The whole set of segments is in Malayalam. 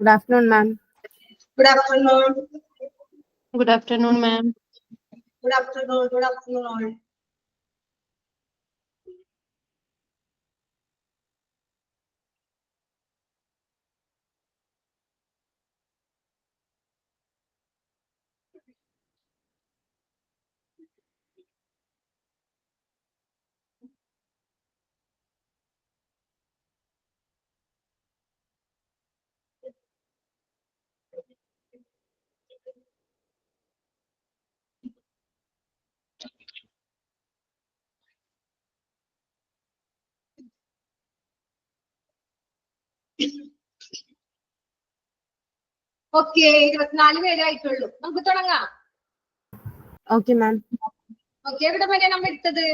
Good afternoon, ma'am. Good afternoon. Good afternoon, ma'am. Good afternoon. Good afternoon all. Okay, 24 പേരായിട്ടുള്ളൂ. നമുക്ക് തുടങ്ങാം. Okay, ma'am. ഓക്കെ, എവിടെ വരെ നമ്മൾ എടുത്തത്?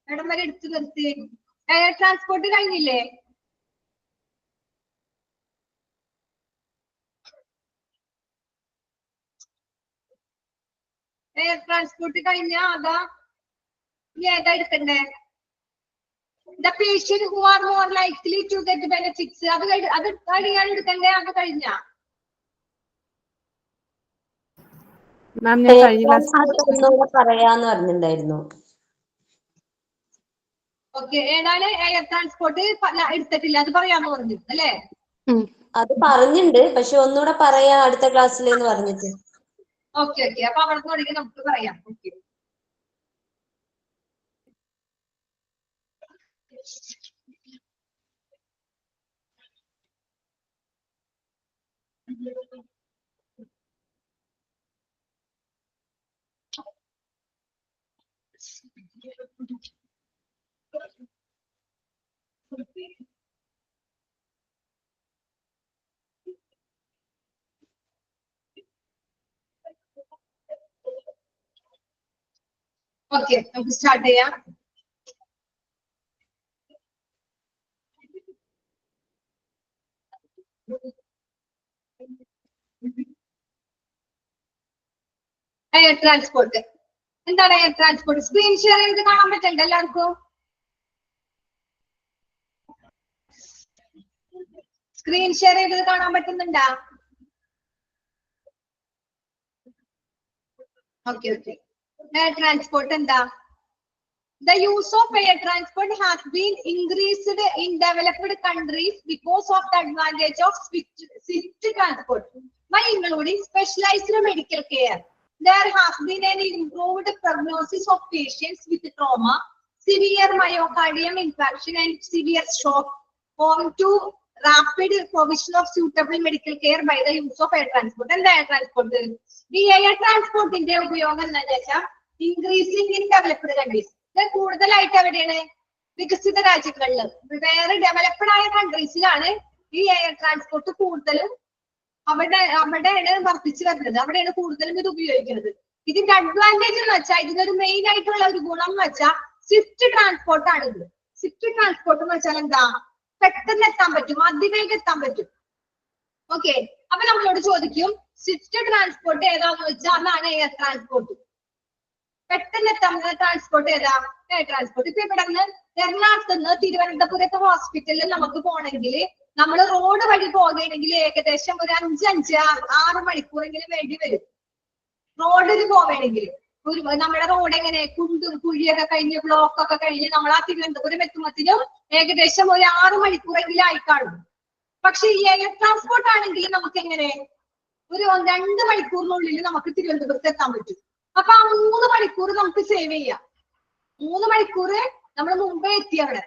എവിടെ വരെ എടുത്തു നിർത്തി? എയർ ട്രാൻസ്പോർട്ട് കഴിഞ്ഞില്ലേ? എയർ ട്രാൻസ്പോർട്ട് കഴിഞ്ഞ അതാ ഇനി ഏതാ എടുക്കണ്ടേ? The patient who are more likely to get benefits. അത് കഴിയാണ് എടുക്കണ്ടേ? അത് കഴിഞ്ഞ മാം ഞാൻ കഴിഞ്ഞ ക്ലാസ് പറയാന്ന് പറഞ്ഞിട്ടുണ്ടായിരുന്നു. ഓക്കെ, ഏതാണ് എയർ ട്രാൻസ്പോർട്ട് എടുത്തിട്ടില്ല, അത് പറയാന്ന് പറഞ്ഞു അല്ലേ? അത് പറഞ്ഞിട്ടുണ്ട്, പക്ഷെ ഒന്നുകൂടെ പറയാ അടുത്ത ക്ലാസ്സിലെന്ന് പറഞ്ഞിട്ട്. ഓക്കെ ഓക്കെ, അപ്പൊ അവിടെ തുടങ്ങി നമുക്ക് പറയാം. ഓക്കെ, ഓക്കെ നമുക്ക് സ്റ്റാർട്ട് ചെയ്യാം. എയർ ട്രാൻസ്പോർട്ട് എന്താണ്? എയർ ട്രാൻസ്പോർട്ട് സ്ക്രീൻ ഷെയർ ചെയ്ത് കാണാൻ പറ്റണ്ട എല്ലാവർക്കും? സ്ക്രീൻ ഷെയർ ചെയ്തത് കാണാൻ പറ്റുന്നുണ്ടാ? ഓക്കെ ഓക്കെ, എയർ ട്രാൻസ്പോർട്ട് എന്താ? The use of air transport has been increased in developed countries because of the advantage of swift transport. By including specialized medical care, there has been an improved prognosis of patients with trauma, severe myocardial infarction, and severe shock, owing to rapid provision of suitable medical care by the use of air transport. And the air transport, the air transport in the ഉപയോഗം എന്താ വെച്ചാൽ increasing in developed countries. കൂടുതലായിട്ട് എവിടെയാണ്? വികസിത രാജ്യങ്ങളില്, വേറെ ഡെവലപ്ഡ് ആയ കൺട്രീസിലാണ് ഈ എയർ ട്രാൻസ്പോർട്ട് കൂടുതലും അവിടെയാണ് വർദ്ധിച്ചു വരുന്നത്, അവിടെയാണ് കൂടുതലും ഇത് ഉപയോഗിക്കുന്നത്. ഇതിന്റെ അഡ്വാൻറ്റേജ് എന്ന് വെച്ചാൽ, ഇതിനൊരു മെയിൻ ആയിട്ടുള്ള ഒരു ഗുണം എന്ന് വെച്ചാൽ സ്വിഫ്റ്റ് ട്രാൻസ്പോർട്ട് ആണ് ഇത്. സ്വിഫ്റ്റ് ട്രാൻസ്പോർട്ട് എന്ന് വെച്ചാൽ എന്താ? പെട്ടെന്ന് എത്താൻ പറ്റും, അതിവേഗം എത്താൻ പറ്റും. ഓക്കെ, അപ്പൊ നമ്മളോട് ചോദിക്കും സ്വിഫ്റ്റ് ട്രാൻസ്പോർട്ട് ഏതാന്ന് വെച്ചാൽ അതാണ് എയർ ട്രാൻസ്പോർട്ട്. പെട്ടെന്ന് എത്താൻ ട്രാൻസ്പോർട്ട് ഏതാ? Air transport. ഇപ്പൊ ഇവിടെ നിന്ന് എറണാകുളത്ത് നിന്ന് തിരുവനന്തപുരത്ത് ഹോസ്പിറ്റലിൽ നമുക്ക് പോകണമെങ്കിൽ, നമ്മൾ റോഡ് വഴി പോകുകയാണെങ്കിൽ ഏകദേശം ഒരു 5-6 മണിക്കൂറെങ്കിലും വേണ്ടി വരും റോഡിൽ പോവുകയാണെങ്കിൽ. നമ്മുടെ റോഡ് എങ്ങനെ കുണ്ടും കുഴിയൊക്കെ കഴിഞ്ഞ് ബ്ലോക്ക് ഒക്കെ കഴിഞ്ഞ് നമ്മൾ ആ തിരുവനന്തപുരം എത്തുമ്പോഴത്തേനും ഏകദേശം ഒരു 6 മണിക്കൂറെങ്കിലും ആയി കാണും. പക്ഷെ ഈ എയർ ട്രാൻസ്പോർട്ട് ആണെങ്കിൽ നമുക്ക് എങ്ങനെ ഒരു 2 മണിക്കൂറിനുള്ളിൽ നമുക്ക് തിരുവനന്തപുരത്ത് എത്താൻ പറ്റും. അപ്പൊ ആ 3 മണിക്കൂർ നമുക്ക് സേവ് ചെയ്യാം. 3 മണിക്കൂർ നമ്മൾ മുമ്പേ എത്തി അവിടെ.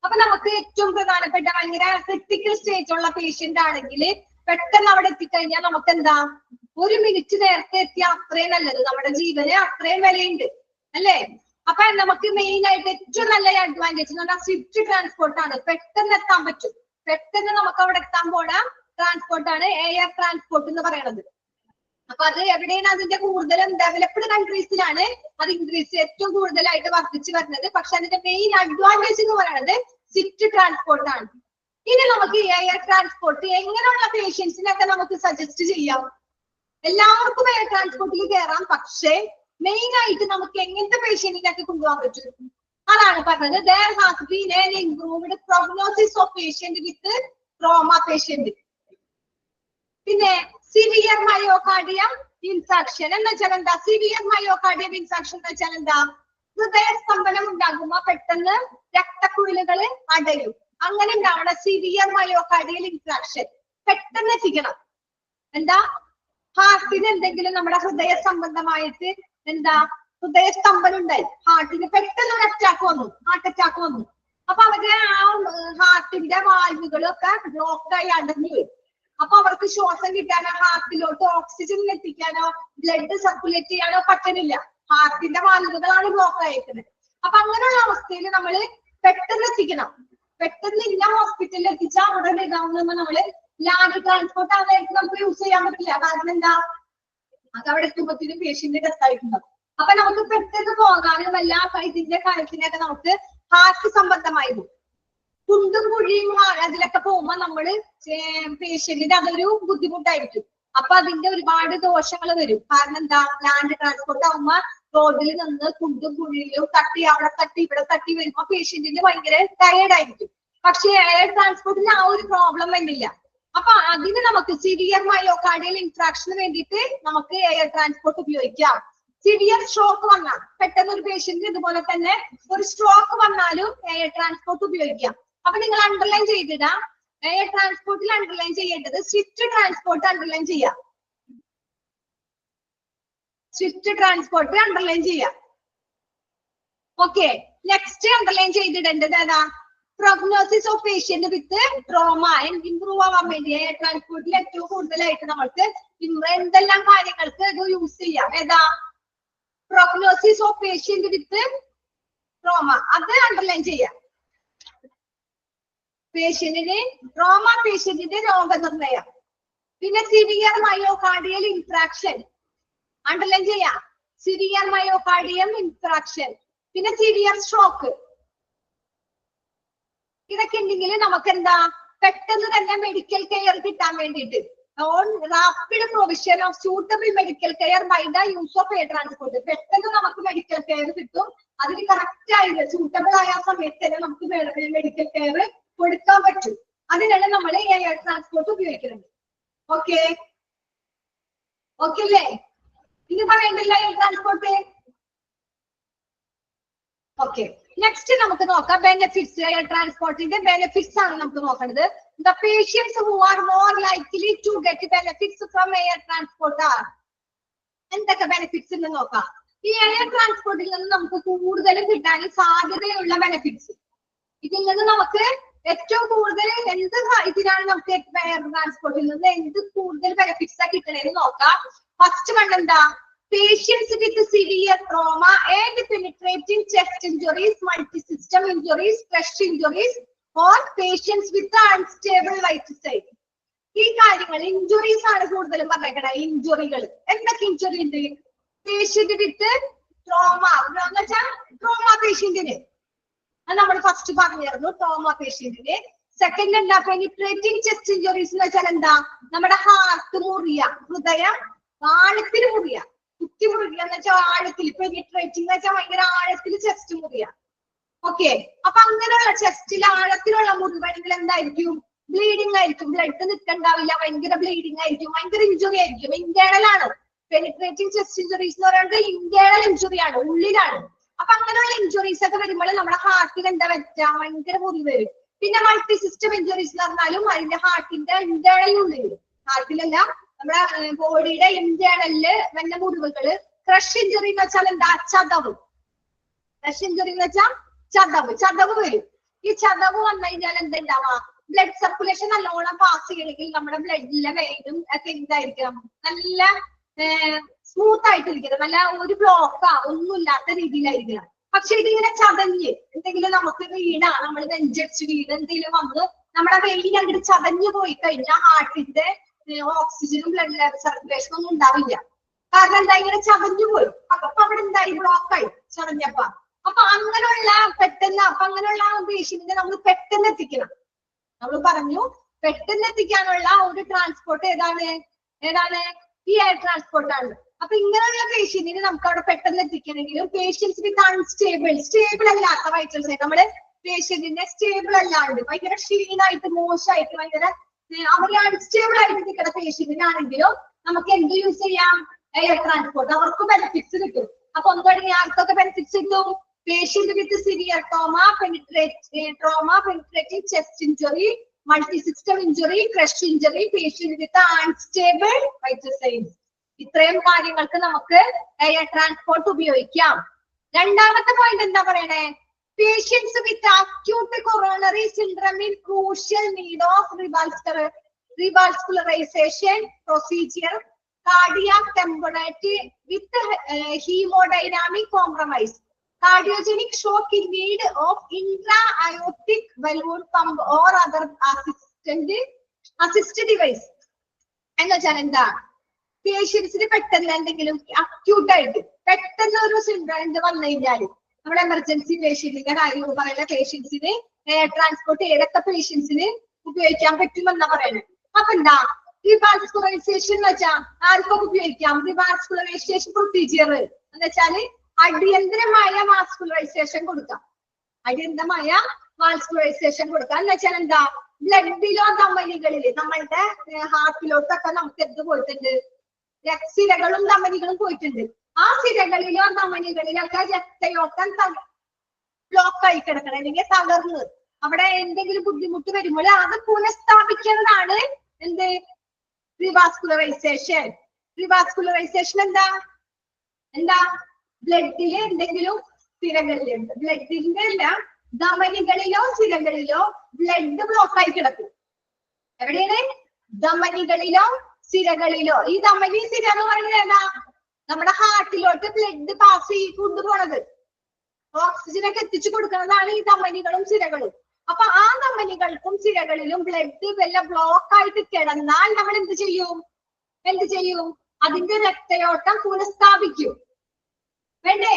അപ്പൊ നമുക്ക് ഏറ്റവും പ്രധാനപ്പെട്ട ഭയങ്കര ക്രിട്ടിക്കൽ സ്റ്റേജ് ഉള്ള പേഷ്യന്റ് ആണെങ്കിൽ പെട്ടെന്ന് അവിടെ എത്തിക്കഴിഞ്ഞാൽ നമുക്ക് എന്താ, 1 മിനിറ്റ് നേരത്തെ എത്തിയാൽ അത്രയും നല്ലത്, നമ്മുടെ ജീവന് അത്രയും വിലയുണ്ട് അല്ലേ? അപ്പൊ നമുക്ക് മെയിൻ ആയിട്ട് ഏറ്റവും നല്ല അഡ്വാൻറ്റേജ് എന്ന് പറഞ്ഞാൽ സ്വിഫ്റ്റ് ട്രാൻസ്പോർട്ട് ആണ്. പെട്ടെന്ന് എത്താൻ പറ്റും, പെട്ടെന്ന് നമുക്ക് അവിടെ എത്താൻ പോണ ട്രാൻസ്പോർട്ട് ആണ് എയർ ട്രാൻസ്പോർട്ട് എന്ന് പറയുന്നത്. അപ്പൊ അത് എവിടെയാണ്? അതിന്റെ കൂടുതലും ഡെവലപ്ഡ് കൺട്രീസിലാണ് അത് ഏറ്റവും കൂടുതലായിട്ട് വർദ്ധിച്ചു വരുന്നത്. പക്ഷെ അതിന്റെ മെയിൻ അഡ്വാൻറ്റേജ് എന്ന് പറയുന്നത് സ്വിഫ്റ്റ് ട്രാൻസ്പോർട്ട് ആണ്. ഇനി നമുക്ക് എയർ ട്രാൻസ്പോർട്ട് എങ്ങനെയുള്ള പേഷ്യൻസിനൊക്കെ നമുക്ക് സജസ്റ്റ് ചെയ്യാം? എല്ലാവർക്കും എയർ ട്രാൻസ്പോർട്ടിൽ കയറാം, പക്ഷേ മെയിൻ ആയിട്ട് നമുക്ക് എങ്ങനത്തെ പേഷ്യന്റിനൊക്കെ കൊണ്ടുപോകാൻ പറ്റും? അതാണ് പറഞ്ഞത്. There has been an improved prognosis of patient with trauma patient. പിന്നെ സിവിയർ മയോകാർഡിയം ഇൻഫാക്ഷൻ എന്ന് വെച്ചാൽ എന്താ? സിവിയർ മയോകാർഡിയം ഇൻഫാക്ഷൻ എന്ന് വെച്ചാൽ എന്താ? ഹൃദയസ്തംഭനം ഉണ്ടാകുമ്പോ പെട്ടെന്ന് രക്തക്കുഴലുകൾ അടയും. അങ്ങനെ ഉണ്ടാവണ സിവിയർ മയോകാർഡിയൽ ഇൻഫാക്ഷൻ പെട്ടെന്ന് എത്തിക്കണം. എന്താ? ഹാർട്ടിന് എന്തെങ്കിലും നമ്മുടെ ഹൃദയ സംബന്ധമായിട്ട് എന്താ ഹൃദയസ്തംഭനം ഉണ്ടായി, ഹാർട്ടിന് പെട്ടെന്ന് ഒരു അറ്റാക്ക് വന്നു, ഹാർട്ട് അറ്റാക്ക് വന്നു. അപ്പൊ അവരുടെ ആ ഹാർട്ടിന്റെ വാൽവുകളൊക്കെ ബ്ലോക്കായി അടഞ്ഞു വരും. അപ്പൊ അവർക്ക് ശ്വാസം കിട്ടാനോ ഹാർട്ടിലോട്ട് ഓക്സിജൻ എത്തിക്കാനോ ബ്ലഡ് സർക്കുലേറ്റ് ചെയ്യാനോ പറ്റണില്ല. ഹാർട്ടിന്റെ വാൽവുകളാണ് ബ്ലോക്ക് ആയിരിക്കുന്നത്. അപ്പൊ അങ്ങനെയുള്ള അവസ്ഥയിൽ നമ്മള് പെട്ടെന്ന് എത്തിക്കണം. പെട്ടെന്ന് ഇന്ന ഹോസ്പിറ്റലിൽ എത്തിച്ചാൽ ഉടനെ ഇതാവുന്ന നമ്മള് ലാൻഡ് ട്രാൻസ്പോർട്ട് ആണെന്ന് നമുക്ക് യൂസ് ചെയ്യാൻ പറ്റില്ല. കാരണം എന്താ? അത് അവിടെ എത്തുമ്പത്തിന് പേഷ്യന്റ് ഡെത്ത് ആയിട്ടുണ്ടാവും. അപ്പൊ നമുക്ക് പെട്ടെന്ന് പോകാനും എല്ലാ ഇതിന്റെ കാര്യത്തിനൊക്കെ നമുക്ക് ഹാർട്ട് സംബന്ധമായിരുന്നു. കുണ്ടും കുഴിയും അതിലൊക്കെ പോകുമ്പോ നമ്മള് പേഷ്യന്റിന് അതൊരു ബുദ്ധിമുട്ടായിരിക്കും. അപ്പൊ അതിന്റെ ഒരുപാട് ദോഷങ്ങൾ വരും. കാരണം എന്താ? ലാൻഡ് ട്രാൻസ്പോർട്ട് ആകുമ്പോ റോഡിൽ നിന്ന് കുണ്ടും കുഴിയിലും തട്ടി അവിടെ തട്ടി ഇവിടെ തട്ടി വരുമ്പോ പേഷ്യന്റിന് ഭയങ്കര ടയേർഡ് ആയിരിക്കും. പക്ഷെ എയർ ട്രാൻസ്പോർട്ടിന് ആ ഒരു പ്രോബ്ലം വരുന്നില്ല. അപ്പൊ അതിന് നമുക്ക് സിവിയർ മയോകാർഡിയൽ ഇൻഫ്രാക്ഷന് വേണ്ടിയിട്ട് നമുക്ക് എയർ ട്രാൻസ്പോർട്ട് ഉപയോഗിക്കാം. സിവിയർ സ്ട്രോക്ക് വന്നാൽ പെട്ടെന്ന് ഒരു പേഷ്യന്റ് ഇതുപോലെ തന്നെ ഒരു സ്ട്രോക്ക് വന്നാലും എയർ ട്രാൻസ്പോർട്ട് ഉപയോഗിക്കാം. അപ്പൊ നിങ്ങൾ അണ്ടർലൈൻ ചെയ്തിടാ. എയർ ട്രാൻസ്പോർട്ടിൽ അണ്ടർലൈൻ ചെയ്യേണ്ടത് സ്വിഫ്റ്റ് ട്രാൻസ്പോർട്ട് അണ്ടർലൈൻ ചെയ്യാം. സ്വിഫ്റ്റ് ട്രാൻസ്പോർട്ട് അണ്ടർലൈൻ ചെയ്യാം. ഓക്കെ, നെക്സ്റ്റ് അണ്ടർലൈൻ ചെയ്തിടേണ്ടത് ഏതാ? Prognosis of patient with trauma improve ആവാൻ വേണ്ടി എയർ ട്രാൻസ്പോർട്ടിൽ ഏറ്റവും കൂടുതലായിട്ട് നമ്മൾക്ക് എന്തെല്ലാം കാര്യങ്ങൾക്ക് ഇത് യൂസ് ചെയ്യാം. ഏതാ? Prognosis of patient with trauma, അത് അണ്ടർലൈൻ ചെയ്യാം. പേഷ്യന്റിന് ട്രോമ പേഷ്യന്റിന്റെ രോഗനിർണയം. പിന്നെ സിവിയർ മയോകാർഡിയൽ ഇൻഫ്രാക്ഷൻ അണ്ടർലൈൻ ചെയ്യാം. സിവിയർ മയോകാർഡിയം ഇൻഫ്രാക്ഷൻ, പിന്നെ സിവിയർ സ്ട്രോക്ക്. ഇതൊക്കെ ഉണ്ടെങ്കിൽ നമുക്ക് എന്താ പെട്ടെന്ന് തന്നെ മെഡിക്കൽ കെയർ കിട്ടാൻ വേണ്ടിയിട്ട് on rapid provision of suitable medical care bye the use of air transport. പെട്ടെന്ന് നമുക്ക് മെഡിക്കൽ കെയർ കിട്ടും. അതിന് കറക്റ്റ് ആയിട്ട് സൂട്ടബിൾ ആയ സമയത്ത് തന്നെ നമുക്ക് മെഡിക്കൽ കെയർ കൊടുക്കാൻ പറ്റും. അതിനാണ് നമ്മൾ എയർ ട്രാൻസ്പോർട്ട് ഉപയോഗിക്കുന്നത്. ഓക്കെ ഓക്കെ അല്ലേ? ഇനി പറയണ്ടല്ല എയർ ട്രാൻസ്പോർട്ട്. ഓക്കെ, നെക്സ്റ്റ് നമുക്ക് നോക്കാം ബെനിഫിറ്റ്സ്. എയർ ട്രാൻസ്പോർട്ടിന്റെ ബെനിഫിറ്റ്സ് ആണ് നമുക്ക് നോക്കേണ്ടത്. The patients who are more likely to get benefits from air transport are. എന്തൊക്കെ ബെനിഫിറ്റ്സ് എന്ന് നോക്കാം. ഈ എയർ ട്രാൻസ്പോർട്ടിൽ നിന്ന് നമുക്ക് കൂടുതലും കിട്ടാൻ സാധ്യതയുള്ള ബെനിഫിറ്റ്സ്. ഇതിൽ നിന്ന് നമുക്ക് ഏറ്റവും കൂടുതൽ എന്ത് ഇതിനാണ് നമുക്ക് എയർ ട്രാൻസ്പോർട്ടിൽ നിന്ന് എന്ത് കൂടുതൽ ബെനിഫിറ്റ്സ് ആ കിട്ടണേന്ന് നോക്കാം. ഫസ്റ്റ് വൺ എന്താ? Patients with severe trauma and penetrating chest injuries, multi-system injuries, stress injuries, or patients with unstable right side. ഈ കാര്യങ്ങൾ ഇഞ്ചുറീസ് ആണ് കൂടുതലും പറഞ്ഞേക്കണ. ഇഞ്ചുറികൾ എന്തൊക്കെ ഇഞ്ചുറി ഉണ്ട്? പേഷ്യന്റ് വിത്ത് ട്രോമ എന്ന് വെച്ചാൽ ട്രോമ പേഷ്യന്റിന് അത് നമ്മൾ ഫസ്റ്റ് പറഞ്ഞിരുന്നു. ട്രോമ പേഷ്യന്റിന്. സെക്കൻഡ് എന്താ? പെനിട്രേറ്റിംഗ് ചെസ്റ്റ് ഇഞ്ചുറീസ് എന്ന് വെച്ചാൽ എന്താ? നമ്മുടെ ഹാർട്ട് മുറിയ, ഹൃദയം ആഴത്തിൽ മുറിയ, കുത്തി മുറിയ എന്ന് വെച്ചാൽ ആഴത്തിൽ. പെനിട്രേറ്റിംഗ് എന്ന് വെച്ചാൽ ഭയങ്കര ആഴത്തിൽ ചെസ്റ്റ് മുറിയ. ഓക്കെ, അപ്പൊ അങ്ങനെയുള്ള ചെസ്റ്റിൽ ആഴത്തിലുള്ള മുറിവാണെങ്കിൽ എന്തായിരിക്കും? ബ്ലീഡിംഗ് ആയിരിക്കും. ബ്ലഡ് നിൽക്കണ്ടാവില്ല, ഭയങ്കര ബ്ലീഡിംഗ് ആയിരിക്കും, ഭയങ്കര ഇഞ്ചുറി ആയിരിക്കും. ഇന്റേണൽ ആണ്. പെനിട്രേറ്റിംഗ് ചെസ്റ്റ് ഇഞ്ചുറീസ് എന്ന് പറയുന്നത് ഇന്റേണൽ ഇഞ്ചുറി ആണ്, ഉള്ളിലാണ്. അപ്പൊ അങ്ങനെയുള്ള ഇഞ്ചുറീസ് ഒക്കെ വരുമ്പോൾ നമ്മുടെ ഹാർട്ടിൽ എന്താ പറ്റുക? ഭയങ്കര മുറിവ് വരും. പിന്നെ മൾട്ടി സിസ്റ്റം ഇഞ്ചുറീസ് എന്ന് പറഞ്ഞാലും അതിന്റെ ഹാർട്ടിന്റെ ഇന്റേണലിനുള്ളിൽ വരും. ഹാർട്ടിലല്ല, നമ്മുടെ ബോഡിയുടെ ഇന്റേണലില് വന്ന മുറിവുകള്. ക്രഷ് ഇഞ്ചുറി എന്ന് വെച്ചാൽ എന്താ? ചതവ്. ക്രഷ് ഇഞ്ചുറി എന്ന് വെച്ചാൽ ചതവ് വരും. ഈ ചതവ് വന്നു കഴിഞ്ഞാൽ എന്തുണ്ടാവാ? ബ്ലഡ് സർക്കുലേഷൻ നല്ലോണം പാസ് ചെയ്യണമെങ്കിൽ നമ്മുടെ ബ്ലഡിലെ വെയിനും ഒക്കെ എന്തായിരിക്കണം? നല്ല സ്മൂത്ത് ആയിട്ടിരിക്കണം, നല്ല ഒരു ബ്ലോക്കാ ഒന്നുമില്ലാത്ത രീതിയിലായിരിക്കണം. പക്ഷെ ഇതിങ്ങനെ ചതഞ്ഞ് എന്തെങ്കിലും നമുക്ക് വീണാ, നമ്മൾ നെഞ്ചടിച്ച് വീട് എന്തെങ്കിലും വന്ന് നമ്മുടെ വെയിൻ അങ്ങോട്ട് ചതഞ്ഞു പോയി കഴിഞ്ഞാൽ ഹാർട്ടിന്റെ ഓക്സിജനും ബ്ലഡ് സർക്കുലേഷനും ഒന്നും ഉണ്ടാവില്ല. കാരണം എന്താ? ഇങ്ങനെ ചതഞ്ഞു പോയി. അപ്പൊ അവിടെ എന്തായി? ബ്ലോക്കായി ചതഞ്ഞപ്പ. അപ്പൊ അങ്ങനെയുള്ള പെട്ടെന്ന് അങ്ങനെയുള്ള പേഷ്യന്റിനെ നമ്മൾ പെട്ടെന്ന് എത്തിക്കണം. നമ്മൾ പറഞ്ഞു പെട്ടെന്ന് എത്തിക്കാനുള്ള ഒരു ട്രാൻസ്പോർട്ട് ഏതാണ്? ഈ എയർ ട്രാൻസ്പോർട്ട് ആണ്. അപ്പൊ ഇങ്ങനെയുള്ള പേഷ്യന്റിനെ നമുക്ക് അവിടെ പെട്ടെന്ന് എത്തിക്കണമെങ്കിലും പേഷ്യൻസ് വിത്ത് സ്റ്റേബിൾ അല്ലാത്ത വൈറ്റൽ സൈൻ, നമ്മുടെ പേഷ്യന്റിനെ സ്റ്റേബിൾ അല്ലാണ്ട് ഭയങ്കര ക്ഷീണായിട്ട് മോശമായിട്ട് ഭയങ്കര അവർ അൺസ്റ്റേബിൾ ആയിട്ട് നിൽക്കുന്ന പേഷ്യന്റിനാണെങ്കിലും നമുക്ക് എന്ത് യൂസ് ചെയ്യാം? Air transport. അവർക്ക് ബെനിഫിറ്റ്സ് കിട്ടും. അപ്പൊ ഒന്നുകൂടി ആർക്കൊക്കെ ബെനിഫിറ്റ്സ് കിട്ടും? Patient with severe trauma, penetrating chest injury, multi-system injury, crush injury, patient with unstable vital signs. ഇത്രയും കാര്യങ്ങൾക്ക് നമുക്ക് എയർ ട്രാൻസ്പോർട്ട് ഉപയോഗിക്കാം. രണ്ടാമത്തെ പോയിന്റ് എന്താ പറയണേ? Patients with acute coronary syndrome in crucial need of revascularization procedure, cardiac tamponade with hemodynamic compromise, cardiogenic shock in need of intra-aortic balloon pump or other assisted device. എന്ന് വെച്ചാൽ എന്താ? പേഷ്യൻസിന് പെട്ടെന്ന് എന്തെങ്കിലും അക്യൂട്ട് ആയിട്ട് പെട്ടെന്ന് ഒരു സിൻഡ്രോം എന്ത് വന്നു കഴിഞ്ഞാല് നമ്മുടെ എമർജൻസി പേഷ്യന്റിന്റെ കാര്യം പറയുന്ന പേഷ്യൻസിന് എയർ ട്രാൻസ്പോർട്ട് ഏതൊക്കെ പേഷ്യൻസിന് ഉപയോഗിക്കാൻ പറ്റുമെന്നാ പറയുന്നത്. അപ്പൊ എന്താ റിവാസ്കുലറൈസേഷൻ എന്ന് വെച്ചാൽ ആർക്കൊക്കെ ഉപയോഗിക്കാം? റിവാസ്കുലറൈസേഷൻ പ്രൊസീജിയർ എന്ന് വെച്ചാല് അടിയന്തരമായ വാസ്കുലറൈസേഷൻ കൊടുക്കാം. അടിയന്തരമായ വാസ്കുലറൈസേഷൻ കൊടുക്കാം എന്ന് വെച്ചാൽ എന്താ? ബ്ലഡിലോ ധമനികളില് നമ്മളുടെ ഹാർട്ടിലോട്ടൊക്കെ നമുക്ക് എന്ത് പോയിട്ടുണ്ട്? സിരകളും ധമനികളും പോയിട്ടുണ്ട്. ആ സിരകളിലോ ധമനികളിലൊക്കെ രക്തയോട്ടം ബ്ലോക്ക് ആയി കിടക്കണം, അല്ലെങ്കിൽ തകർന്ന് അവിടെ എന്തെങ്കിലും ബുദ്ധിമുട്ട് വരുമ്പോൾ അത് പുനഃസ്ഥാപിക്കുന്നതാണ് എന്ത്? റിവാസ്കുലറൈസേഷൻ. റിവാസ്കുലറൈസേഷൻ എന്താ? ബ്ലഡില് എന്തെങ്കിലും സിരകളിലുണ്ട്, ബ്ലഡിന്റെ അല്ല ധമനികളിലോ സിരകളിലോ ബ്ലഡ് ബ്ലോക്ക് ആയി കിടക്കും. എവിടെയാണ്? ധമനികളിലോ സിരകളിലോ. ഈ ധമനി സിര എന്ന് പറയുന്നത് എന്താ? നമ്മുടെ ഹാർട്ടിലോട്ട് ബ്ലഡ് പാസ് ചെയ്ത് കൊണ്ടുപോണത്, ഓക്സിജനൊക്കെ എത്തിച്ചു കൊടുക്കുന്നതാണ് ഈ ധമനികളും സിരകളും. അപ്പൊ ആ ധമനികൾക്കും സിരകളിലും ബ്ലഡ് വല്ല ബ്ലോക്ക് ആയിട്ട് കിടന്നാൽ നമ്മൾ എന്ത് ചെയ്യും? അതിന്റെ രക്തയോട്ടം പുനഃസ്ഥാപിക്കും. വേണ്ടേ?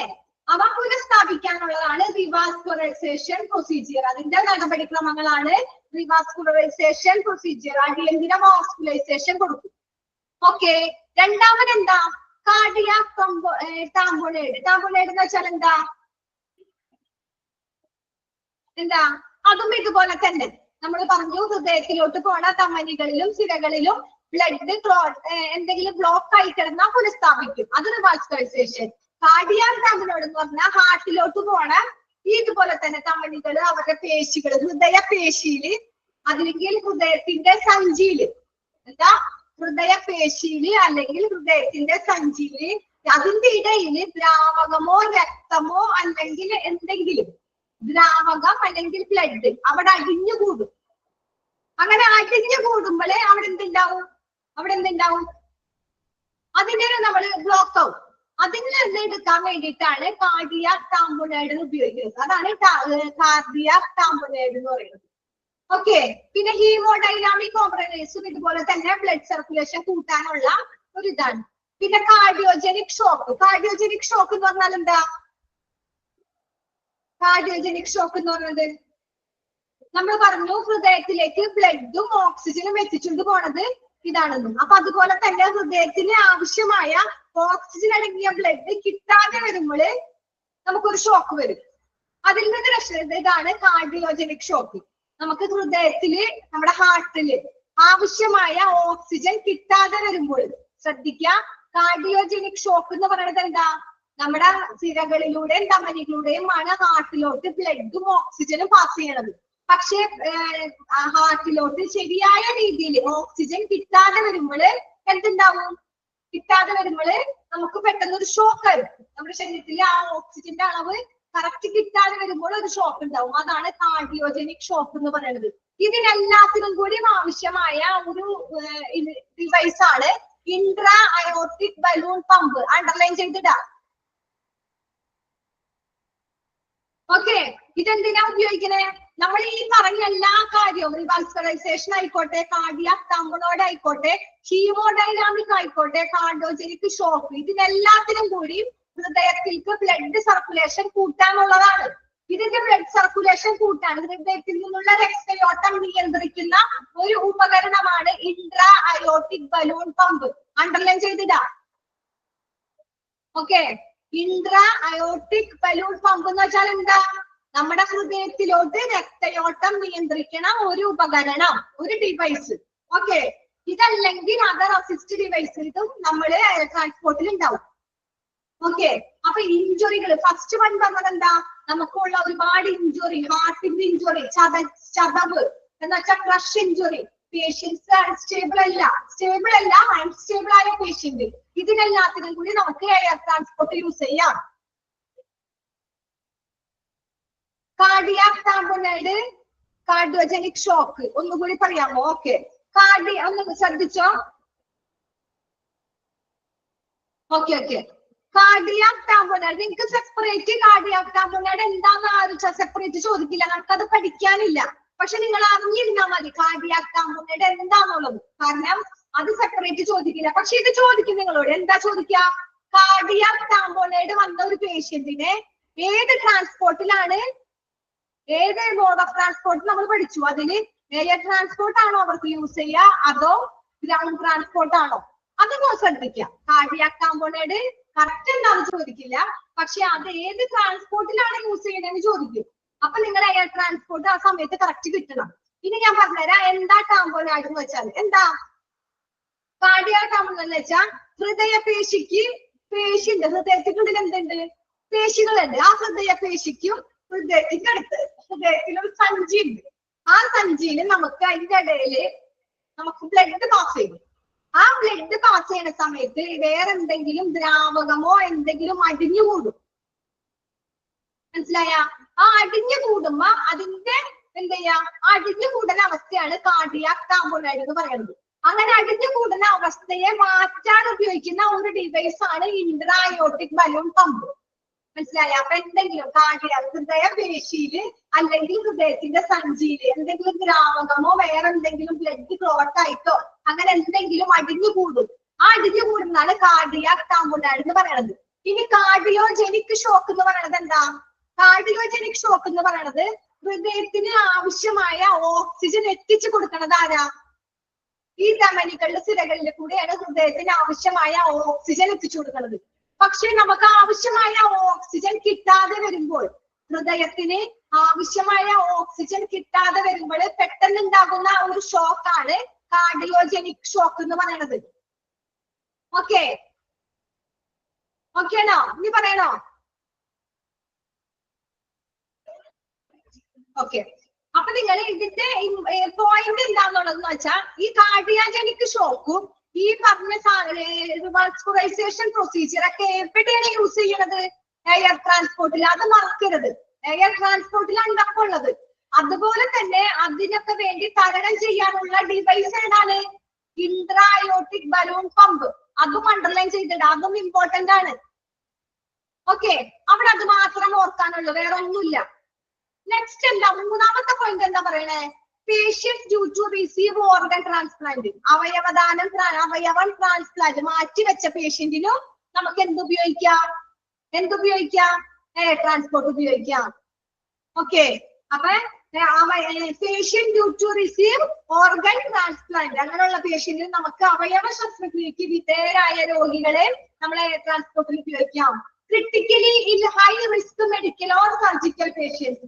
അവ പുനഃസ്ഥാപിക്കാനുള്ളതാണ് റിവാസ്കുലറൈസേഷൻ പ്രൊസീജിയർ. അതിന്റെ നടപടിക്രമങ്ങളാണ് റിവാസ്കുലറൈസേഷൻ പ്രൊസീജിയർ. അടിയന്തര വാസ്കുലൈസേഷൻ കൊടുക്കും. ഓക്കെ. രണ്ടാമത് എന്താ? Cardiac tamponade. ടാംപോണേഡ് എന്ന് വെച്ചാൽ എന്താ? അതും ഇതുപോലെ തന്നെ നമ്മൾ പറഞ്ഞു, ഹൃദയത്തിലോട്ട് പോണ ധമനികളിലും സിരകളിലും ബ്ലഡ് എന്തെങ്കിലും ബ്ലോക്ക് ആയി കിടന്നാൽ പുനഃസ്ഥാപിക്കും. അത് റിവാസ്കുലൈസേഷൻ. കാർഡിയാക് ടാംപോണേഡ് എന്ന് പറഞ്ഞാൽ ഹാർട്ടിലോട്ട് പോണ ഇതുപോലെ തന്നെ ധമനികള്, അവരുടെ പേശികള്, ഹൃദയപേശിയില്, അല്ലെങ്കിൽ ഹൃദയത്തിന്റെ സഞ്ചിയില്, ഹൃദയപേശിയില് അല്ലെങ്കിൽ ഹൃദയത്തിന്റെ സഞ്ചിയില് അതിന്റെ ഇടയില് ദ്രാവകമോ രക്തമോ അല്ലെങ്കിൽ എന്തെങ്കിലും ദ്രാവകം അല്ലെങ്കിൽ ബ്ലഡ് അവിടെ അടിഞ്ഞുകൂടും. അങ്ങനെ അടിഞ്ഞുകൂടുമ്പോഴേ അവിടെ എന്തുണ്ടാവും? അതിനെ നമ്മൾ ബ്ലോക്ക് ആവും. അതിൽ നിന്ന് എടുക്കാൻ വേണ്ടിയിട്ടാണ് കാർഡിയാക് ടാംപോണേഡ് ഉപയോഗിക്കുന്നത്. അതാണ് കാർഡിയാക് ടാംപോണേഡ് എന്ന് പറയുന്നത്. ഓക്കെ. പിന്നെ ഹീമോഡൈനാമിക് കോംപ്രമൈസും ഇതുപോലെ തന്നെ ബ്ലഡ് സർക്കുലേഷൻ കൂട്ടാനുള്ള ഒരു ഇതാണ്. പിന്നെ കാർഡിയോജനിക് ഷോക്ക്. കാർഡിയോജനിക് ഷോക്ക് എന്ന് പറഞ്ഞാൽ എന്താ? കാർഡിയോജനിക് ഷോക്ക് എന്ന് പറയുന്നത് നമ്മൾ പറഞ്ഞു ഹൃദയത്തിലേക്ക് ബ്ലഡും ഓക്സിജനും എത്തിച്ചുകൊണ്ട് പോണത് ഇതാണെന്നും. അപ്പൊ അതുപോലെ തന്നെ ഹൃദയത്തിന് ആവശ്യമായ ഓക്സിജൻ അടങ്ങിയ ബ്ലഡ് കിട്ടാതെ വരുമ്പോൾ നമുക്കൊരു ഷോക്ക് വരും. അതിൽ നിന്ന് രക്ഷ ഇതാണ് കാർഡിയോജനിക് ഷോക്ക്. നമുക്ക് ഹൃദയത്തില് നമ്മുടെ ഹാർട്ടില് ആവശ്യമായ ഓക്സിജൻ കിട്ടാതെ വരുമ്പോൾ ശ്രദ്ധിക്കുക, കാർഡിയോജനിക് ഷോക്ക് എന്ന് പറയുന്നത് എന്താ? നമ്മുടെ സിരകളിലൂടെയും ധമനികളിലൂടെയും ആണ് ഹാർട്ടിലോട്ട് ബ്ലഡും ഓക്സിജനും പാസ് ചെയ്യണത്. പക്ഷെ ഹാർട്ടിലോട്ട് ശരിയായ രീതിയിൽ ഓക്സിജൻ കിട്ടാതെ വരുമ്പോൾ എന്തുണ്ടാവും? കിട്ടാതെ വരുമ്പോൾ നമുക്ക് പെട്ടെന്ന് ഒരു ഷോക്ക് ആയിരിക്കും. നമ്മുടെ ശരീരത്തിൽ ആ ഓക്സിജന്റെ അളവ് കറക്റ്റ് കിട്ടാതെ വരുമ്പോൾ ഒരു ഷോക്ക് ഉണ്ടാവും. അതാണ് കാർഡിയോജനിക് ഷോക്ക് എന്ന് പറയുന്നത്. ഇതിനെല്ലാത്തിനും കൂടി ആവശ്യമായ ഒരു ഡിവൈസ് ആണ് intra aortic balloon pump. Underline ചെയ്തിടാ. ഓക്കെ. ഇതെന്തിനാ ഉപയോഗിക്കണേ? നമ്മൾ ഈ പറഞ്ഞ എല്ലാ കാര്യവും റിവാസ്കുലറൈസേഷൻ ആയിക്കോട്ടെ, കാർഡിയാക് ടാംപോണേഡ് ആയിക്കോട്ടെ, ഹീമോഡൈനാമിക് ആയിക്കോട്ടെ, കാർഡിയോജനിക് ഷോക്ക്, ഇതിനെല്ലാത്തിനും കൂടി ഹൃദയത്തിലേക്ക് ബ്ലഡ് സർക്കുലേഷൻ കൂട്ടാനുള്ളതാണ്. ഇതിന്റെ ബ്ലഡ് സർക്കുലേഷൻ കൂട്ടാൻ ഹൃദയത്തിൽ നിന്നുള്ള രക്തയോട്ടം നിയന്ത്രിക്കുന്ന ഒരു ഉപകരണമാണ് intra aortic balloon pump. Underline ചെയ്തിടാ. Okay. Intra aortic balloon pump എന്ന് വെച്ചാൽ എന്താ? നമ്മുടെ ഹൃദയത്തിലോട്ട് രക്തയോട്ടം നിയന്ത്രിക്കണ ഒരു ഉപകരണം, ഒരു ഡിവൈസ്. ഓക്കെ, ഇതല്ലെങ്കിൽ അതർ അസിസ്റ്റ് ഡിവൈസ് ഇതും നമ്മൾ എയർ ട്രാൻസ്പോർട്ടിൽ ഉണ്ടാവും. ഓക്കെ, അപ്പൊ ഇഞ്ചുറികൾ ഫസ്റ്റ് വൺ പറഞ്ഞത് എന്താ, നമുക്കുള്ള ഒരുപാട് ഇഞ്ചുറി, ഹാർട്ടിന്റെ ഇഞ്ചുറി, ചതവ് എന്ന് വെച്ചാൽ ക്രഷ് ഇഞ്ചുറി, പേഷ്യൻസ് അൺസ്റ്റേബിൾ അല്ല, സ്റ്റേബിൾ അല്ല അൺസ്റ്റേബിൾ ആയ പേഷ്യന്റ്, ഇതിനെല്ലാത്തിനും കൂടി നമുക്ക് എയർ ട്രാൻസ്പോർട്ട് യൂസ് ചെയ്യാം. കാർഡിയാക് ടാമ്പോണൈഡ്, കാർഡിയോജനിക് ഷോക്ക് ഒന്നുകൂടി പറയാമോ? ഓക്കെ, ഒന്ന് ശ്രദ്ധിച്ചോ. ഓക്കെ ഓക്കെ, കാർഡിയാക് ടാമ്പോണൈഡ് നിങ്ങൾക്ക് സെപ്പറേറ്റ് കാർഡിയാക് ടാമ്പോണൈഡ് എന്താന്ന് ആരും സെപ്പറേറ്റ് ചോദിക്കില്ല, നമുക്കത് പഠിക്കാനില്ല. പക്ഷെ നിങ്ങൾ അറിഞ്ഞിരുന്നാൽ മതി കാർഡിയാക് ടാമ്പോണൈഡ് എന്താന്നുള്ളത്, കാരണം അത് സെപ്പറേറ്റ് ചോദിക്കില്ല. പക്ഷെ ഇത് ചോദിക്കും നിങ്ങളോട്, എന്താ ചോദിക്കുക? കാർഡിയാക് ടാമ്പോണൈഡ് വന്ന ഒരു പേഷ്യന്റിനെ ഏത് ട്രാൻസ്പോർട്ടിലാണ്, ഏത് മോഡ് ഓഫ് ട്രാൻസ്പോർട്ട് നമ്മൾ പഠിച്ചു, അതിന് എയർ ട്രാൻസ്പോർട്ട് ആണോ അവർക്ക് യൂസ് ചെയ്യുക അതോ ഗ്രൗണ്ട് ട്രാൻസ്പോർട്ട് ആണോ? അതൊന്നും ശ്രദ്ധിക്കാം. കാർഡിയാക് ടാമ്പോണൈഡ് കറക്റ്റ് എന്താണെന്ന് ചോദിക്കില്ല, പക്ഷെ അത് ഏത് ട്രാൻസ്പോർട്ടിലാണ് യൂസ് ചെയ്യുന്നതെന്ന് ചോദിക്കും. അപ്പൊ നിങ്ങൾ എയർ ട്രാൻസ്പോർട്ട് ആ സമയത്ത് കറക്റ്റ് കിട്ടണം. ഇനി ഞാൻ പറഞ്ഞുതരാം എന്താ ടാമ്പോണൈഡ് എന്ന് വെച്ചാൽ. എന്താ കാർഡിയാക് ടാമ്പോണൈഡ് എന്ന് വെച്ചാൽ ഹൃദയപേശിക്ക് പേശിയുണ്ട്, ഹൃദയത്തിനുള്ളിൽ എന്തുണ്ട്? പേശികളുണ്ട്. ആ ഹൃദയപേശിക്കും ഹൃദയത്തിന്റെ അടുത്ത് ഹൃദയത്തിലൊരു സഞ്ചി ഉണ്ട്. ആ സഞ്ചിയിൽ നമുക്ക് അതിന്റെ ഇടയില് നമുക്ക് ബ്ലഡ് പാസ് ചെയ്യും. ആ ബ്ലഡ് പാസ് ചെയ്യുന്ന സമയത്ത് വേറെ എന്തെങ്കിലും ദ്രാവകമോ എന്തെങ്കിലും അടിഞ്ഞു കൂടും. മനസ്സിലായ? ആ അടിഞ്ഞു കൂടുമ്പോ അതിന്റെ എന്ത് ചെയ്യാ, അടിഞ്ഞു കൂടുന്ന അവസ്ഥയാണ് കാർഡിയാക് ടാമ്പോണൈഡ് എന്ന് പറയുന്നത്. അങ്ങനെ അടിഞ്ഞു കൂടുന്ന അവസ്ഥയെ മാറ്റാൻ ഉപയോഗിക്കുന്ന ഒരു ഡിവൈസ് ആണ് ഇൻട്രായോട്ടിക് ബലൂൺ പമ്പ്. മനസ്സിലായ? അപ്പൊ എന്തെങ്കിലും കാർഡിയാക് ഹൃദയപേശിയില് അല്ലെങ്കിൽ ഹൃദയത്തിന്റെ സഞ്ചിയില് എന്തെങ്കിലും ദ്രാവകമോ വേറെ എന്തെങ്കിലും ബ്ലഡ് ക്ലോട്ട് ആയിട്ടോ അങ്ങനെ എന്തെങ്കിലും അടിഞ്ഞു കൂടും. ആ അടിഞ്ഞു കൂടുന്നതാണ് കാർഡിയാക് ടാമ്പോണൈഡ് എന്ന് പറയുന്നത്. ഇനി കാർഡിയോജനിക് ഷോക്ക് എന്ന് പറയുന്നത് എന്താ? കാർഡിയോജനിക് ഷോക്ക് എന്ന് പറയുന്നത് ഹൃദയത്തിന് ആവശ്യമായ ഓക്സിജൻ എത്തിച്ചു കൊടുക്കുന്നത് ആരാ? ഈ ധമനികളുടെ സിരകളിൽ കൂടെയാണ് ഹൃദയത്തിന് ആവശ്യമായ ഓക്സിജൻ എത്തിച്ചു കൊടുക്കുന്നത്. പക്ഷെ നമുക്ക് ആവശ്യമായ ഓക്സിജൻ കിട്ടാതെ വരുമ്പോൾ, ഹൃദയത്തിന് ആവശ്യമായ ഓക്സിജൻ കിട്ടാതെ വരുമ്പോൾ പെട്ടെന്ന് ഉണ്ടാകുന്ന ഒരു ഷോക്കാണ് കാർഡിയോജനിക് ഷോക്ക് എന്ന് പറയുന്നത്. ഓക്കെ ഓക്കെ ആണോ? ഇനി പറയണോ? ഓക്കെ, അപ്പൊ നിങ്ങൾ ഇതിന്റെ പോയിന്റ് എന്താന്നുള്ളതെന്ന് വെച്ചാൽ ഈ കാർഡിയോജനിക് ഷോക്കും ഈ പറഞ്ഞ റിവാസ്കുലറൈസേഷൻ പ്രൊസീജിയർ ഒക്കെ എവിടെയാണ് യൂസ് ചെയ്യുന്നത്? എയർ ട്രാൻസ്പോർട്ടിൽ. അത് മറക്കരുത്, എയർ ട്രാൻസ്പോർട്ടിലാണ് ഇതൊക്കെ ഉള്ളത്. അതുപോലെ തന്നെ അതിനൊക്കെ വേണ്ടി തരണം ചെയ്യാനുള്ള ഡിവൈസ് ഏതാണ്? ഇൻട്രായോട്ടിക് ബലൂൺ പമ്പ്. അതും അണ്ടർലൈൻ ചെയ്തിട്ട്, അതും ഇമ്പോർട്ടന്റ് ആണ്. ഓക്കെ, അവിടെ അത് മാത്രം ഓർക്കാനുള്ളൂ, വേറെ ഒന്നുമില്ല. നെക്സ്റ്റ് എന്താ, മൂന്നാമത്തെ പോയിന്റ് എന്താ പറയണേ? Patients due to receive organ transplant, അവയവം ട്രാൻസ്പ്ലാന്റ് മാറ്റിവെച്ച പേഷ്യന്റിനും നമുക്ക് എന്തുപയോഗിക്കാം? എയർ ട്രാൻസ്പോർട്ട് ഉപയോഗിക്കാം. ഓക്കെ, അപ്പൊ patient due to receive organ transplant അങ്ങനെയുള്ള പേഷ്യന്റിന് നമുക്ക് അവയവ ശസ്ത്രക്രിയക്ക് വിധേയരായ രോഗികളെ നമ്മൾ എയർ ട്രാൻസ്പോർട്ടിൽ ഉപയോഗിക്കാം. Critically in high risk medical or surgical patients,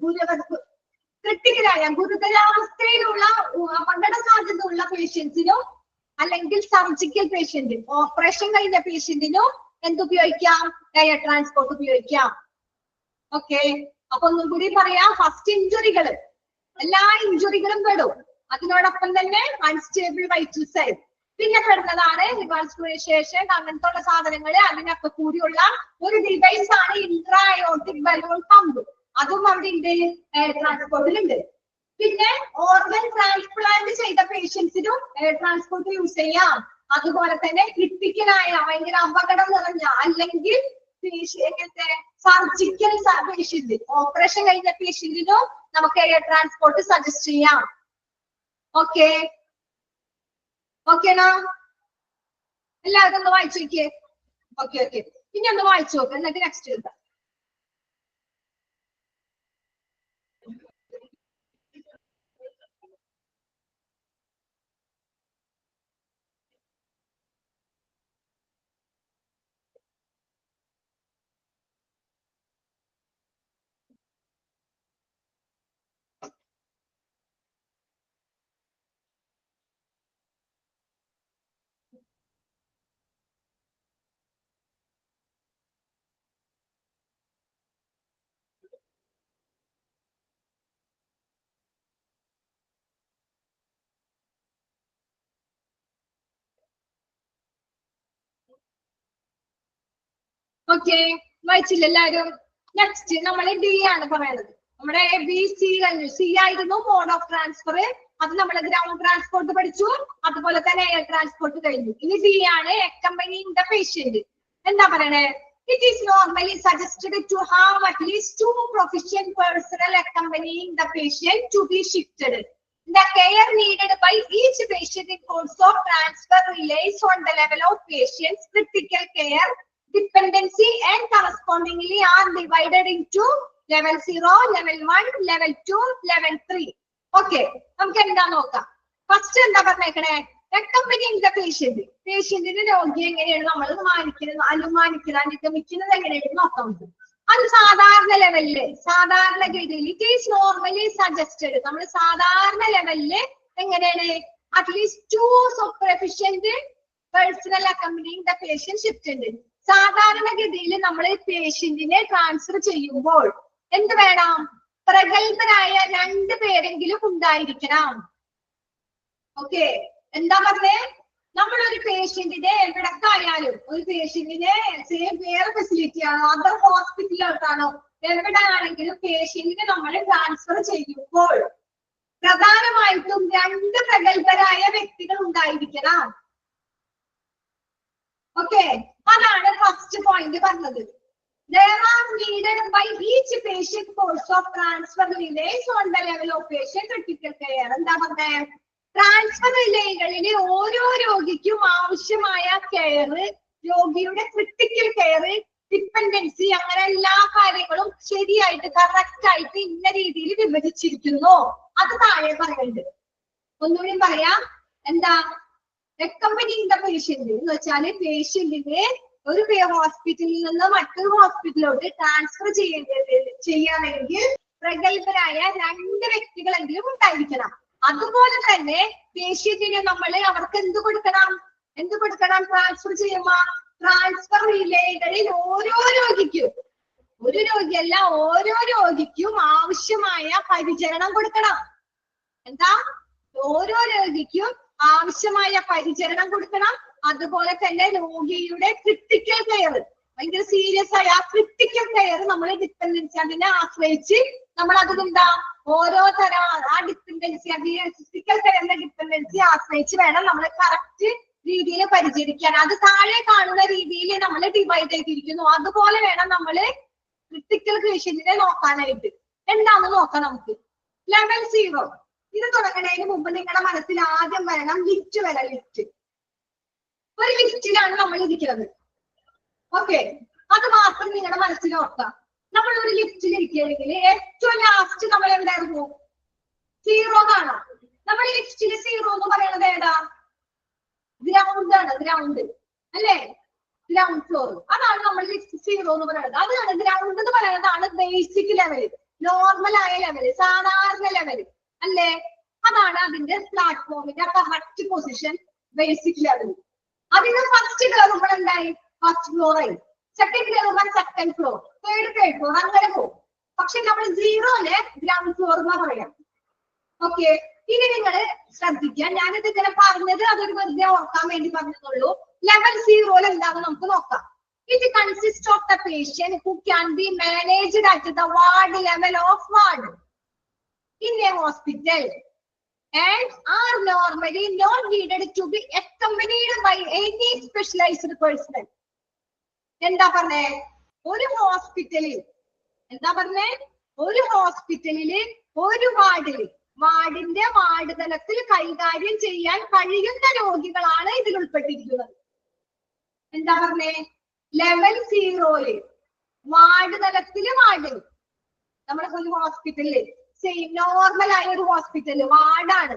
ക്രിട്ടിക്കലായ ഗുരുതരാവസ്ഥയിലുള്ള അപകട സാധ്യതയുള്ള പേഷ്യൻസിനും അല്ലെങ്കിൽ സർജിക്കൽ പേഷ്യന്റ് ഓപ്പറേഷൻ കഴിഞ്ഞ പേഷ്യന്റിനും എന്തുപയോഗിക്കാം? എയർ ട്രാൻസ്പോർട്ട് ഉപയോഗിക്കാം. ഓക്കെ, അപ്പൊ ഒന്നും കൂടി പറയാം. ഫസ്റ്റ് ഇഞ്ചുറികൾ, എല്ലാ ഇഞ്ചുറികളും പെടും. അതിനോടൊപ്പം തന്നെ അൺസ്റ്റേബിൾ വൈറ്റൽ സൈൻ, പിന്നെ പെടുന്നതാണ് റിവാസ്കുലറൈസേഷൻ അങ്ങനത്തെ ഉള്ള സാധനങ്ങൾ. അതിനൊക്കെ കൂടിയുള്ള ഒരു ഡിവൈസ് ആണ് ഇൻട്രായോട്ടിക് ബലൂൺ പമ്പ്. അതും അവിടെ ഉണ്ട്, എയർ ട്രാൻസ്പോർട്ടിലുണ്ട്. പിന്നെ ഓർഗൻ ട്രാൻസ്പ്ലാന്റ് ചെയ്ത പേഷ്യൻസിനും എയർ ട്രാൻസ്പോർട്ട് യൂസ് ചെയ്യാം. അതുപോലെ തന്നെ ക്രിട്ടിക്കലായ ഭയങ്കര അപകടം നിറഞ്ഞ അല്ലെങ്കിൽ എങ്ങനത്തെ സർജിക്കൽ പേഷ്യന്റ്, ഓപ്പറേഷൻ കഴിഞ്ഞ പേഷ്യന്റിനും നമുക്ക് എയർ ട്രാൻസ്പോർട്ട് സജസ്റ്റ് ചെയ്യാം. ഓക്കെ ഓക്കേണോ? എല്ലാവരും ഒന്ന് വായിച്ചു നോക്കിയേ. ഓക്കെ ഓക്കെ, ഇനി ഒന്ന് വായിച്ചു നോക്ക്, എന്നിട്ട് നെക്സ്റ്റ് എഴുതാം. ഓക്കെ, വായിച്ചില്ല എല്ലാരും? നെക്സ്റ്റ് നമ്മൾ ഡി ആണ് പറയുന്നത്. നമ്മുടെ ബി സി കഴിഞ്ഞു. സി ആയിരുന്നു മോഡ് ഓഫ് ട്രാൻസ്ഫർ, അത് നമ്മൾ ഗ്രൗണ്ട് ട്രാൻസ്പോർട്ട് പഠിച്ചു. അതുപോലെ തന്നെ എയർ ട്രാൻസ്പോർട്ട് കഴിഞ്ഞു. ഇനി ഡി ആണ് അക്കമ്പനിങ് ദ പേഷ്യന്റ്. എന്താ പറയണേ? It is normally suggested to have at least 2 proficient personnel accompanying the patient to be shifted. The care needed by each patient in course of transfer relies on the level of patient's critical care dependency and correspondingly are divided into level 0, level 1, level 2, level 3. Okay, നമുക്ക് എന്താ നോക്കാം. ഫസ്റ്റ് എന്താ പറഞ്ഞേക്കണേ? Accompanying the patient. പേഷ്യന്റിന്റെ രോഗി എങ്ങനെയാണ് നമ്മൾ അനുമാനിക്കുന്നത്, അനുഗമിക്കുന്നത് എങ്ങനെയാണ് നോക്കാം. അത് സാധാരണ ലെവലില്, സാധാരണ ഗതിയിൽ ഇറ്റ് ഈസ് നോർമലി സജസ്റ്റഡ്. നമ്മൾ സാധാരണ ലെവലില് എങ്ങനെയാണ് at least 2 proficient personnel accompanying the patient shift ഉണ്ട്. സാധാരണഗതിയിൽ നമ്മൾ പേഷ്യന്റിനെ ട്രാൻസ്ഫർ ചെയ്യുമ്പോൾ എന്ത് വേണം? പ്രഗത്ഭരായ 2 പേരെങ്കിലും ഉണ്ടായിരിക്കണം. ഓക്കെ, എന്താ പറഞ്ഞേ? നമ്മൾ ഒരു പേഷ്യന്റിനെ എവിടക്കായാലും, ഒരു പേഷ്യന്റിനെ വേറെ ഫെസിലിറ്റി ആണോ അതർ ഹോസ്പിറ്റലിലോട്ടാണോ എവിടെ ആണെങ്കിലും പേഷ്യന്റിനെ നമ്മൾ ട്രാൻസ്ഫർ ചെയ്യുമ്പോൾ പ്രധാനമായിട്ടും 2 പ്രഗത്ഭരായ വ്യക്തികൾ ഉണ്ടായിരിക്കണം. ഓക്കെ, അതാണ് ഫസ്റ്റ് പോയിന്റ് പറഞ്ഞത്. There are needed by each patient course of transfer relays on the level of patient critical care. എന്താ പറഞ്ഞേ? ട്രാൻസ്ഫർ റിലേകളിൽ ഓരോ രോഗിക്കും ആവശ്യമായ കെയർ, രോഗിയുടെ ക്രിട്ടിക്കൽ കെയർ, ഡിപ്പെൻഡൻസി, അങ്ങനെ എല്ലാ കാര്യങ്ങളും ശരിയായിട്ട് കറക്റ്റ് ആയിട്ട് ഇന്ന രീതിയിൽ വിഭജിച്ചിരിക്കുന്നു. അത് താഴെ പറയുന്നുണ്ട്. ഒന്നുകൂടി പറയാം. എന്താ? അക്കമ്പനിങ് ദ പേഷ്യന്റ് എന്ന് വെച്ചാല് പേഷ്യന്റിനെ ഒരു ഹോസ്പിറ്റലിൽ നിന്ന് മറ്റൊരു ഹോസ്പിറ്റലിലോട്ട് ട്രാൻസ്ഫർ ചെയ്യണമെങ്കിൽ പ്രഗത്ഭരായ 2 വ്യക്തികളെങ്കിലും ഉണ്ടായിരിക്കണം. അതുപോലെ തന്നെ പേഷ്യന്റിനെ നമ്മൾ അവർക്ക് എന്ത് കൊടുക്കണം? ട്രാൻസ്ഫർ ചെയ്യുമ്പോ ട്രാൻസ്ഫർ റിലേകളിൽ ഓരോ രോഗിക്കും, ഒരു രോഗിയല്ല ഓരോ രോഗിക്കും ആവശ്യമായ പരിചരണം കൊടുക്കണം. എന്താ? ഓരോ രോഗിക്കും ആവശ്യമായ പരിചരണം കൊടുക്കണം. അതുപോലെ തന്നെ രോഗിയുടെ ക്രിട്ടിക്കൽ കെയർ, ഭയങ്കര സീരിയസ് ആയ ആ ക്രിട്ടിക്കൽ കെയർ നമ്മൾ ഡിപ്പെൻഡൻസി അതിനെ ആശ്രയിച്ച് നമ്മൾ അതിലെന്താ ഓരോ തരം ആ ഡിപ്പെൻഡൻസി, ക്രിട്ടിക്കൽ കെയറിന്റെ ഡിപ്പെൻഡൻസി ആശ്രയിച്ച് വേണം നമ്മൾ കറക്റ്റ് രീതിയിൽ പരിചരിക്കാൻ. അത് താഴെ കാണുന്ന രീതിയിൽ നമ്മൾ ഡിവൈഡ് ചെയ്തിരിക്കുന്നു. അതുപോലെ വേണം നമ്മൾ ക്രിട്ടിക്കൽ പേഷ്യന്റിനെ നോക്കാനായിട്ട്. എന്താന്ന് നോക്കാം നമുക്ക്. ലെവൽ 0 ഇത് തുടങ്ങുന്നതിന് മുമ്പ് നിങ്ങളുടെ മനസ്സിൽ ആദ്യം വരണം ലിഫ്റ്റ് വരാം. ലിഫ്റ്റ്, ഒരു ലിഫ്റ്റിലാണ് നമ്മൾ ഇരിക്കുന്നത്. ഓക്കെ, അത് മാത്രം നിങ്ങളുടെ മനസ്സിൽ ഓർക്കാം. നമ്മൾ ഒരു ലിഫ്റ്റിൽ ഇരിക്കുകയാണെങ്കിൽ ഏറ്റവും ലാസ്റ്റ് നമ്മൾ എവിടെയായിരുന്നു? 0 കാണാം. നമ്മൾ ലിഫ്റ്റില് 0 എന്ന് പറയുന്നത് ഏതാ? ഗ്രൗണ്ട് ആണ്. ഗ്രൗണ്ട് അല്ലേ? Ground floor. അതാണ് നമ്മൾ ലിഫ്റ്റ് 0 എന്ന് പറയുന്നത്. അതാണ് ഗ്രൗണ്ട് എന്ന് പറയുന്നതാണ് ബേസിക് ലെവല്, നോർമൽ ആയ ലെവല്, സാധാരണ ലെവല് അല്ലേ? അതാണ് അതിന്റെ പ്ലാറ്റ്ഫോമിന്റെ കറക്റ്റ് പൊസിഷൻ, ബേസിക് ലെവൽ. അതിന് ഫസ്റ്റ് കയറുമ്പോൾ എന്തായി? ഫസ്റ്റ് ഫ്ലോർ ആയി. സെക്കൻഡ് കയറുമ്പോൾ സെക്കൻഡ് ഫ്ലോർ, തേർഡ് ഫ്ലോർ, അങ്ങനെ പോകും. പക്ഷെ നമ്മൾ 0നെ ഗ്രൗണ്ട് ഫ്ലോർ എന്നാ പറയാം. ഓക്കെ, ഇനി നിങ്ങൾ ശ്രദ്ധിക്കുക. ഞാനിത് ഇങ്ങനെ പറഞ്ഞത് അതൊരു വെറുതെ ഓർക്കാൻ വേണ്ടി പറഞ്ഞതുള്ളൂ. ലെവൽ 0 എന്താണെന്ന് നമുക്ക് നോക്കാം. It consists of the patient who can be managed at the ward level of ward in a hospital and are normally not needed to be accompanied by any specialized personnel. എന്താ പറഞ്ഞേ? ഒരു ഹോസ്പിറ്റലിൽ ഒരു വാർഡിന്റെ വാർഡ് തലത്തിൽ കൈകാര്യം ചെയ്യാൻ കഴിയുന്ന രോഗികളാണ് ഇതിൽ ഉൾപ്പെട്ടിരിക്കുന്നത്. എന്താ പറഞ്ഞേ? ലെവൽ 0 വാർഡ് തലത്തില് നമ്മുടെ ഒരു ഹോസ്പിറ്റലില് നോർമൽ ആയ ഒരു ഹോസ്പിറ്റല് വാർഡാണ്.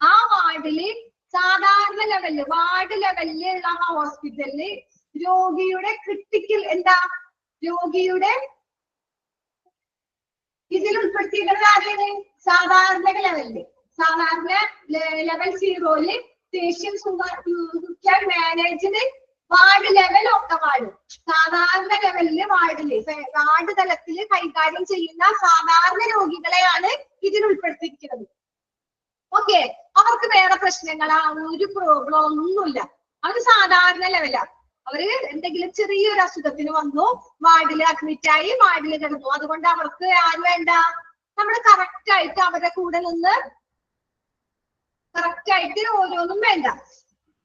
ആ വാർഡില് സാധാരണ ലെവലില് വാർഡ് ലെവലിലുള്ള ആ ഹോസ്പിറ്റലില് രോഗിയുടെ ക്രിട്ടിക്കൽ രോഗിയുടെ ഇതിൽ ഉൾപ്പെടുത്തിയിട്ടുള്ളത് ആരെയാണ്? സാധാരണ ലെവലില്. സാധാരണ level 0 patients can managed ward level of the ward. സാധാരണ ലെവലില് വാർഡ് തലത്തിൽ കൈകാര്യം ചെയ്യുന്ന സാധാരണ രോഗികളെയാണ് ഇതിൽ ഉൾപ്പെടുത്തിയിരിക്കുന്നത്. ഓക്കെ, അവർക്ക് വേറെ പ്രശ്നങ്ങളാ ഒരു പ്രോബ്ലം ഒന്നുമില്ല. അവർ സാധാരണ ലെവലാണ്. അവര് എന്തെങ്കിലും ചെറിയൊരു അസുഖത്തിന് വന്നു, വാർഡിൽ അഡ്മിറ്റ് ആയി, വാർഡിൽ കിടന്നു. അതുകൊണ്ട് അവർക്ക് ആര് വേണ്ട, നമ്മൾ കറക്റ്റ് ആയിട്ട് അവരുടെ കൂടെ നിന്ന് കറക്റ്റ് ആയിട്ട് ഓരോന്നും വേണ്ട.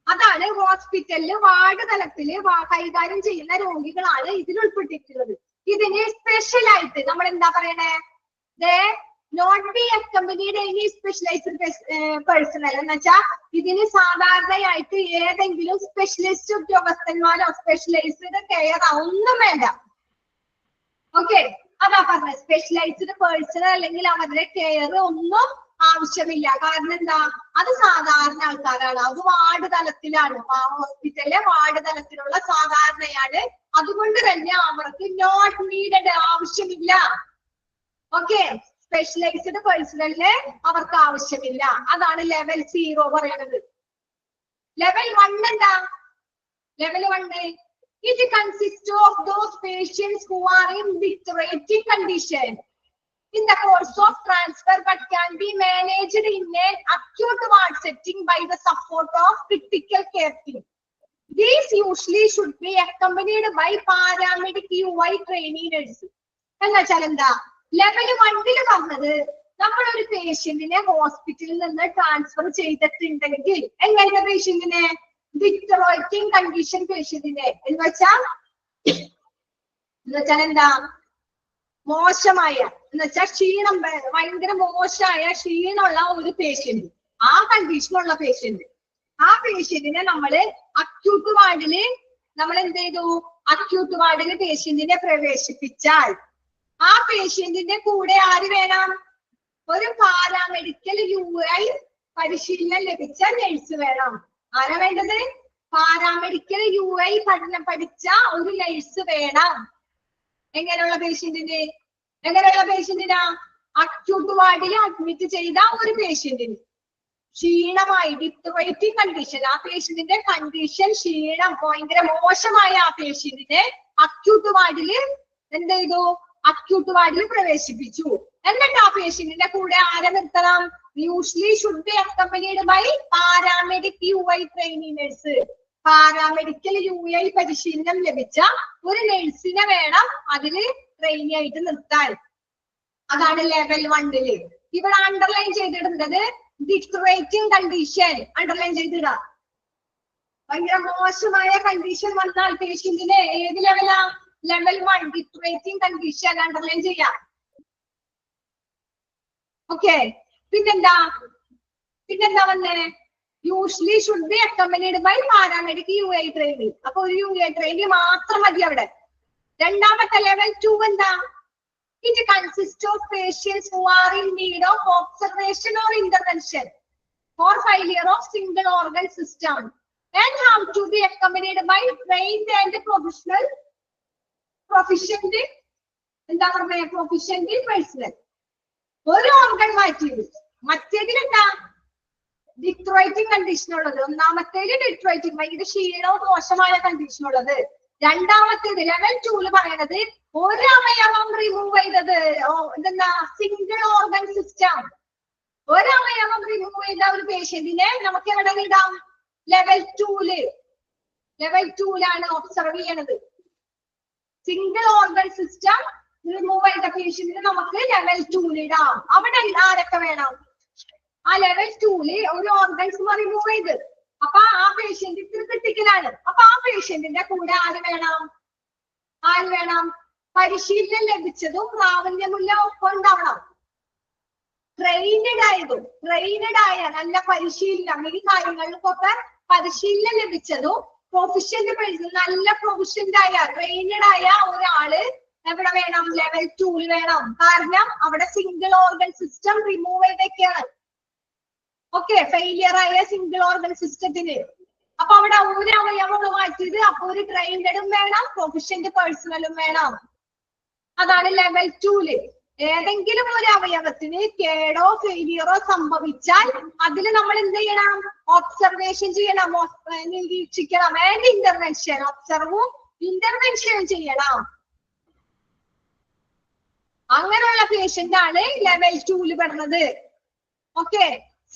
അതാണ് ഹോസ്പിറ്റലില് വാർഡ് തലത്തില് കൈകാര്യം ചെയ്യുന്ന രോഗികളാണ് ഇതിൽ ഉൾപ്പെട്ടിട്ടുള്ളത്. ഇതിന് സ്പെഷ്യൽ ആയിട്ട് നമ്മൾ എന്താ പറയണേ, not be accompanied any specialised personnel എന്ന് വെച്ചാൽ ഇതിന് സാധാരണയായിട്ട് ഏതെങ്കിലും സ്പെഷ്യലിസ്റ്റ് ഉദ്യോഗസ്ഥന്മാരോ സ്പെഷ്യലൈസ്ഡ് കെയർ ഒന്നും വേണ്ട. ഓക്കെ, അതാ പറഞ്ഞത്, സ്പെഷ്യലൈസ്ഡ് പേഴ്സണൽ അല്ലെങ്കിൽ അവരുടെ കെയർ ഒന്നും ആവശ്യമില്ല. കാരണം എന്താ, അത് സാധാരണ ആൾക്കാരാണ്, അത് വാർഡ് തലത്തിലാണ്, ഹോസ്പിറ്റലിലെ വാർഡ് തലത്തിലുള്ള സാധാരണയാണ്. അതുകൊണ്ട് തന്നെ അവർക്ക് നോട്ട് നീഡഡ്, ആവശ്യമില്ല. ഓക്കെ, സ്പെഷ്യലൈസ്ഡ് പേഴ്സണലിന് അവർക്ക് ആവശ്യമില്ല. അതാണ് ലെവൽ 0 പറയുന്നത്. ലെവൽ 1 എന്താ, level 1 it consists of those patients who are in deteriorating condition in the course of transfer but can be managed in an acute ward setting by the support of critical care team. These usually should be accompanied by paramedic UI trainee nurse. എന്നുവെച്ചാൽ എന്താ, ലെവൽ 1 പറഞ്ഞത് നമ്മളൊരു പേഷ്യന്റിനെ ഹോസ്പിറ്റലിൽ നിന്ന് ട്രാൻസ്ഫർ ചെയ്തിട്ടുണ്ടെങ്കിൽ എങ്ങനത്തെ പേഷ്യന്റിനെ, ഡിറ്ററോയിറ്റിംഗ് കണ്ടീഷൻ പേഷ്യന്റിനെ എന്ന് വെച്ചാൽ എന്താ, മോശമായ എന്ന് വെച്ചാൽ ക്ഷീണം, ഭയങ്കര മോശമായ ക്ഷീണമുള്ള ഒരു പേഷ്യന്റ്, ആ കണ്ടീഷനുള്ള പേഷ്യന്റ്, ആ പേഷ്യന്റിനെ നമ്മള് അക്യൂട്ട് വാർഡില് നമ്മൾ എന്ത് ചെയ്തു, അക്യൂട്ട് വാർഡില് പേഷ്യന്റിനെ പ്രവേശിപ്പിച്ചാൽ ആ പേഷ്യന്റിന്റെ കൂടെ ആര് വേണം, ഒരു പാരാമെഡിക്കൽ UI പരിശീലനം ലഭിച്ച നഴ്സ് വേണം. ആരാ വേണ്ടത്, പാരാമെഡിക്കൽ UI പഠനം പഠിച്ച ഒരു നഴ്സ് വേണം. എങ്ങനെയുള്ള പേഷ്യന്റിന്, എങ്ങനെയുള്ള പേഷ്യന്റിനാ, അക്യൂട്ട് വാർഡിൽ അഡ്മിറ്റ് ചെയ്ത ഒരു പേഷ്യന്റിന് ക്ഷീണമായി, ഡിറ്ററോയിറ്റിംഗ് കണ്ടീഷൻ, ആ പേഷ്യന്റിന്റെ കണ്ടീഷൻ ക്ഷീണം ഭയങ്കര മോശമായ ആ പേഷ്യന്റിനെ അക്യൂട്ട് വാർഡിൽ എന്ത് ചെയ്തു, അക്യൂട്ട് വാർഡിൽ പ്രവേശിപ്പിച്ചു. എന്നിട്ട് ആ പേഷ്യന്റിന്റെ കൂടെ ആരെ നിർത്തണം, usually should be accompanied by paramedic UI training nurse. Paramedical UI പരിശീലനം ലഭിച്ച ഒരു നഴ്സിനെ വേണം അതില് ട്രെയിനി ആയിട്ട് നിർത്താൻ. അതാണ് ലെവൽ 1. ഇവിടെ അണ്ടർലൈൻ ചെയ്തിടുന്നത് ഡിറ്ററേറ്റിംഗ് കണ്ടീഷൻ, അണ്ടർലൈൻ ചെയ്തിടാം. ഭയങ്കര മോശമായ കണ്ടീഷൻ വന്നാൽ പേഷ്യന്റിന് ഏത് ലെവലാ, ലെവൽ 1 ഡിറ്ററേറ്റിംഗ് കണ്ടീഷൻ അണ്ടർലൈൻ ചെയ്യാം. ഓക്കെ, പിന്നെന്താ വന്നേ, usually should be accompanied by paramedic UI training. അപ്പൊ ഒരു UI ട്രെയിനിങ് മാത്രം മതി അവിടെ. രണ്ടാമത്തെ ലെവൽ 2 എന്താ, it consist of patients who are in need of observation or intervention for failure of single organ system and have to be accompanied by trained and proficient എന്താ പറഞ്ഞ പ്രൊഫിഷ്യന്റ് പേഴ്സണൽ. ഒരു ഓർഗൻ മാറ്റിയത്, മറ്റേതിലെന്താ ഡിറ്ററോയിറ്റിംഗ് കണ്ടീഷൻ ഉള്ളത്, ഒന്നാമത്തേല് ഡിറ്ററോയിറ്റിംഗ് ഭയങ്കര ക്ഷീണവും മോശമായ കണ്ടീഷൻ ഉള്ളത്. രണ്ടാമത്തേത് ലെവൽ 2 പറയണത് ഒരു അവയവം റിമൂവ് ചെയ്തത്, എന്താ സിംഗിൾ ഓർഗൻ സിസ്റ്റം, ഒരു അവയവം റിമൂവ് ചെയ്ത ഒരു പേഷ്യന്റിനെ നമുക്ക് എവിടെ ഇടാം, ലെവൽ 2ലാണ് ഒബ്സർവ് ചെയ്യണത്. സിംഗിൾ ഓർഗൻ സിസ്റ്റം റിമൂവ് ചെയ്ത പേഷ്യന്റിന് നമുക്ക് ലെവൽ 2 ഇടാം. അവിടെ ആരൊക്കെ വേണം, ആ ലെവൽ 2 ഒരു ഓർഗൻസ് റിമൂവ് ചെയ്ത്, അപ്പൊ ആ പേഷ്യന്റ് ക്രിട്ടിക്കലാണ്. അപ്പൊ ആ പേഷ്യന്റിന്റെ കൂടെ ആര് വേണം, പരിശീലനം ലഭിച്ചതും പ്രാവീണ്യമുള്ള ഒപ്പം ഉണ്ടാവണം. ട്രെയിനഡ് ആയ നല്ല പരിശീലനം, ഈ കാര്യങ്ങൾക്കൊക്കെ പരിശീലനം ലഭിച്ചതും പ്രൊഫിഷ്യന്റ് പേഴ്സൺ, നല്ല പ്രൊഫിഷ്യന്റ് ആയ ട്രെയിനഡ് ആയ ഒരാള് എവിടെ വേണം, ലെവൽ 2 വേണം. കാരണം അവിടെ സിംഗിൾ ഓർഗൻ സിസ്റ്റം റിമൂവ് ചെയ്തൊക്കെയാണ്. ഓക്കെ, ഫെയിലിയർ ആയ സിംഗിൾ ഓർഗൻ സിസ്റ്റത്തിന്. അപ്പൊ അവിടെ ഒരു അവയവം മാറ്റിയത്, അപ്പൊ ഒരു ട്രെയിനഡും വേണം, പ്രൊഫിഷ്യന്റ് പേഴ്സണലും വേണം. അതാണ് ലെവൽ 2. ഏതെങ്കിലും ഒരു അവയവത്തിന് കേടോ ഫെയിലിയറോ സംഭവിച്ചാൽ അതിൽ നമ്മൾ എന്ത് ചെയ്യണം, ഒബ്സർവേഷൻ ചെയ്യണം, നിരീക്ഷിക്കണം. ആൻഡ് ഇന്റർവെൻഷൻ, ഒബ്സർവും ഇന്റർവെൻഷനും ചെയ്യണം. അങ്ങനെയുള്ള പേഷ്യന്റ് ആണ് ലെവൽ 2 പറഞ്ഞത്. Okay,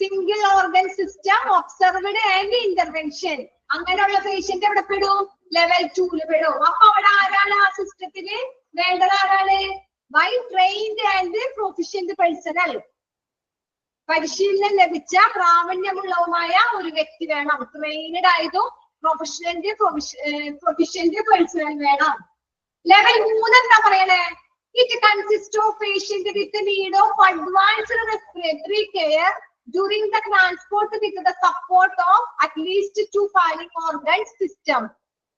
single organ system observed and intervention, അങ്ങനെയുള്ള പേഷ്യന്റ് എവിടെ പെടും, ലെവൽ 2 പെടും. അപ്പൊ അവിടെ ആരാണ് ആ സിസ്റ്റത്തില് വേണ്ടത്? ആരാണ്? By trained and proficient personnel. പരിശീലനം ലഭിച്ച പ്രാവീണ്യമുള്ളതുമായ ഒരു വ്യക്തി വേണം. ട്രെയിനഡ് ആയതും പ്രൊഫിഷ്യന്റ് പേഴ്സണൽ വേണം. ലെവൽ 3 എന്താ പറയണേ? It consist of patient with need of advanced respiratory care during the transport with the support of at least 2 firing organ system.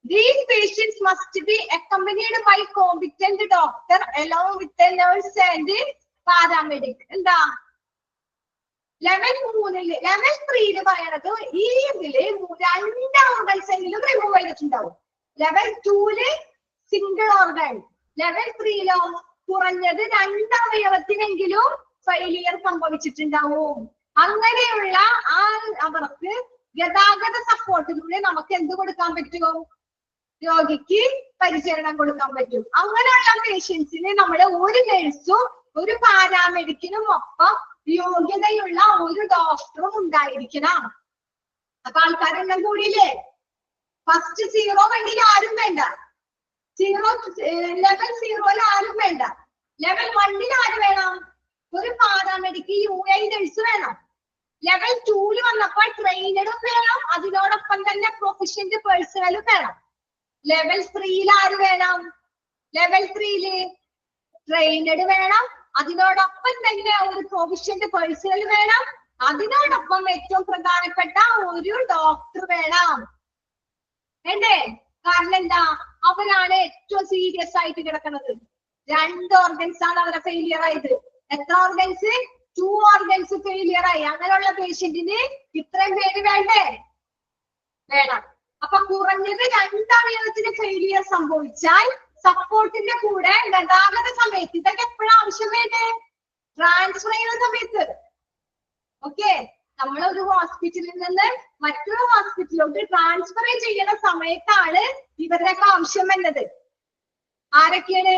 These patients must be accompanied by competent doctor along with the nurse and paramedic. എന്താ ലെവൽ 3 ലെവൽ 3 പറയണത് ഈ ഇതില് 2 ഓർഗൻസ് എങ്കിലും റിമൂവ് ചെയ്തിട്ടുണ്ടാവും. Level 2 single organ. ലെവൽ 3 കുറഞ്ഞത് 2 അവയവത്തിനെങ്കിലും ഫെയിലിയർ സംഭവിച്ചിട്ടുണ്ടാവും. അങ്ങനെയുള്ള അവർക്ക് ഗതാഗത സപ്പോർട്ടിലൂടെ നമുക്ക് എന്ത് കൊടുക്കാൻ പറ്റും? രോഗിക്ക് പരിചരണം കൊടുക്കാൻ പറ്റും. അങ്ങനെയുള്ള പേഷ്യൻസിന് നമ്മുടെ ഒരു നഴ്സും ഒരു പാരാമെഡിക്കിനും ഒപ്പം യോഗ്യതയുള്ള ഒരു ഡോക്ടറും ഉണ്ടായിരിക്കണം. അപ്പൊ ആൾക്കാരെല്ലാം കൂടിയില്ലേ? ഫസ്റ്റ് 0 വേണ്ടിയിൽ ആരും വേണ്ട. ലെവൽ 0 ആരും വേണ്ട. ലെവൽ 1 ആര് വേണം? ഒരു പാരാമെഡിക് UA നഴ്സ് വേണം. ലെവൽ 2 വന്നപ്പോൾ ട്രെയിനറും വേണം, അതിനോടൊപ്പം തന്നെ പ്രൊഫിഷ്യന്റ് പേഴ്സണലും വേണം. ലെവൽ 3 ആര് വേണം? ലെവൽ 3 ട്രെയിനഡ് വേണം, അതിനോടൊപ്പം തന്നെ ഒരു പ്രൊഫിഷ്യന്റ് പേഴ്സണൽ വേണം, അതിനോടൊപ്പം ഏറ്റവും പ്രധാനപ്പെട്ട ഒരു ഡോക്ടർ വേണം. വേണ്ടേ? കാരണം എന്താ? അവരാണ് ഏറ്റവും സീരിയസ് ആയിട്ട് കിടക്കുന്നത്. 2 ഓർഗൻസ് ആണ് അവരെ ഫെയിലിയർ ആയത്. എത്ര ഓർഗൻസ്? 2 ഓർഗൻസ് ഫെയിലിയർ ആയി. അങ്ങനെയുള്ള പേഷ്യന്റിന് ഇത്രയും പേര് വേണ്ടേ? വേണം. അപ്പൊ കുറഞ്ഞത് 2 അവയവത്തിന് ഫെയിലിയർ സംഭവിച്ചാൽ സപ്പോർട്ടിന്റെ കൂടെ ഗതാഗത സമയത്ത് ഇതൊക്കെ എപ്പോഴും ആവശ്യം വേണ്ടേ? ട്രാൻസ്ഫർ ചെയ്യുന്ന സമയത്ത്. ഓക്കെ, നമ്മൾ ഒരു ഹോസ്പിറ്റലിൽ നിന്ന് മറ്റൊരു ഹോസ്പിറ്റലിലോട്ട് ട്രാൻസ്ഫർ ചെയ്യുന്ന സമയത്താണ് ഇവരുടെയൊക്കെ ആവശ്യം വരുന്നത്. ആരൊക്കെയാണ്?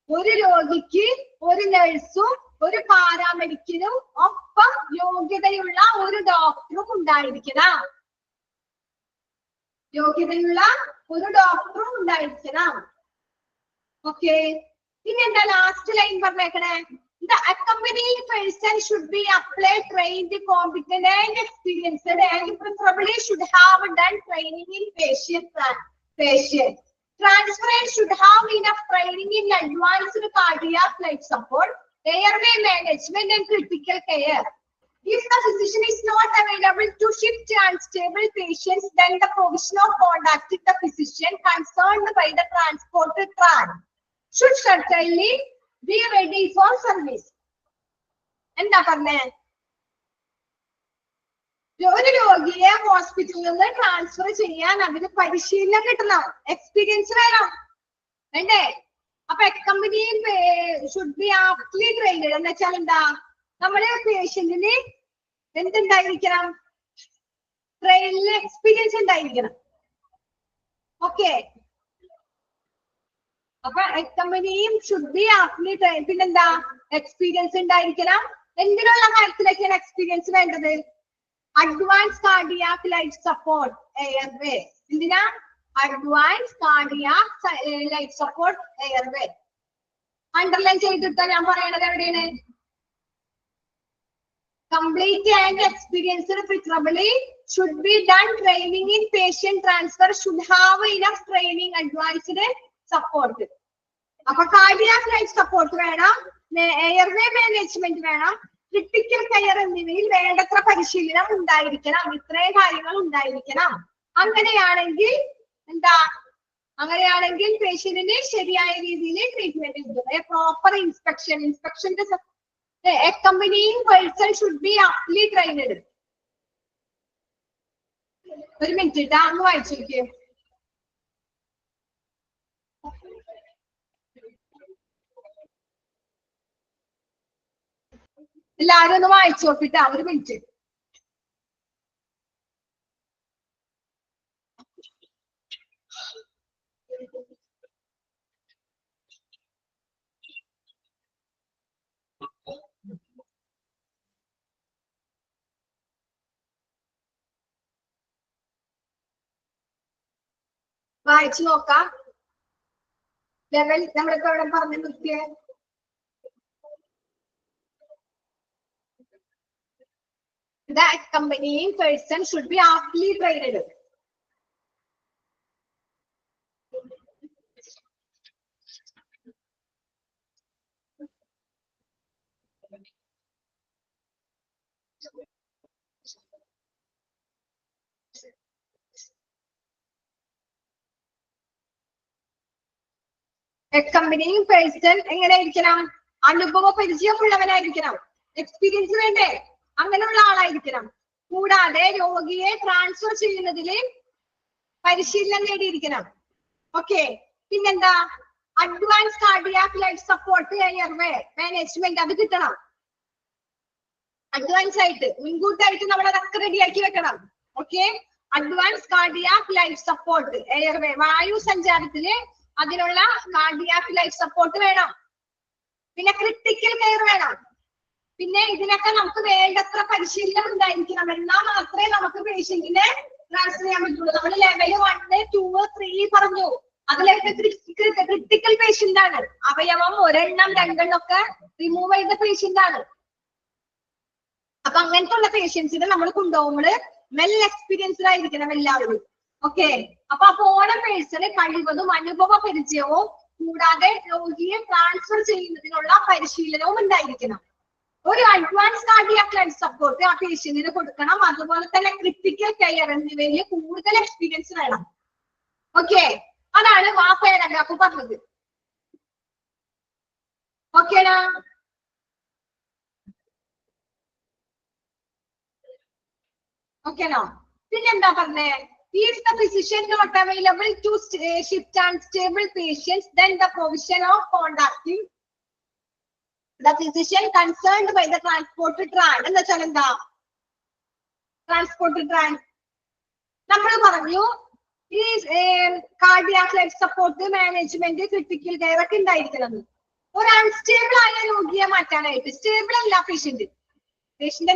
ഒരു രോഗിക്ക് ഒരു നഴ്സും ഒരു പാരാമെഡിക്കിനും ഒപ്പം യോഗ്യതയുള്ള ഒരു ഡോക്ടറും ഉണ്ടായിരിക്കണം. യോഗ്യതയുള്ള ഒരു ഡോക്ടറും ഉണ്ടായിരിക്കണം. ഓക്കെ, ഇനി എന്താ ലാസ്റ്റ് ലൈൻ പറഞ്ഞേക്കണേ? The accompanying person should be applied, trained, competent and experienced and preferably should have done training in patient. Transferee should have enough training in advanced cardiac life support, airway management and critical care. If the physician is not available to shift unstable patients, then the provision of contact with the physician concerned by the transported should certainly be ready for service. എന്താ പറഞ്ഞേ? ഒരു രോഗിയെ ഹോസ്പിറ്റലിൽ നിന്ന് ട്രാൻസ്ഫർ ചെയ്യാൻ അതിന് പരിശീലനം കിട്ടണം, എക്സ്പീരിയൻസ് വേണം. വേണ്ടേ? അപ്പൊ accompany should be aptly trained എന്ന് വെച്ചാൽ എന്താ? നമ്മുടെ പേഷ്യന്റിന് എന്തുണ്ടായിരിക്കണം? ട്രെയിനിൽ എക്സ്പീരിയൻസ് ഉണ്ടായിരിക്കണം. ഓക്കെ, അപ്പൊ അക്കമ്പനിയും ഷുഡ് ബി ആപ്റ്റ്ലി ട്രെയിൻഡ്. പിന്നെന്താ? എക്സ്പീരിയൻസ് ഉണ്ടായിരിക്കണം. എന്തിനുള്ള കാര്യത്തിലൊക്കെയാണ് എക്സ്പീരിയൻസ് വേണ്ടത്? Advance cardiac life support airway. എന്തിനാ? Advance cardiac life support airway. Underline ചെയ്തിട്ടാ ഞാൻ പറയണത് എവിടെയാണ്? Complete and experienced preferably should be done training in patient transfer, should have enough training, advanced support. അപ്പൊ കാർഡിയാക് ലൈഫ് സപ്പോർട്ട് വേണം, എയർവേ മാനേജ്മെന്റ് വേണം, ക്രിട്ടിക്കൽ കെയർ എന്നിവയിൽ വേണ്ടത്ര പരിശീലനം ഉണ്ടായിരിക്കണം. ഇത്രയും കാര്യങ്ങൾ ഉണ്ടായിരിക്കണം. അങ്ങനെയാണെങ്കിൽ എന്താ? അങ്ങനെയാണെങ്കിൽ പേഷ്യന്റിന് ശരിയായ രീതിയിൽ ട്രീറ്റ്മെന്റ് കിട്ടും. പ്രോപ്പർ ഇൻസ്പെക്ഷന്റെ accompanying person should be aptly trained. ഒരു മിനിറ്റ് ഇട്ടാ ഒന്ന് വായിച്ചു നോക്കിയേ. എല്ലാരും ഒന്ന് വായിച്ചു നോക്കിട്ടാ, ഒരു മിനിറ്റ്. വായിച്ചു നോക്കാം. ലെവൽ നമ്മളിപ്പോ ഇവിടെ പറഞ്ഞു നിർത്തിയേ. The accompanying person should be aptly trained. Accompanying person എങ്ങനെയായിരിക്കണം? അനുഭവ പരിചയമുള്ളവനായിരിക്കണം. എക്സ്പീരിയൻസ് വേണ്ടേ? അങ്ങനെയുള്ള ആളായിരിക്കണം. കൂടാതെ രോഗിയെ ട്രാൻസ്ഫർ ചെയ്യുന്നതില് പരിശീലനം നേടിയിരിക്കണം. ഓക്കെ, പിന്നെന്താ? Advance cardiac life support airway management അത് കിട്ടണം. അഡ്വാൻസ് ആയിട്ട് മുൻകൂട്ടായിട്ട് നമ്മൾ അതൊക്കെ റെഡിയാക്കി വെക്കണം. Okay, advance cardiac life support airway വായു സഞ്ചാരത്തില് അതിനുള്ള കാർഡിയാക് ലൈഫ് സപ്പോർട്ട് വേണം. പിന്നെ ക്രിട്ടിക്കൽ കെയർ വേണം. പിന്നെ ഇതിനൊക്കെ നമുക്ക് വേണ്ടത്ര പരിശീലനം ഉണ്ടായിരിക്കണം. എന്നാൽ മാത്രമേ നമുക്ക് പേഷ്യന്റിനെ ട്രാൻസ്ഫർ ചെയ്യാൻ പറ്റുള്ളൂ. നമ്മൾ ലെവൽ 1, 2, 3 പറഞ്ഞു. അതിലൊക്കെ ക്രിട്ടിക്കൽ പേഷ്യന്റ് ആണ്. അവയവം 1 എണ്ണം 2 എണ്ണം ഒക്കെ റിമൂവ് ചെയ്ത പേഷ്യന്റ് ആണ്. അപ്പൊ അങ്ങനത്തെ ഉള്ള പേഷ്യൻസിനെ നമ്മൾ കൊണ്ടുപോകുമ്പോൾ വെൽ എക്സ്പീരിയൻസ്ഡ് ആയിരിക്കണം എല്ലാവരും. ഓക്കെ, അപ്പൊ ആ പോണ പേഴ്സണ് കഴിവതും അനുഭവ പരിചയവും കൂടാതെ രോഗിയെ ട്രാൻസ്ഫർ ചെയ്യുന്നതിനുള്ള പരിശീലനവും ഉണ്ടായിരിക്കണം. ഒരു അഡ്വാൻസ് കാർഡിയാക് ലൈഫ് സപ്പോർട്ട് ആ പേഷ്യന്റിന് കൊടുക്കണം. അതുപോലെ തന്നെ ക്രിട്ടിക്കൽ കെയർ എന്നിവയിൽ കൂടുതൽ എക്സ്പീരിയൻസ് വേണം. ഓക്കെ, അതാണ് ആ പാരഗ്രാഫ് പറഞ്ഞത്. ഓക്കേടാ? ഓക്കേനോ? പിന്നെന്താ പറഞ്ഞേ? If the physician not available to shift unstable patients, then the provision of contacting the physician concerned by the transported tran. എന്താ വെച്ചാൽ എന്താ? ട്രാൻസ്പോർട്ട് ട്രാൻ നമ്മൾ പറഞ്ഞു ഈ cardiac life support management critical care ഒക്കെ ഉണ്ടായിരിക്കണം. ഒരു അൺസ്റ്റേബിൾ ആയ രോഗിയെ മാറ്റാനായിട്ട്, സ്റ്റേബിൾ അല്ല പേഷ്യന്റ്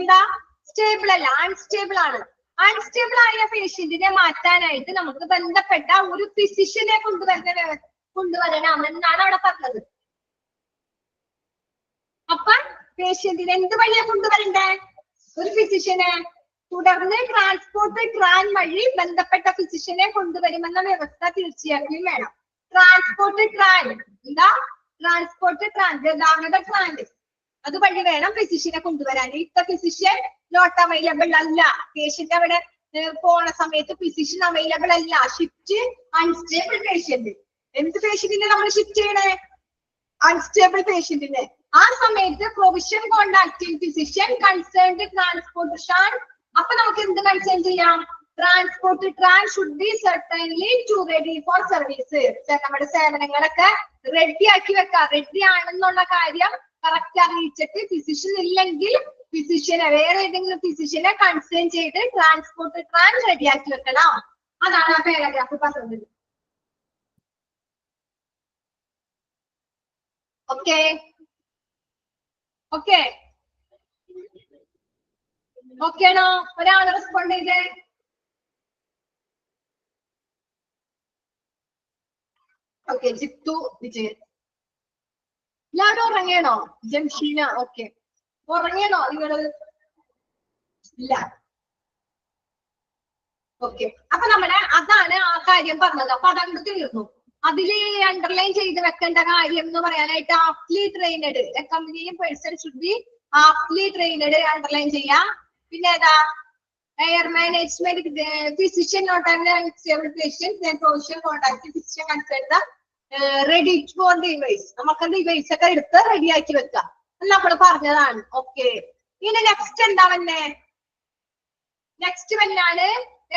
എന്താ? സ്റ്റേബിൾ അല്ല, അൺസ്റ്റേബിൾ ആണ്. അൺസ്റ്റേബിൾ ആയ പേഷ്യന്റിനെ മാറ്റാനായിട്ട് നമുക്ക് ബന്ധപ്പെട്ട ഒരു ഫിസിഷ്യനെ കൊണ്ടുവരണം എന്നാണ് അവിടെ പറഞ്ഞത്. അപ്പൊ പേഷ്യന്റിനെ എന്ത് വഴിയാ കൊണ്ടുവരണ്ടേ? ഒരു ഫിസിഷ്യനെ. തുടർന്ന് ട്രാൻസ്പോർട്ട് ട്രാൻ വഴി ബന്ധപ്പെട്ട ഫിസിഷ്യനെ കൊണ്ടുവരുമെന്ന വ്യവസ്ഥ തീർച്ചയായും വേണം. ട്രാൻസ്പോർട്ട് ട്രാൻ എന്താ? ട്രാൻസ്പോർട്ട് ട്രാൻ ഗതാഗത ട്രാൻ അത് വഴി വേണം ഫിസിഷ്യനെ കൊണ്ടുവരാൻ. ഇത്ത ഫിസിഷ്യൻ നോട്ട് അവൈലബിൾ അല്ല. പേഷ്യന്റ് അവിടെ പോണ സമയത്ത് ഫിസിഷ്യൻ അവൈലബിൾ അല്ല. Shift unstable patient. എന്ത് പേഷ്യന്റിനെ നമ്മൾ ഷിഫ്റ്റ് ചെയ്യണേ? അൺസ്റ്റേബിൾ പേഷ്യന്റിനെ. ആ സമയത്ത് provision contacting physician concerned transport ഷാൻ. അപ്പൊ നമുക്ക് എന്ത് കൺസേൺ ചെയ്യാം? ട്രാൻസ്പോർട്ട് ട്രാൻ should be certainly to ready for service. നമ്മുടെ സേവനങ്ങളൊക്കെ റെഡി ആക്കി വെക്കാം. റെഡി ആണെന്നുള്ള കാര്യം കറക്റ്റ് അറിയിച്ചിട്ട് ഫിസിഷ്യൻ ഇല്ലെങ്കിൽ ഫിസിഷ്യനെ വേറെ ഏതെങ്കിലും ഫിസിഷ്യനെ കൺസേൺ ചെയ്ത് ട്രാൻസ്പോർട്ട് ട്രാൻ റെഡിയാക്കി വെക്കണം. അതാണ് ആ പാരഗ്രാഫ് പറഞ്ഞത്. ഓക്കെ ഓക്കെ ഓക്കേണോ? ഒരാൾ റെസ്പോണ്ട് ചെയ്തേ. ഓക്കെ, ജിത്തു വിജയൻ. എല്ലാവരും ഉറങ്ങിയണോ? ജംഷീന ഓക്കെ. ഉറങ്ങിയണോ നിങ്ങള്? ഇല്ല. ഓക്കെ, അപ്പൊ നമ്മള് അതാണ് ആ കാര്യം പറഞ്ഞത്. അപ്പൊ അതങ്ങോട്ട് തീർന്നു. അതില് അണ്ടർലൈൻ ചെയ്ത് വെക്കേണ്ട കാര്യം എന്ന് പറയാനായിട്ട് aptly trained accompanying person should be aptly trained underline ചെയ്യാം. പിന്നെ ഏതാ? Air management physician not unstable patient provision contact physician concern ready for device. നമുക്ക് ഡിവൈസ് ഒക്കെ എടുത്ത് റെഡിയാക്കി വെക്കാം. നമ്മൾ പറഞ്ഞതാണ്. ഓക്കെ, ഇനി നെക്സ്റ്റ് എന്താ വന്നേ? നെക്സ്റ്റ് വന്നാണ്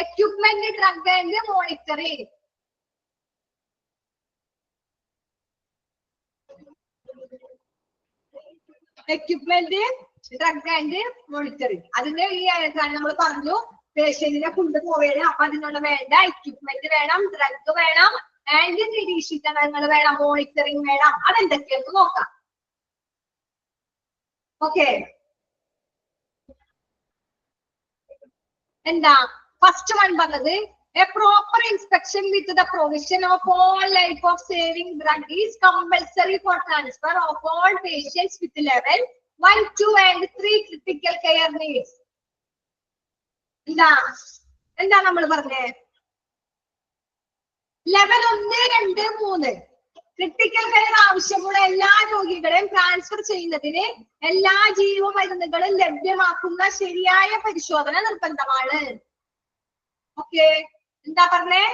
equipment drug and monitoring. Equipment drug and monitoring. അതിന്റെ ഈ നമ്മൾ പറഞ്ഞു പേഷ്യന്റിനെ കൊണ്ടുപോവുകയാണ്. അപ്പൊ അതിനുള്ള വേണ്ട എക്യുപ്മെന്റ് വേണം, ഡ്രഗ് വേണം, ആൻഡ് നിരീക്ഷിക്കണങ്ങൾ വേണം, മോണിറ്ററിങ് വേണം. അതെന്തൊക്കെയെന്ന് നോക്കാം. ഓക്കെ, എന്താ ഫസ്റ്റ് വൺ പറഞ്ഞത്? A proper inspection with the provision of all life-saving drug is compulsory for transfer of all patients with level 1, 2, and 3 critical care needs. എന്താ നമ്മൾ പറഞ്ഞേ? ലെവൽ 1, 2, 3 ക്രിട്ടിക്കൽ കെയർ ആവശ്യമുള്ള എല്ലാ രോഗികളെയും ട്രാൻസ്ഫർ ചെയ്യുന്നതിന് എല്ലാ ജീവമരുന്നുകളും ലഭ്യമാക്കുന്ന ശരിയായ പരിശോധന നിർബന്ധമാണ്. ഓക്കെ, എന്താ പറഞ്ഞേ?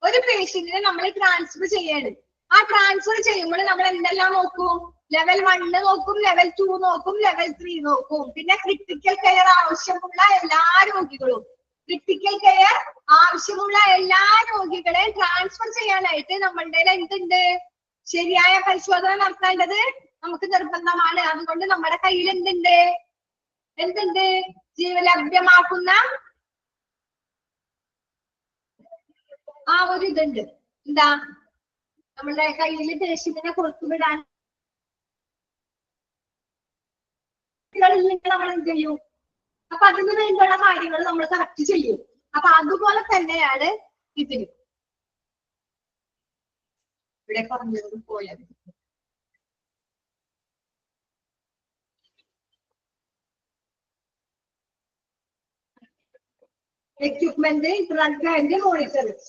ഒരു പേഷ്യന്റിനെ നമ്മൾ ട്രാൻസ്ഫർ ചെയ്യാണ്. ആ ട്രാൻസ്ഫർ ചെയ്യുമ്പോൾ നമ്മൾ എന്തെല്ലാം നോക്കും? ലെവൽ 1 നോക്കും, ലെവൽ 2 നോക്കും, ലെവൽ 3 നോക്കും. പിന്നെ ക്രിട്ടിക്കൽ കെയർ ആവശ്യമുള്ള എല്ലാ രോഗികളും, ക്രിട്ടിക്കൽ കെയർ ആവശ്യമുള്ള എല്ലാ രോഗികളെയും ട്രാൻസ്ഫർ ചെയ്യാനായിട്ട് നമ്മളുടെ എന്തുണ്ട്? ശരിയായ പരിശോധന നടത്തേണ്ടത് നമുക്ക് നിർബന്ധമാണ്. അതുകൊണ്ട് നമ്മുടെ കയ്യിൽ എന്തുണ്ട്? ജീവലഭ്യമാക്കുന്ന ആ ഒരു ഇതുണ്ട്. എന്താ? നമ്മളുടെ കയ്യിൽ പേഷ്യന്റിനെ കൊടുത്തുവിടാൻ നമ്മൾ എന്ത് ചെയ്യും? അപ്പൊ അതിന് വേണ്ടിയുള്ള കാര്യങ്ങൾ നമ്മൾ കറക്റ്റ് ചെയ്യും. അപ്പൊ അതുപോലെ തന്നെയാണ് ഇതിന്. ഇവിടെ പറഞ്ഞത് പോയത് എക്യുപ്മെന്റ്, ഡ്രഗ് ആൻഡ് മോണിറ്ററിംഗ്.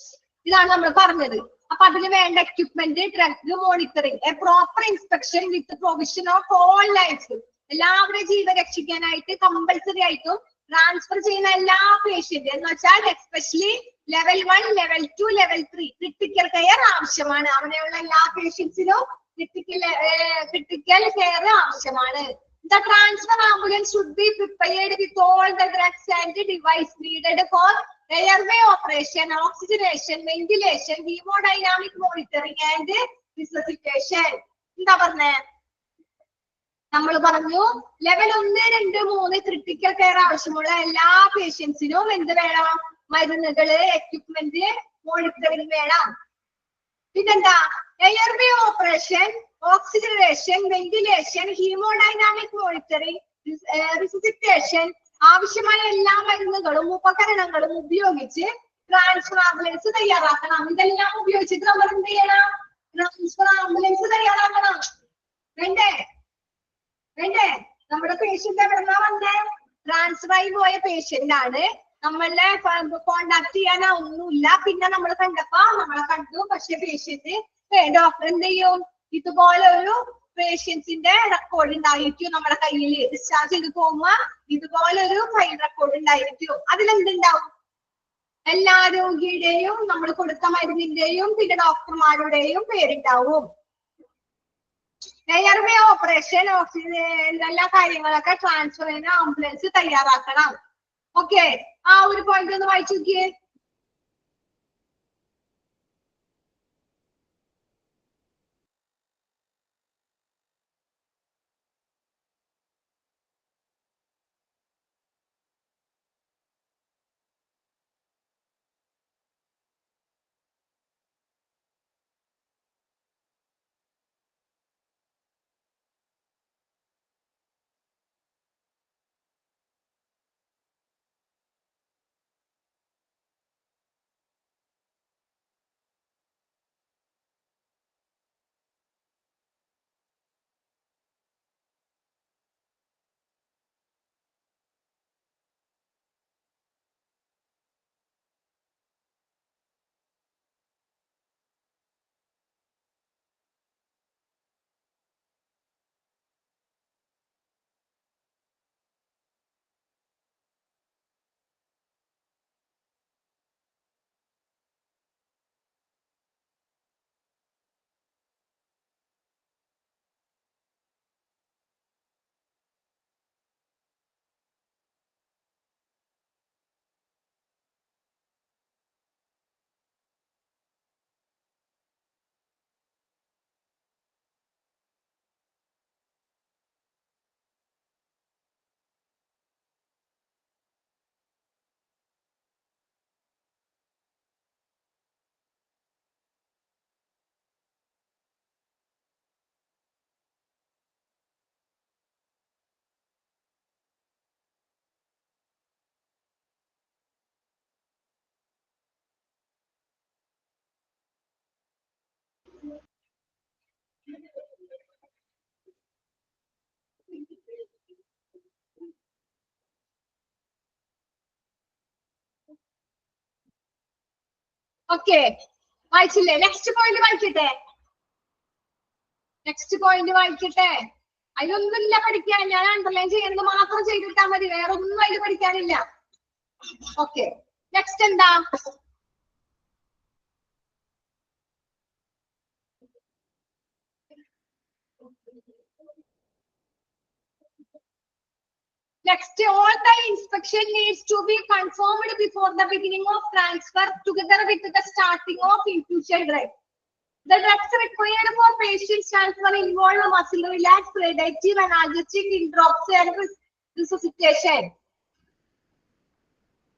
ഇതാണ് നമ്മൾ പറഞ്ഞത്. അപ്പൊ അതിന് വേണ്ട equipment, drug, monitoring, A proper inspection with provision of all life. എല്ലാവരെയും ജീവൻ രക്ഷിക്കാനായിട്ട് കമ്പൽസറി ആയിട്ടും ട്രാൻസ്ഫർ ചെയ്യുന്ന എല്ലാ പേഷ്യന്റ് എന്ന് വെച്ചാൽ especially level 1, level 2, level 3 critical care ആവശ്യമാണ്. അവിടെയുള്ള എല്ലാ പേഷ്യൻസിനും ക്രിട്ടിക്കൽ കെയർ ആവശ്യമാണ്. The transfer ambulance should be prepared with all the drugs and device needed for airway operation, oxygenation, ventilation, hemodynamic monitoring and resuscitation. എന്താ പറഞ്ഞേ? നമ്മൾ പറഞ്ഞു ലെവൽ 1, 2, 3 ക്രിട്ടിക്കൽ കെയർ ആവശ്യമുള്ള എല്ലാ പേഷ്യൻസിനും എന്ത് വേണം? മരുന്നുകള്, എക്യുപ്മെന്റ്, മോണിറ്ററിംഗ് വേണം. പിന്നെന്താ? Airway operation, oxygenation, ventilation, haemodynamic monitoring, resuscitation, ആവശ്യമായ എല്ലാ മരുന്നുകളും ഉപകരണങ്ങളും ഉപയോഗിച്ച് ട്രാൻസ്ഫർ ആംബുലൻസ് തയ്യാറാക്കണം. ഇതെല്ലാം ഉപയോഗിച്ചിട്ട് നമ്മൾ എന്ത് ചെയ്യണം? ട്രാൻസ്ഫർ ആംബുലൻസ് തയ്യാറാക്കണം. വേണ്ടേ? നമ്മുടെ പേഷ്യന്റ് എവിടെന്നാ വന്നേ? ട്രാൻസ്ഫർ ആയി പോയ പേഷ്യന്റ് ആണ്. നമ്മളെ കോണ്ടാക്ട് ചെയ്യാനോ ഒന്നുമില്ല. പിന്നെ നമ്മൾ കണ്ടപ്പോ നമ്മളെ കണ്ടു. പക്ഷെ പേഷ്യന്റ് ഡോക്ടർ എന്ത് ചെയ്യും? ഇതുപോലെ ഒരു പേഷ്യൻസിന്റെ റെക്കോർഡ് ഉണ്ടായിരിക്കും നമ്മുടെ കയ്യിൽ. ഡിസ്ചാർജ് ചെയ്ത് പോകുമ്പോ ഇതുപോലെ ഒരു ഫയൽ റെക്കോർഡ് ഉണ്ടായിരിക്കും. അതിലെന്തുണ്ടാവും? എല്ലാ രോഗിയുടെയും, നമ്മൾ കൊടുത്ത മരുന്നിന്റെയും പിന്നെ ഡോക്ടർമാരുടെയും പേരുണ്ടാവും. എയർവേ ഓപ്പറേഷൻ, ഓക്സിജൻ, എല്ലാ കാര്യങ്ങളൊക്കെ ട്രാൻസ്ഫർ ചെയ്യുന്ന ആംബുലൻസ് തയ്യാറാക്കണം. ഓക്കെ, ആ ഒരു പോയിന്റ് ഒന്ന് വായിച്ചു നോക്കിയേ. ഓക്കെ, വായിച്ചില്ലേ? നെക്സ്റ്റ് പോയിന്റ് വായിക്കട്ടെ. നെക്സ്റ്റ് പോയിന്റ് വായിക്കട്ടെ. അതിലൊന്നുമില്ല പഠിക്കാൻ. ഞാൻ അണ്ടർലൈൻ ചെയ്യുന്നത് മാത്രം ചെയ്തിട്ടാ മതി, വേറെ ഒന്നും അതിൽ പഠിക്കാനില്ല. ഓക്കെ, നെക്സ്റ്റ് എന്താ? Next, all the inspection needs to be confirmed before the beginning of transfer together with the starting of infusion drive. The drugs required for patient transfer involve muscle relax, sedative, analgesic, drops, and resuscitation.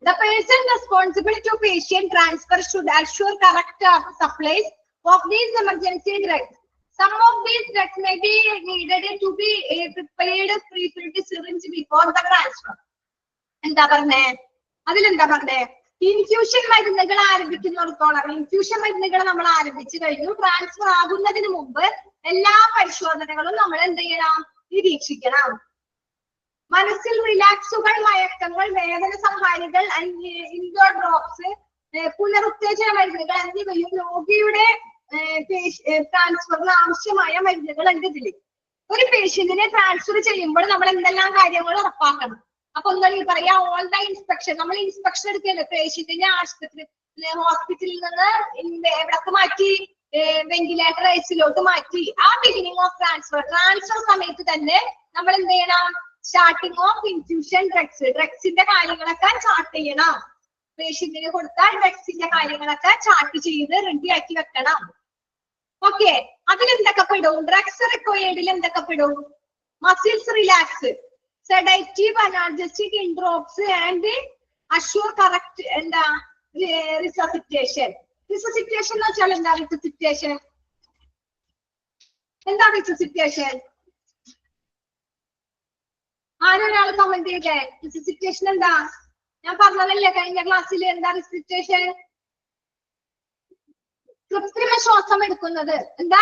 The person responsible to patient transfer should assure correct supplies of these emergency drugs. Some of these drugs may be needed to be prepared pre-filled syringe before the transfer. എന്താ പറഞ്ഞേ? അതിലെന്താ പറഞ്ഞേ? ഇൻഫ്യൂഷൻ മരുന്നുകൾ ആരംഭിക്കുന്നിടത്തോളം, ഇൻഫ്യൂഷൻ മരുന്നുകൾ നമ്മൾ ആരംഭിച്ചു കഴിഞ്ഞു. ട്രാൻസ്ഫർ ആകുന്നതിന് മുമ്പ് എല്ലാ പരിശോധനകളും നമ്മൾ എന്ത് ചെയ്യണം? നിരീക്ഷിക്കണം. മനസ്സിൽ റിലാക്സുകൾ, മയക്കങ്ങൾ, വേദന സംഹാരികൾ, ഇൻഡോർ ഡ്രോപ്സ്, പുനരുത്തേജന മരുന്നുകൾ എന്നിവയും രോഗിയുടെ ട്രാൻസ്ഫറിന് ആവശ്യമായ മരുന്നുകൾ ഉണ്ട് ഇതില്. ഒരു പേഷ്യന്റിനെ ട്രാൻസ്ഫർ ചെയ്യുമ്പോൾ നമ്മൾ എന്തെല്ലാം കാര്യങ്ങൾ ഉറപ്പാക്കണം? അപ്പൊ ഒന്നും പറയാ, ഓൾ ദ ഇൻസ്പെക്ഷൻ. നമ്മൾ ഇൻസ്പെക്ഷൻ എടുക്കല്ലേ പേഷ്യന്റിനെ ആശുപത്രി ഹോസ്പിറ്റലിൽ നിന്ന് എവിടൊക്കെ മാറ്റി? വെന്റിലേറ്റർ ഐസിലോട്ട് മാറ്റി. ആ ബിഗിനിങ് ഓഫ് ട്രാൻസ്ഫർ സമയത്ത് തന്നെ നമ്മൾ എന്ത് ചെയ്യണം? സ്റ്റാർട്ടിങ് ഓഫ് ഇൻഫ്യൂഷൻ ഡ്രഗ്സിന്റെ കാര്യങ്ങളൊക്കെ ചാർട്ട് ചെയ്യണം. പേഷ്യന്റിന് കൊടുത്ത ഡ്രഗ്സിന്റെ കാര്യങ്ങളൊക്കെ ചാർട്ട് ചെയ്ത് റെഡിയാക്കി വെക്കണം. ഓക്കെ, അതിലെന്തൊക്കെ പെടും? ഡ്രഗ്സ് റിക്വയർഡിൽ എന്തൊക്കെ പെടും? Muscles relax, sedative, analgesic, inotropes and assure correct എന്താ റിസസിറ്റേഷൻ. റിസസിറ്റേഷൻ എന്ന് വെച്ചാൽ എന്താ? റിസസിറ്റേഷൻ എന്താ? റിസസിറ്റേഷൻ ആരൊരാൾ കമന്റ് ചെയ്തേ? റിസസിറ്റേഷൻ എന്താ? ഞാൻ പറഞ്ഞതല്ലേ കഴിഞ്ഞ ക്ലാസ്സിൽ. എന്താ റിസസിറ്റേഷൻ? കൃത്രിമ ശ്വാസം എടുക്കുന്നത്. എന്താ?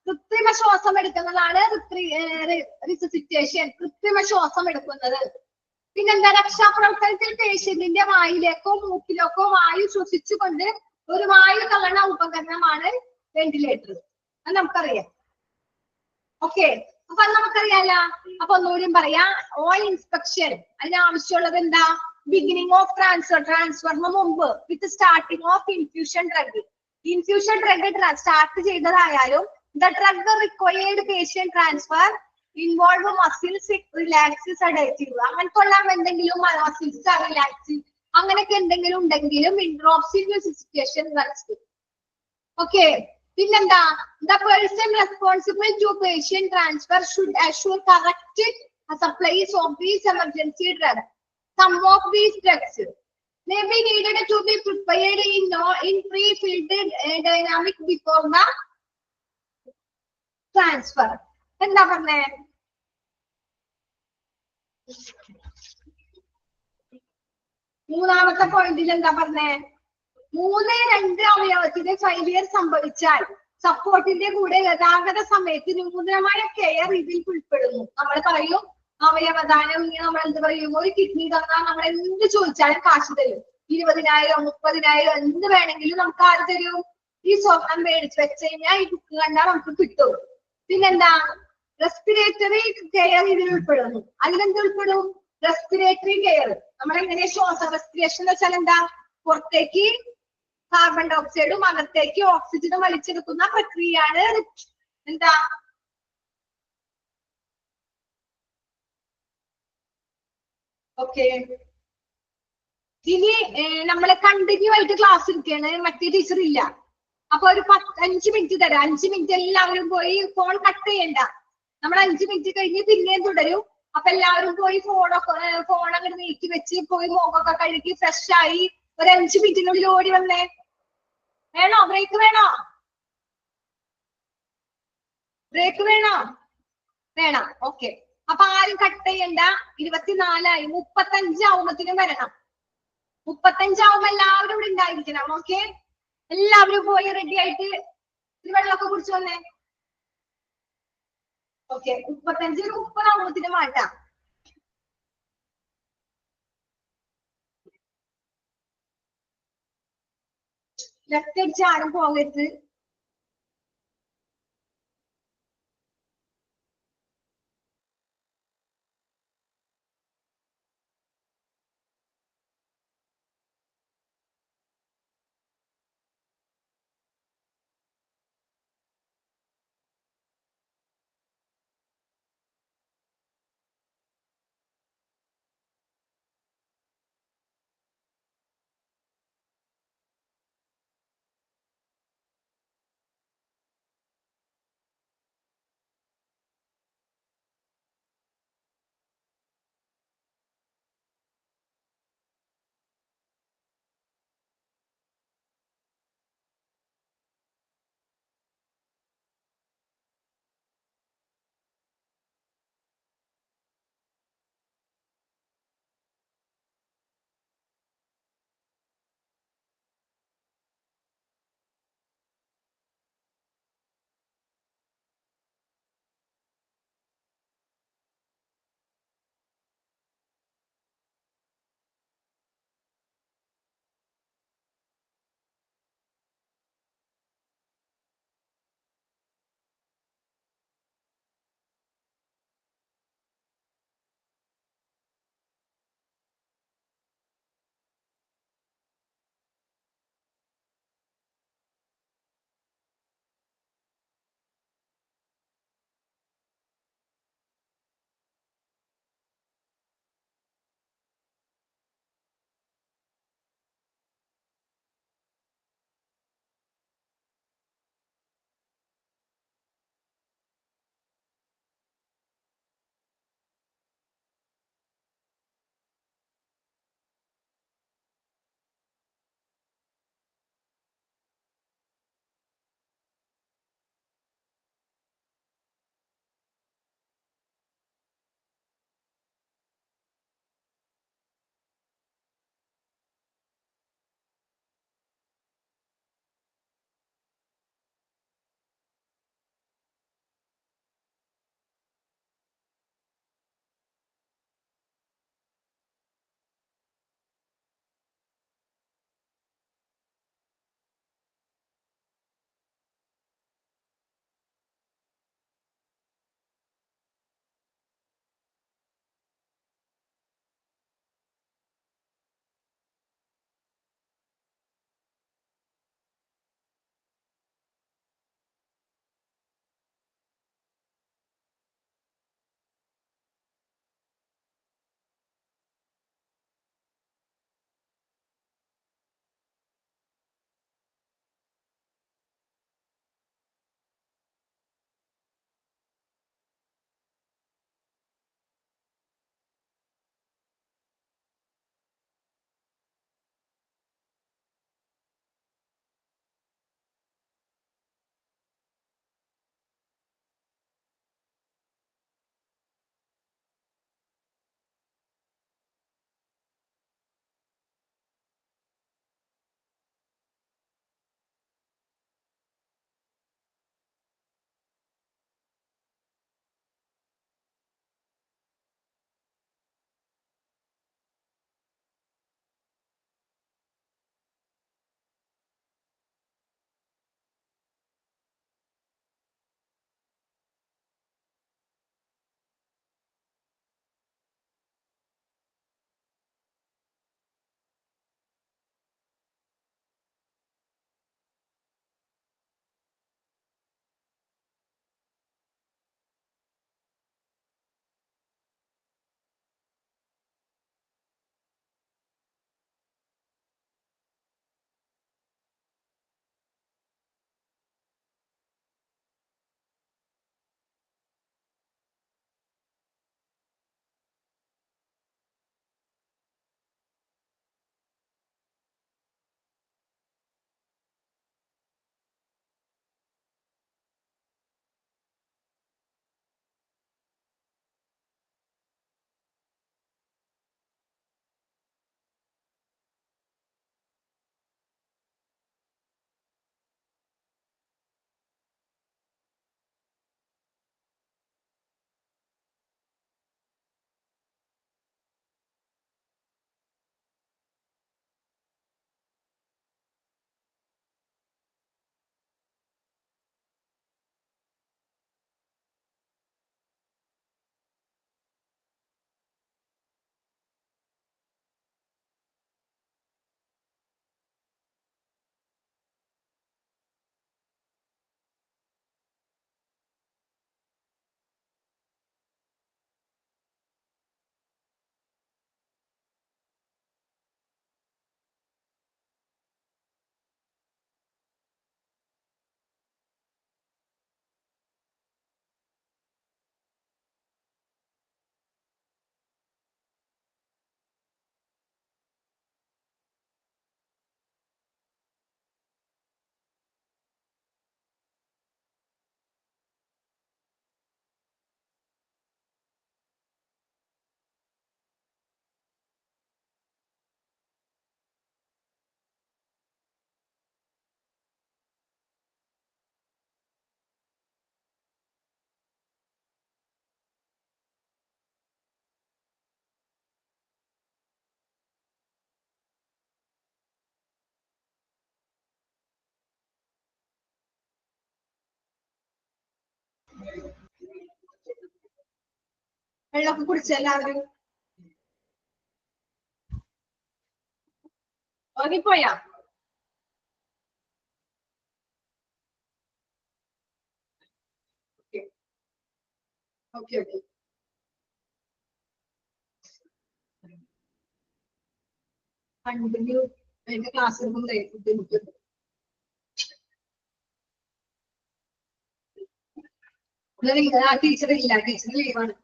കൃത്രിമ ശ്വാസം എടുക്കുന്നതാണ് റിസസിറ്റേഷൻ. കൃത്രിമ ശ്വാസം എടുക്കുന്നത്. പിന്നെന്താ? രക്ഷാപ്രവർത്തനത്തിൽ പേഷ്യന്റിന്റെ വായിലേക്കോ മൂക്കിലേക്കോ വായു ശ്വസിച്ചുകൊണ്ട് ഒരു വായു തള്ളണ ഉപകരണമാണ് വെന്റിലേറ്റർ. അത് നമുക്കറിയാം. ഓക്കെ, അപ്പൊ അത് നമുക്കറിയാല. അപ്പൊ ഒന്നുകൂടി പറയാ, ഓൾ ഇൻസ്പെക്ഷൻ അതിനാവശ്യമുള്ളത് എന്താ? ബിഗിനിങ് ഓഫ് ട്രാൻസ്ഫറിന് മുമ്പ് with starting of infusion drug. Infusion drug start ചെയ്തതായാലും the drug required patient transfer involve muscles relax, sedative, അങ്ങനത്തെ ഉള്ള എന്തെങ്കിലും മസിൽസ് റിലാക്സ് അങ്ങനെയൊക്കെ എന്തെങ്കിലും ഉണ്ടെങ്കിലും ഇൻഡ്രോപ്സ്, റിസസിറ്റേഷൻ ഡ്രഗ്സ്. ഓക്കെ, പിന്നെന്താ? The person responsible to patient transfer should assure correct supplies of these emergency drug. Some of these drugs may be needed to be prepared in pre-filled dynamic before the transfer. എന്താ പറഞ്ഞേ? മൂന്നാമത്തെ പോയിന്റിൽ എന്താ പറഞ്ഞേ? 3-2 അവയവത്തിന് ഫെയിലിയർ സംഭവിച്ചാൽ സപ്പോർട്ടിന്റെ കൂടെ ഗതാഗത സമയത്ത് നൂതനമായ കെയർ ഇതിൽ ഉൾപ്പെടുന്നു. നമ്മൾ പറയും അവയവദാനം. നമ്മൾ എന്ത് പറയും? ഒരു കിഡ്നി തന്നാൽ നമ്മൾ എന്ത് ചോദിച്ചാലും കാശ് തരും. 20,000 30,000 എന്ത് വേണമെങ്കിലും നമുക്ക് ആര് തരും? ഈ സ്വർണം മേടിച്ച് വെച്ച് കഴിഞ്ഞാൽ ഈ ബുക്ക് കണ്ടാൽ നമുക്ക് കിട്ടും. പിന്നെന്താ? റെസ്പിറേറ്ററി കെയർ ഇതിൽ ഉൾപ്പെടുന്നു. അതിലെന്ത് ഉൾപ്പെടും? Respiratory care. നമ്മളെങ്ങനെ റെസ്പിറേഷൻ എന്ന് വെച്ചാൽ എന്താ? പുറത്തേക്ക് കാർബൺ ഡൈ ഓക്സൈഡും അകത്തേക്ക് ഓക്സിജനും വലിച്ചെടുക്കുന്ന പ്രക്രിയയാണ് എന്താ? ഓക്കെ, ഇനി നമ്മളെ കണ്ടിന്യൂ ആയിട്ട് ക്ലാസ് എടുക്കുകയാണ്. മറ്റേ ടീച്ചർ ഇല്ല. അപ്പൊ ഒരു 5 മിനിറ്റ് തരാം. 5 മിനിറ്റ് എല്ലാവരും പോയി ഫോൺ കട്ട് ചെയ്യണ്ട. നമ്മൾ 5 മിനിറ്റ് കഴിഞ്ഞ് പിന്നെയും തുടരും. അപ്പൊ എല്ലാവരും പോയി ഫോൺ അങ്ങോട്ട് നീക്കി വെച്ച് പോയി മുഖമൊക്കെ കഴുകി ഫ്രഷ് ആയി ഒരു 5 മിനിറ്റിനുള്ളിൽ ഓടി വന്നേ. വേണോ? ബ്രേക്ക് വേണോ? ബ്രേക്ക് വേണോ? വേണം. ഓക്കെ, അപ്പൊ ആരും കട്ട് ചെയ്യണ്ട. 24 35 ആവുമ്പത്തിനും വരണം. 35 ആവുമ്പോ എല്ലാവരും ഇവിടെ ഉണ്ടായിരിക്കണം. ഓക്കെ, എല്ലാവരും പോയി റെഡി ആയിട്ട് വെള്ളമൊക്കെ കുടിച്ചു വന്നേ. ഓക്കെ, 35 30 ആവുമ്പത്തിനും മാറ്റാം. ലെഫ്റ്റ് അടിച്ച് ആരും പോകരുത്. വെള്ളമൊക്കെ കുടിച്ച എല്ലാവരും ഉറങ്ങിപ്പോയാ? Okay okay. കണ്ടിന്യൂ എന്റെ ക്ലാസ് എടുക്കുമ്പോൾ ബുദ്ധിമുട്ട്. ടീച്ചർ ഇല്ല, ടീച്ചർ ലീവാണ്.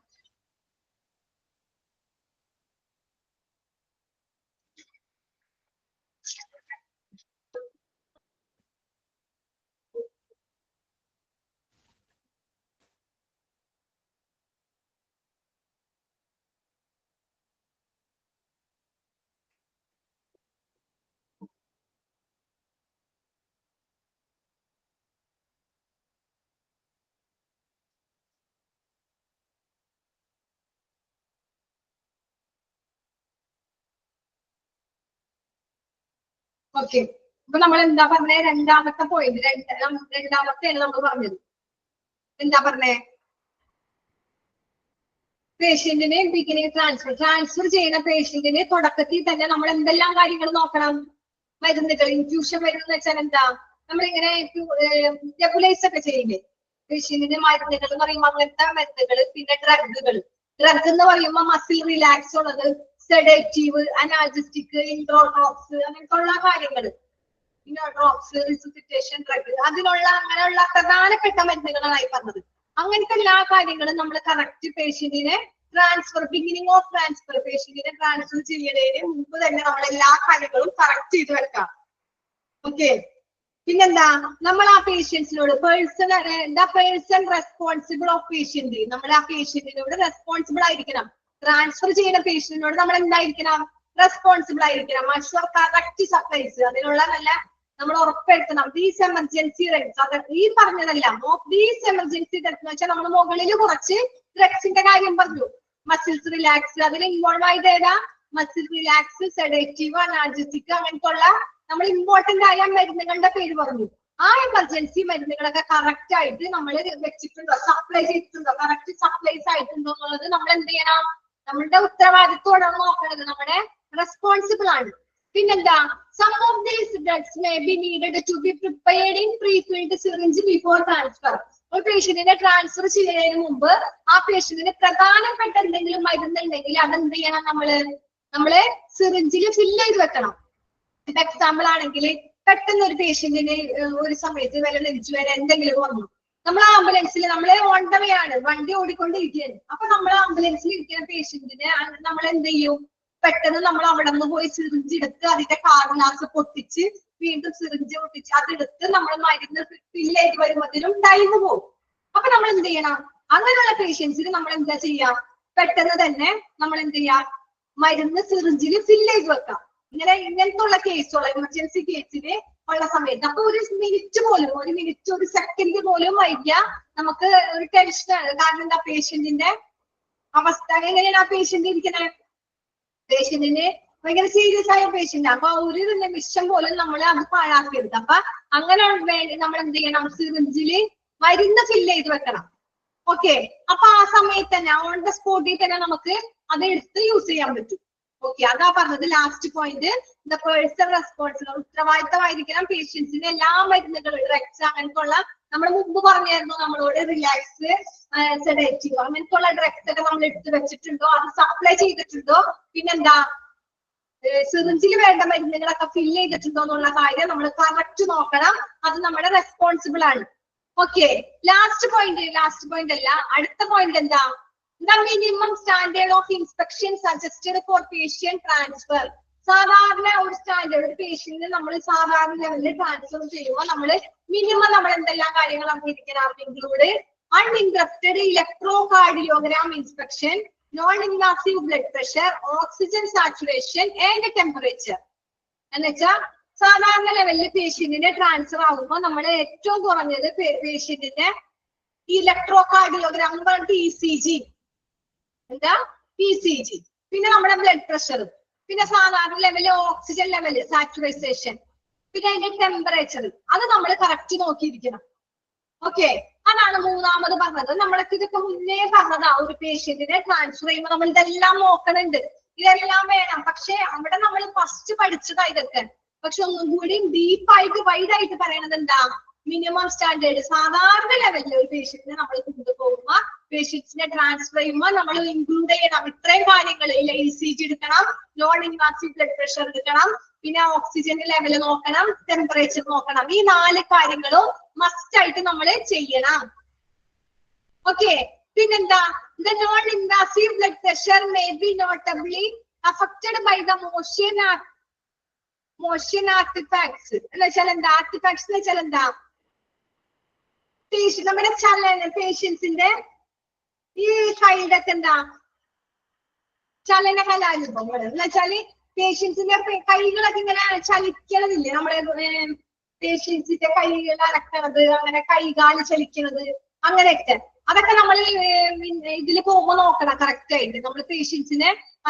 ഓക്കെ, അപ്പൊ നമ്മൾ എന്താ പറഞ്ഞേ? രണ്ടാമത്തെ പോയിന്റ്, രണ്ടാമത്തെയാണ് നമ്മൾ പറഞ്ഞത്. എന്താ പറഞ്ഞേ? പേഷ്യന്റിനെ ബിഗിനിങ് ട്രാൻസ്ഫർ ചെയ്യുന്ന പേഷ്യന്റിന് തുടക്കത്തിൽ തന്നെ നമ്മൾ എന്തെല്ലാം കാര്യങ്ങൾ നോക്കണം? മരുന്നുകൾ, ഇൻഫ്യൂഷൻ മരുന്ന് വെച്ചാൽ എന്താ? നമ്മളിങ്ങനെ നെബുലൈസ് ഒക്കെ ചെയ്യില്ലേ പേഷ്യന്റിന്? മരുന്നുകൾ എന്ന് പറയുമ്പോൾ അങ്ങനത്തെ മരുന്നുകൾ. പിന്നെ ഡ്രഗുകൾ. ഡ്രഗ് എന്ന് പറയുമ്പോൾ മസിൽ റിലാക്സ് ഉള്ളത്, സെഡേറ്റീവ്, അനാൽജസ്റ്റിക്, ഇൻട്രോഡ്രോപ്സ്, അങ്ങനത്തെ ഉള്ള കാര്യങ്ങൾ. ഇൻട്രോഡ്രോപ്സ്, റിസുസിറ്റേഷൻ ഡ്രഗ്, അതിനുള്ള അങ്ങനെയുള്ള പ്രധാനപ്പെട്ട മരുന്നുകളായി പറഞ്ഞത്. അങ്ങനത്തെ എല്ലാ കാര്യങ്ങളും നമ്മൾ കറക്റ്റ് പേഷ്യന്റിനെ ട്രാൻസ്ഫർ, ബിഗിനിങ് ഓഫ് ട്രാൻസ്ഫർ, പേഷ്യന്റിനെ ട്രാൻസ്ഫർ ചെയ്യുന്നതിന് മുമ്പ് തന്നെ നമ്മൾ എല്ലാ കാര്യങ്ങളും കറക്റ്റ് ചെയ്ത് വെക്കാം. ഓക്കെ, പിന്നെന്താ? നമ്മൾ ആ പേഷ്യൻസിനോട് പേഴ്സൺ റെസ്പോൺസിബിൾ ഓഫ് പേഷ്യന്റ്, നമ്മൾ ആ പേഷ്യന്റിനോട് റെസ്പോൺസിബിൾ ആയിരിക്കണം. ട്രാൻസ്ഫർ ചെയ്യുന്ന പേഷ്യന്റിനോട് നമ്മൾ എന്തായിരിക്കണം? റെസ്പോൺസിബിൾ ആയിരിക്കണം. അഷ്വർ കറക്റ്റ് സപ്ലൈസ്, അതിനുള്ള നല്ല നമ്മൾ ഉറപ്പുവരുത്തണം. ദീസ് എമർജൻസി ഡ്രഗ്സ്, അത് ഈ പറഞ്ഞതെല്ലാം ദീസ് എമർജൻസി ഡ്രഗ്സ് എന്ന് വെച്ചാൽ നമ്മൾ മുകളിൽ കുറച്ച് ഡ്രഗ്സിന്റെ കാര്യം പറഞ്ഞു. മസിൽസ് റിലാക്സ്, അതിൽ ഇൻവോൾവ് ആയത് ഏതാ? മസിൽ റിലാക്സ്, സെഡേറ്റീവ്, അനാൽജസ്റ്റിക്, അങ്ങനത്തെ ഉള്ള നമ്മൾ ഇമ്പോർട്ടന്റ് ആയ മരുന്നുകളുടെ പേര് പറഞ്ഞു. ആ എമർജൻസി മരുന്നുകളൊക്കെ കറക്റ്റ് ആയിട്ട് നമ്മൾ വെച്ചിട്ടുണ്ടോ, സപ്ലൈ ചെയ്തിട്ടുണ്ടോ, കറക്റ്റ് സപ്ലൈസ് ആയിട്ടുണ്ടോ എന്നുള്ളത് നമ്മൾ എന്ത് ചെയ്യണം? നമ്മളുടെ ഉത്തരവാദിത്വമാണ് നോക്കണത്, നമ്മുടെ റെസ്പോൺസിബിൾ ആണ്. പിന്നെന്താ? Some of these drugs may be needed to be prepared in prefilled syringe before transfer. ഒരു പേഷ്യന്റിനെ ട്രാൻസ്ഫർ ചെയ്യുന്നതിന് മുമ്പ് ആ പേഷ്യന്റിന് പ്രധാനപ്പെട്ട എന്തെങ്കിലും മരുന്നുണ്ടെങ്കിൽ അതെന്ത് ചെയ്യണം? നമ്മള് സിറിഞ്ചിൽ ഫില്ല് ചെയ്ത് വെക്കണം. ഇപ്പൊ എക്സാമ്പിൾ ആണെങ്കിൽ പെട്ടെന്ന് ഒരു പേഷ്യന്റിന് ഒരു സമയത്ത് വല്ല നെഞ്ചുവേദന എന്തെങ്കിലും വന്നു, നമ്മൾ ആംബുലൻസിൽ നമ്മള് ഓൺ ദ വേ ആണ്, വണ്ടി ഓടിക്കൊണ്ടിരിക്കുകയാണ്. അപ്പൊ നമ്മൾ ആംബുലൻസിൽ ഇരിക്കുന്ന പേഷ്യന്റിന് നമ്മൾ എന്ത് ചെയ്യും? പെട്ടെന്ന് നമ്മൾ അവിടെ നിന്ന് പോയി സിറിഞ്ച് എടുത്ത് അതിന്റെ കാർഗ്ലാസ് പൊട്ടിച്ച് വീണ്ടും സിറിഞ്ച് പൊട്ടിച്ച് അതെടുത്ത് നമ്മൾ മരുന്ന് ഫില്ല് ചെയ്ത് വരുമ്പോഴത്തേനും ടൈം പോകും. അപ്പൊ നമ്മൾ എന്ത് ചെയ്യണം? അങ്ങനെയുള്ള പേഷ്യൻസിന് നമ്മൾ എന്താ ചെയ്യാം? പെട്ടെന്ന് തന്നെ നമ്മൾ എന്ത് ചെയ്യാം? മരുന്ന് സിറിഞ്ചിൽ ഫില്ല് ചെയ്ത് വെക്കാം. ഇങ്ങനത്തെ ഉള്ള കേസുകൾ, എമർജൻസി കേസിന് ഉള്ള സമയത്ത് അപ്പൊ ഒരു മിനിറ്റ് പോലും, ഒരു സെക്കൻഡ് പോലും വൈകിയാൽ നമുക്ക് ഒരു ടെൻഷനാണ്. കാരണം എന്താ? പേഷ്യന്റിന്റെ അവസ്ഥ എങ്ങനെയാണ്? ആ പേഷ്യന്റ് ഇരിക്കുന്നത്, പേഷ്യന്റിന് ഭയങ്കര സീരിയസ് ആയ പേഷ്യന്റ്. അപ്പൊ ഒരു നിമിഷം പോലും നമ്മൾ അത് പാഴാക്കരുത്. അപ്പൊ അങ്ങനെ വേണ്ടി നമ്മൾ എന്ത് ചെയ്യണം? സിറിഞ്ചില് മരുന്ന് ഫില്ല് ചെയ്ത് വെക്കണം. ഓക്കെ, അപ്പൊ ആ സമയത്ത് തന്നെ ഓൺ ദ സ്പോട്ടിൽ തന്നെ നമുക്ക് അത് എടുത്ത് യൂസ് ചെയ്യാൻ പറ്റും. ഓക്കെ, അതാ പറഞ്ഞത് last point. The person responsible, ഉത്തരവാദിത്തമായിരിക്കണം പേഷ്യൻസിന് എല്ലാ മരുന്നുകളും, ഡ്രഗ്സ് അങ്ങനത്തെ ഉള്ള നമ്മൾ മുമ്പ് പറഞ്ഞായിരുന്നു നമ്മളോട്, റിലാക്സ്, സെഡേറ്റീവ് അങ്ങനത്തെ ഉള്ള ഡ്രഗ്സ് ഒക്കെ നമ്മൾ എടുത്ത് വെച്ചിട്ടുണ്ടോ, അത് സപ്ലൈ ചെയ്തിട്ടുണ്ടോ, പിന്നെന്താ സിറിഞ്ചിൽ വേണ്ട മരുന്നുകളൊക്കെ ഫില്ല് ചെയ്തിട്ടുണ്ടോ എന്നുള്ള കാര്യം നമ്മൾ കറക്റ്റ് നോക്കണം. അത് നമ്മുടെ റെസ്പോൺസിബിൾ ആണ്. ഓക്കെ, ലാസ്റ്റ് പോയിന്റ് അല്ല, അടുത്ത പോയിന്റ് എന്താ? The minimum standard of inspection suggested for patient transfer. സാധാരണ ഒരു സ്റ്റാൻഡേർഡ് പേഷ്യന്റിന് നമ്മൾ സാധാരണ ലെവലിൽ ട്രാൻസ്ഫർ ചെയ്യുമ്പോൾ മിനിമം നമ്മൾ എന്തെല്ലാം കാര്യങ്ങൾ അറിഞ്ഞിരിക്കണം? Include uninterrupted electrocardiogram inspection, non-invasive blood pressure, oxygen saturation and temperature. എന്നുവെച്ചാൽ സാധാരണ ലെവലിൽ പേഷ്യന്റിനെ ട്രാൻസ്ഫർ ആകുമ്പോൾ നമ്മൾ ഏറ്റവും കുറഞ്ഞത് പേഷ്യന്റിന്റെ ഇലക്ട്രോകാർഡിയോഗ്രാം എന്ന് പറഞ്ഞിട്ട് ECG, എന്താ ECG, പിന്നെ നമ്മുടെ ബ്ലഡ് പ്രഷർ, പിന്നെ സാധാരണ ലെവല് ഓക്സിജൻ ലെവല്, സാച്ചുറൈസേഷൻ, പിന്നെ അതിന്റെ ടെമ്പറേച്ചർ, അത് നമ്മൾ കറക്റ്റ് നോക്കിയിരിക്കണം. ഓക്കെ, അതാണ് മൂന്നാമത് പറഞ്ഞത്. നമ്മളൊക്കെ ഇതൊക്കെ മുന്നേ പറഞ്ഞതാ. ഒരു പേഷ്യന്റിനെ ട്രാൻസ്ഫർ ചെയ്യുമ്പോൾ നമ്മൾ ഇതെല്ലാം നോക്കണുണ്ട്, ഇതെല്ലാം വേണം. പക്ഷെ അവിടെ നമ്മൾ ഫസ്റ്റ് പഠിച്ചതാ ഇതൊക്കെ. പക്ഷെ ഒന്നും കൂടി ഡീപ്പായിട്ട് വൈഡായിട്ട് പറയണത് എന്താ, മിനിമം സ്റ്റാൻഡേർഡ് സാധാരണ ലെവലിൽ ഒരു പേഷ്യന്റിനെ നമ്മൾ കൊണ്ടുപോകുമ്പോ, പേഷ്യൻസിനെ ട്രാൻസ്ഫർ ചെയ്യുമ്പോൾ നമ്മൾ ഇൻക്ലൂഡ് ചെയ്യണം ഇത്രയും കാര്യങ്ങൾ. ECG എടുക്കണം, നോൺ ഇൻവാസീവ് ബ്ലഡ് പ്രഷർ എടുക്കണം, പിന്നെ ഓക്സിജന്റെ ലെവൽ നോക്കണം, ടെമ്പറേച്ചർ നോക്കണം. ഈ 4 കാര്യങ്ങളും മസ്റ്റ് ആയിട്ട് നമ്മൾ ചെയ്യണം. ഓക്കെ, പിന്നെന്താ, the non invasive blood pressure may be notably affected by the motion artifacts. എന്ന് വെച്ചാൽ എന്താ, ആർട്ടിഫാക്ട്സ് എന്ന് വെച്ചാൽ എന്താ, നമ്മുടെ ചലന, പേഷ്യൻസിന്റെ ഈ സൈഡൊക്കെ എന്താ ചലന കലാരൂപങ്ങൾ എന്ന് വെച്ചാല് പേഷ്യൻസിന്റെ കൈകളൊക്കെ ഇങ്ങനെ ചലിക്കണതില്ലേ, നമ്മളെ പേഷ്യൻസിന്റെ കൈകൾ അനക്കണത്, അങ്ങനെ കൈകാല് ചലിക്കണത്, അങ്ങനെയൊക്കെ. അതൊക്കെ നമ്മൾ ഇതിൽ പോകുമ്പോൾ നോക്കണം കറക്റ്റ് ആയിട്ട്. നമ്മൾ പേഷ്യൻസിനെ,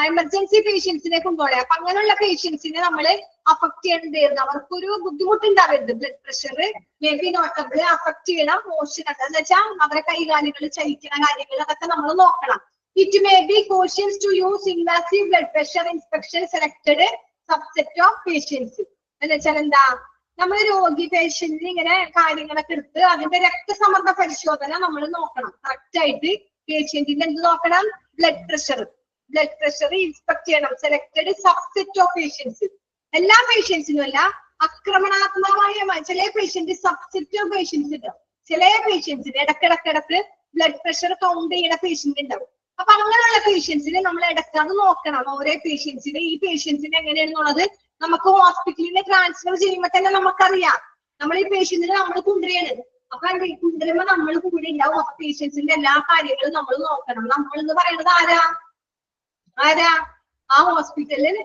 എമർജൻസി പേഷ്യൻസിനെ കൊണ്ടുപോകണം. അപ്പൊ അങ്ങനെയുള്ള പേഷ്യൻസിനെ നമ്മൾ അഫക്ട് ചെയ്യേണ്ടതായിരുന്നു. അവർക്കൊരു ബുദ്ധിമുട്ടുണ്ടാവരുത്. Blood pressure may be notable affect ചെയ്യണം. മോഷൻ എന്ന് വെച്ചാൽ അവരെ കൈകാലുകൾ ചലിക്കുന്ന കാര്യങ്ങൾ അതൊക്കെ നമ്മൾ നോക്കണം. It may be cautious to use invasive blood pressure inspection selected subset of patients. എന്ന് വെച്ചാൽ എന്താ, നമ്മൾ രോഗി പേഷ്യന്റിന് ഇങ്ങനെ കാര്യങ്ങളൊക്കെ എടുത്ത് അതിന്റെ രക്തസമ്മർദ്ദ പരിശോധന നമ്മൾ നോക്കണം കറക്റ്റ് ആയിട്ട്. പേഷ്യന്റിന്റെ എന്ത് നോക്കണം, ബ്ലഡ് പ്രഷർ ഇൻസ്പെക്ട് ചെയ്യണം. സെലക്ടഡ് സബ്സെറ്റ് ഓഫ് പേഷ്യൻസ്, എല്ലാ പേഷ്യൻസിനും അല്ല, ആക്രമണാത്മകമായ ചില പേഷ്യന്റ് സബ്സെറ്റ് ഓഫ് പേഷ്യൻസ് ഉണ്ടാവും. ചില പേഷ്യൻസിന് ഇടക്കിടക്ക് ബ്ലഡ് പ്രഷർ കൗണ്ട് ചെയ്യുന്ന പേഷ്യന്റ് ഉണ്ടാവും. അപ്പൊ അങ്ങനെയുള്ള പേഷ്യൻസിനെ നമ്മൾ ഇടക്കാതെ നോക്കണം. ഓരോ പേഷ്യൻസിന് ഈ പേഷ്യൻസിന് എങ്ങനെയാണെന്നുള്ളത് നമുക്ക് ഹോസ്പിറ്റലിനെ ട്രാൻസ്ഫർ ചെയ്യുമ്പോൾ തന്നെ നമുക്കറിയാം. നമ്മൾ ഈ പേഷ്യന്റിനെ നമ്മൾ കൊണ്ടുവരികയാണ്. അപ്പൊ കൊണ്ടുവരുമ്പോ നമ്മൾ കൂടെ ഉണ്ടാവും. അപ്പൊ പേഷ്യൻസിന്റെ എല്ലാ കാര്യങ്ങളും നമ്മൾ നോക്കണം. നമ്മൾ എന്ന് പറയുന്നത് ആരാ ആ ഹോസ്പിറ്റലിൽ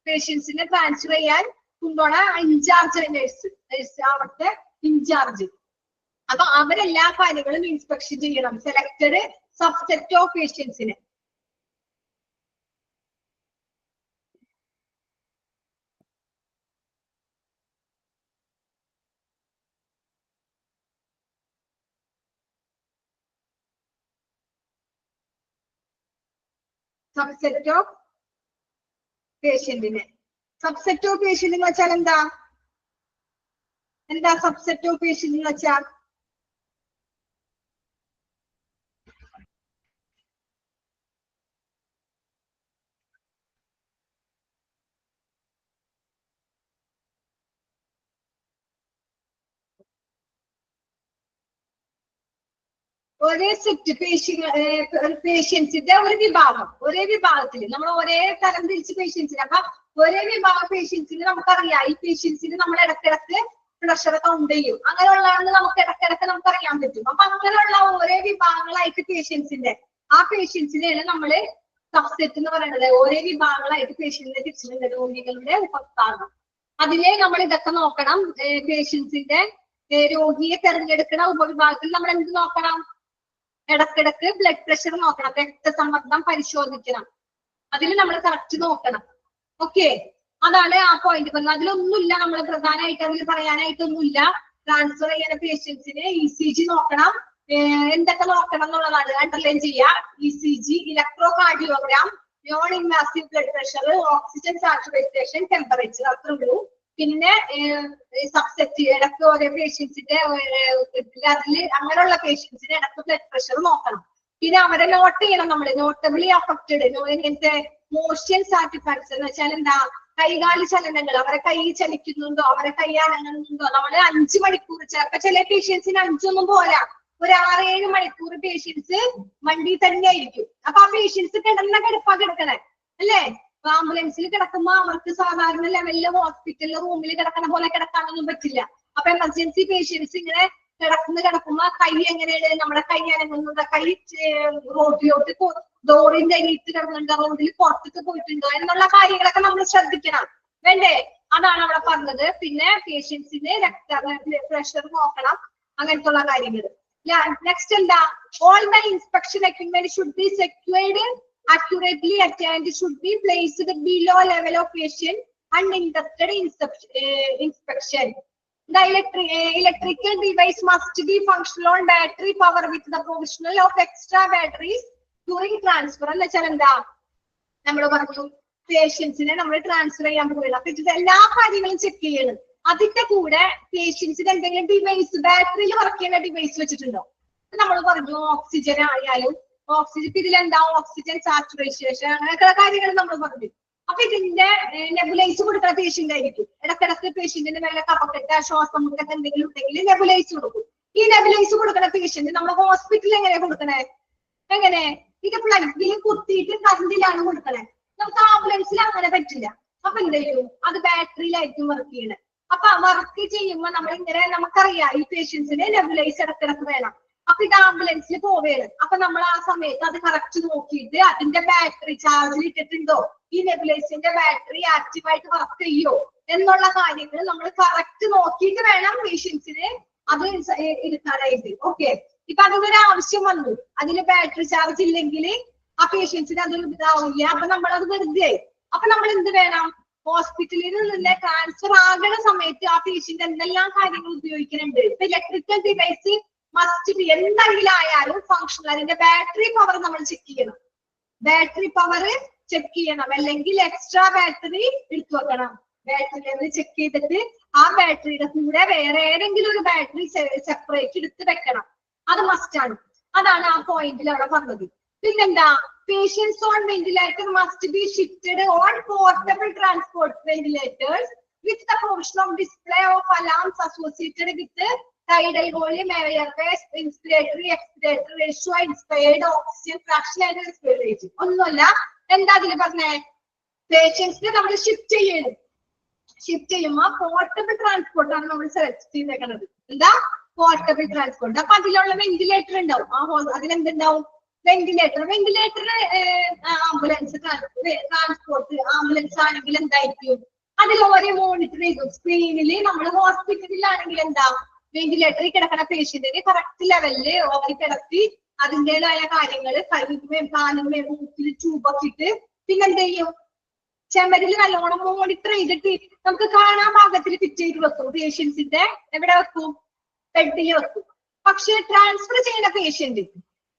പേഷ്യൻസിനെ ട്രാൻസ്ഫർ ചെയ്യാൻ കൊണ്ടുപോണ ഇൻചാർജ്, നഴ്സ് അവിടുത്തെ ഇൻചാർജ്. അപ്പൊ അവരെല്ലാ കാര്യങ്ങളും ഇൻസ്പെക്ഷൻ ചെയ്യണം. സെലക്ടഡ് സബ്സെറ്റ് ഓഫ് പേഷ്യൻസിന്. സബ്സെറ്റ് ഓഫ് പേഷ്യന്റിന്. സബ്സെറ്റ് ഓഫ് പേഷ്യന്റ് എന്ന് വെച്ചാൽ എന്താ സബ്സെറ്റ് ഓഫ് പേഷ്യന്റ് എന്ന് വെച്ചാൽ, ഒരേ സെറ്റ് പേഷ്യൻസിന്റെ ഒരു വിഭാഗം, ഒരേ വിഭാഗത്തിൽ നമ്മൾ ഒരേ തരം തിരിച്ച് പേഷ്യൻസിന്. അപ്പൊ ഒരേ വിഭാഗം പേഷ്യൻസിന് നമുക്കറിയാം. ഈ പേഷ്യൻസിന് നമ്മൾ ഇടക്കിടക്ക് പ്രഷർ കൗണ്ട് ചെയ്യും. അങ്ങനെയുള്ളതാണെന്ന് നമുക്ക് ഇടക്കിടക്ക് നമുക്ക് അറിയാൻ പറ്റും. അപ്പൊ അങ്ങനെയുള്ള ഒരേ വിഭാഗങ്ങളായിട്ട് പേഷ്യൻസിന്റെ ആ പേഷ്യൻസിനെയാണ് നമ്മള് സബ്സെറ്റ് എന്ന് പറയുന്നത്. ഒരേ വിഭാഗങ്ങളായിട്ട് പേഷ്യന്റിനെ തിരിച്ചിട്ടുണ്ട്, രോഗികളുടെ ഉപസ്ഥാനം. അതിലെ നമ്മൾ ഇതൊക്കെ നോക്കണം. പേഷ്യൻസിന്റെ രോഗിയെ തെരഞ്ഞെടുക്കുന്ന ഉപവിഭാഗത്തിൽ നമ്മൾ എന്ത് നോക്കണം, ഇടക്കിടക്ക് ബ്ലഡ് പ്രഷർ നോക്കണം, രക്തസമ്മർദ്ദം പരിശോധിക്കണം. അതിൽ നമ്മൾ കറക്റ്റ് നോക്കണം. ഓക്കെ, അതാണ് ആ പോയിന്റ് പറഞ്ഞത്. അതിലൊന്നുമില്ല നമ്മൾ പ്രധാനമായിട്ട് അതിൽ പറയാനായിട്ടൊന്നുമില്ല. ട്രാൻസ്ഫർ ചെയ്യുന്ന പേഷ്യൻസിന് ECG നോക്കണം. എന്തൊക്കെ നോക്കണം എന്നുള്ളതാണ് അണ്ടർലൈൻ ചെയ്യുക. ECG, electro cardiogram, non invasive blood pressure, oxygen saturation, temperature, അത്രേ ഉള്ളൂ. പിന്നെ സബ്സെറ്റ് ഇടക്ക് ഓരോ പേഷ്യൻസിന്റെ അതിൽ അങ്ങനെയുള്ള പേഷ്യൻസിന് ഇടക്ക് ബ്ലഡ് പ്രഷർ നോക്കണം. പിന്നെ അവരെ നോട്ട് ചെയ്യണം. നമ്മൾ നോട്ടബിളി അഫക്റ്റഡ് ഇങ്ങനത്തെ മോഷൻ ആർട്ടിഫാക്ട്സ് എന്ന് വെച്ചാൽ എന്താ, കൈകാലി ചലനങ്ങൾ, അവരെ കൈ ചലിക്കുന്നുണ്ടോ, അവരെ കൈ അനങ്ങുന്നുണ്ടോ. നമ്മള് 5 മണിക്കൂർ, ചിലപ്പോ ചില പേഷ്യൻസിന് 5 പോരാ, ഒരു 6-7 മണിക്കൂർ പേഷ്യൻസ് വണ്ടി തന്നെ ആയിരിക്കും. അപ്പൊ ആ പേഷ്യൻസ് കിടപ്പാ കിടക്കണേ അല്ലേ. ആംബുലൻസിൽ കിടക്കുമ്പോ അവർക്ക് സാധാരണ ലെവലില് ഹോസ്പിറ്റലിൽ റൂമിൽ കിടക്കണ പോലെ കിടക്കാനൊന്നും പറ്റില്ല. അപ്പൊ എമർജൻസി പേഷ്യൻസ് ഇങ്ങനെ കിടക്കുമ്പോ കൈ എങ്ങനെയാണ്, നമ്മുടെ കൈ അനങ്ങുന്നത്, കൈ റോഡിലോട്ട് ഡോറിന്റെ അരിയിട്ട് കിടന്നുണ്ടോ, റോഡിൽ പുറത്തേക്ക് പോയിട്ടുണ്ടോ എന്നുള്ള കാര്യങ്ങളൊക്കെ നമ്മൾ ശ്രദ്ധിക്കണം വേണ്ടേ. അതാണ് അവിടെ പറഞ്ഞത്. പിന്നെ പേഷ്യൻസിന് പ്രഷർ നോക്കണം, അങ്ങനത്തെ ഉള്ള കാര്യങ്ങൾ. നെക്സ്റ്റ് എന്താ, all the inspection equipment should be secured accurately and should be placed below level of patient uninterrupted inspection. The electrical device must be functional on battery power with the provisional of extra batteries during transfer. എന്ന് വെച്ചാൽ എന്താ നമ്മൾ പറഞ്ഞു പേഷ്യൻസിനെ നമ്മൾ ട്രാൻസ്ഫർ ചെയ്യാൻ പോവുകയാണ്. അപ്പൊ ഇത് എല്ലാ കാര്യങ്ങളും ചെക്ക് ചെയ്യണം. അതിന്റെ കൂടെ പേഷ്യൻസിന് എന്തെങ്കിലും ഡിവൈസ് ബാറ്ററിയിൽ വർക്ക് ചെയ്യുന്ന ഡിവൈസ് വെച്ചിട്ടുണ്ടോ? നമ്മൾ പറഞ്ഞു ഓക്സിജൻ ആയാലും ഓക്സിജൻ ഇതിലെന്താ ഓക്സിജൻ സാച്ചുറേഷൻ അങ്ങനെയൊക്കെ കാര്യങ്ങൾ നമ്മൾ പറഞ്ഞു. അപ്പൊ ഇതിന്റെ നെബുലൈസ് കൊടുക്കുന്ന പേഷ്യന്റ് ആയിരിക്കും. ഇടക്കിടക്ക് പേഷ്യന്റിന്റെ മേലെ കഫക്കെട്ട് ശ്വാസം മുട്ടൊക്കെ എന്തെങ്കിലും ഉണ്ടെങ്കിൽ നെബുലൈസ് കൊടുക്കും. ഈ നെബുലൈസ് കൊടുക്കുന്ന പേഷ്യന്റ് നമ്മൾ ഹോസ്പിറ്റലിൽ എങ്ങനെയാ കൊടുക്കണേ? എങ്ങനെ? ഇത് പ്ലഗിൽ കുത്തിയിട്ട് കറണ്ടിലാണ് കൊടുക്കണേ. നമുക്ക് ആംബുലൻസിൽ അങ്ങനെ പറ്റില്ല. അപ്പൊ എന്ത് ചെയ്യും? അത് ബാറ്ററിയിലായിരിക്കും വർക്ക് ചെയ്യണേ. അപ്പൊ വർക്ക് ചെയ്യുമ്പോൾ നമ്മൾ ഇങ്ങനെ നമുക്കറിയാം ഈ പേഷ്യൻസിന് നെബുലൈസ് ഇടക്കിടക്ക് വേണം. അപ്പൊ ഇത് ആംബുലൻസിൽ പോവുകയാണ്. അപ്പൊ നമ്മൾ ആ സമയത്ത് അത് കറക്റ്റ് നോക്കിയിട്ട് അതിന്റെ ബാറ്ററി ചാർജിൽ ഇട്ടിട്ടുണ്ടോ, ഈ നെബുലൈസിന്റെ ബാറ്ററി ആക്റ്റീവായിട്ട് വർക്ക് ചെയ്യോ എന്നുള്ള കാര്യങ്ങൾ നമ്മൾ കറക്റ്റ് നോക്കിയിട്ട് വേണം പേഷ്യൻസിന് അത് എടുക്കാനായിട്ട്. ഓക്കെ, ഇപ്പൊ അതിനൊരു ആവശ്യം വന്നു, അതിന് ബാറ്ററി ചാർജ് ഇല്ലെങ്കിൽ ആ പേഷ്യൻസിന് അതൊരു ഇതാവില്ല. അപ്പൊ നമ്മളത് വെറുതെ. അപ്പൊ നമ്മൾ എന്ത് വേണം? ഹോസ്പിറ്റലിൽ നിന്ന് ട്രാൻസ്ഫർ ആകുന്ന സമയത്ത് ആ പേഷ്യന്റ് എന്തെല്ലാം കാര്യങ്ങൾ ഉപയോഗിക്കുന്നുണ്ട്. ഇപ്പൊ ഇലക്ട്രിക്കൽ ഡിവൈസ് മസ്റ്റ് ബി എന്തെങ്കിലും ആയാലും ഫങ്ഷണൽ. അതിന്റെ ബാറ്ററി പവർ നമ്മൾ ചെക്ക് ചെയ്യണം. ബാറ്ററി പവർ ചെക്ക് ചെയ്യണം, അല്ലെങ്കിൽ എക്സ്ട്രാ ബാറ്ററി എടുത്തു വെക്കണം. ബാറ്ററി ലെവൽ ചെക്ക് ചെയ്തിട്ട് ആ ബാറ്ററിയുടെ കൂടെ വേറെ ഏതെങ്കിലും ഒരു ബാറ്ററി സെപ്പറേറ്റ് എടുത്ത് വെക്കണം. അത് മസ്റ്റ് ആണ്. അതാണ് ആ പോയിന്റിൽ അവിടെ പറഞ്ഞത്. പിന്നെന്താ? Patients on ventilator must be shifted on portable transport ventilators with the provision of display of alarms associated with tidal volume, airways, inspiratory, expiratory ratio, inspired oxygen fraction and respiration. ഒന്നുമല്ല. എന്താ അതില് പറഞ്ഞേ? പേഷ്യൻസിനെ നമ്മൾ ഷിഫ്റ്റ് ചെയ്യണം. ഷിഫ്റ്റ് ചെയ്യുമ്പോ പോർട്ടബിൾ ട്രാൻസ്പോർട്ട് ആണ് നമ്മൾ സെലക്ട് ചെയ്തേക്കുന്നത്. എന്താ? Portable transport. അപ്പൊ അതിലുള്ള വെന്റിലേറ്റർ ഉണ്ടാവും. അതിലെന്തുണ്ടാവും? വെന്റിലേറ്റർ. ആംബുലൻസ് ട്രാൻസ്പോർട്ട് ആംബുലൻസ് ആണെങ്കിൽ എന്തായിരിക്കും? അതിൽ ഓരോ മോണിറ്റർ ചെയ്തു സ്ക്രീനിൽ. നമ്മൾ ഹോസ്പിറ്റലിലാണെങ്കിൽ എന്താ? വെന്റിലേറ്ററിൽ കിടക്കുന്ന പേഷ്യന്റിന് കറക്റ്റ് ലെവലില് അവർ കിടത്തി അതിൻ്റെതായ കാര്യങ്ങൾ കൈമേം കാലുമേം മൂക്കിൽ ട്യൂബൊക്കെ ഇട്ട് പിന്നെന്ത് ചെയ്യും? ചെമരിൽ നല്ലോണം മോണിറ്റർ ചെയ്തിട്ട് നമുക്ക് കാണാൻ പാകത്തിൽ ഫിറ്റ് ചെയ്ത് വെക്കും. പേഷ്യൻസിന്റെ എവിടെ വെക്കും? ബെഡിൽ വെക്കും. പക്ഷെ ട്രാൻസ്ഫർ ചെയ്യുന്ന പേഷ്യന്റ്,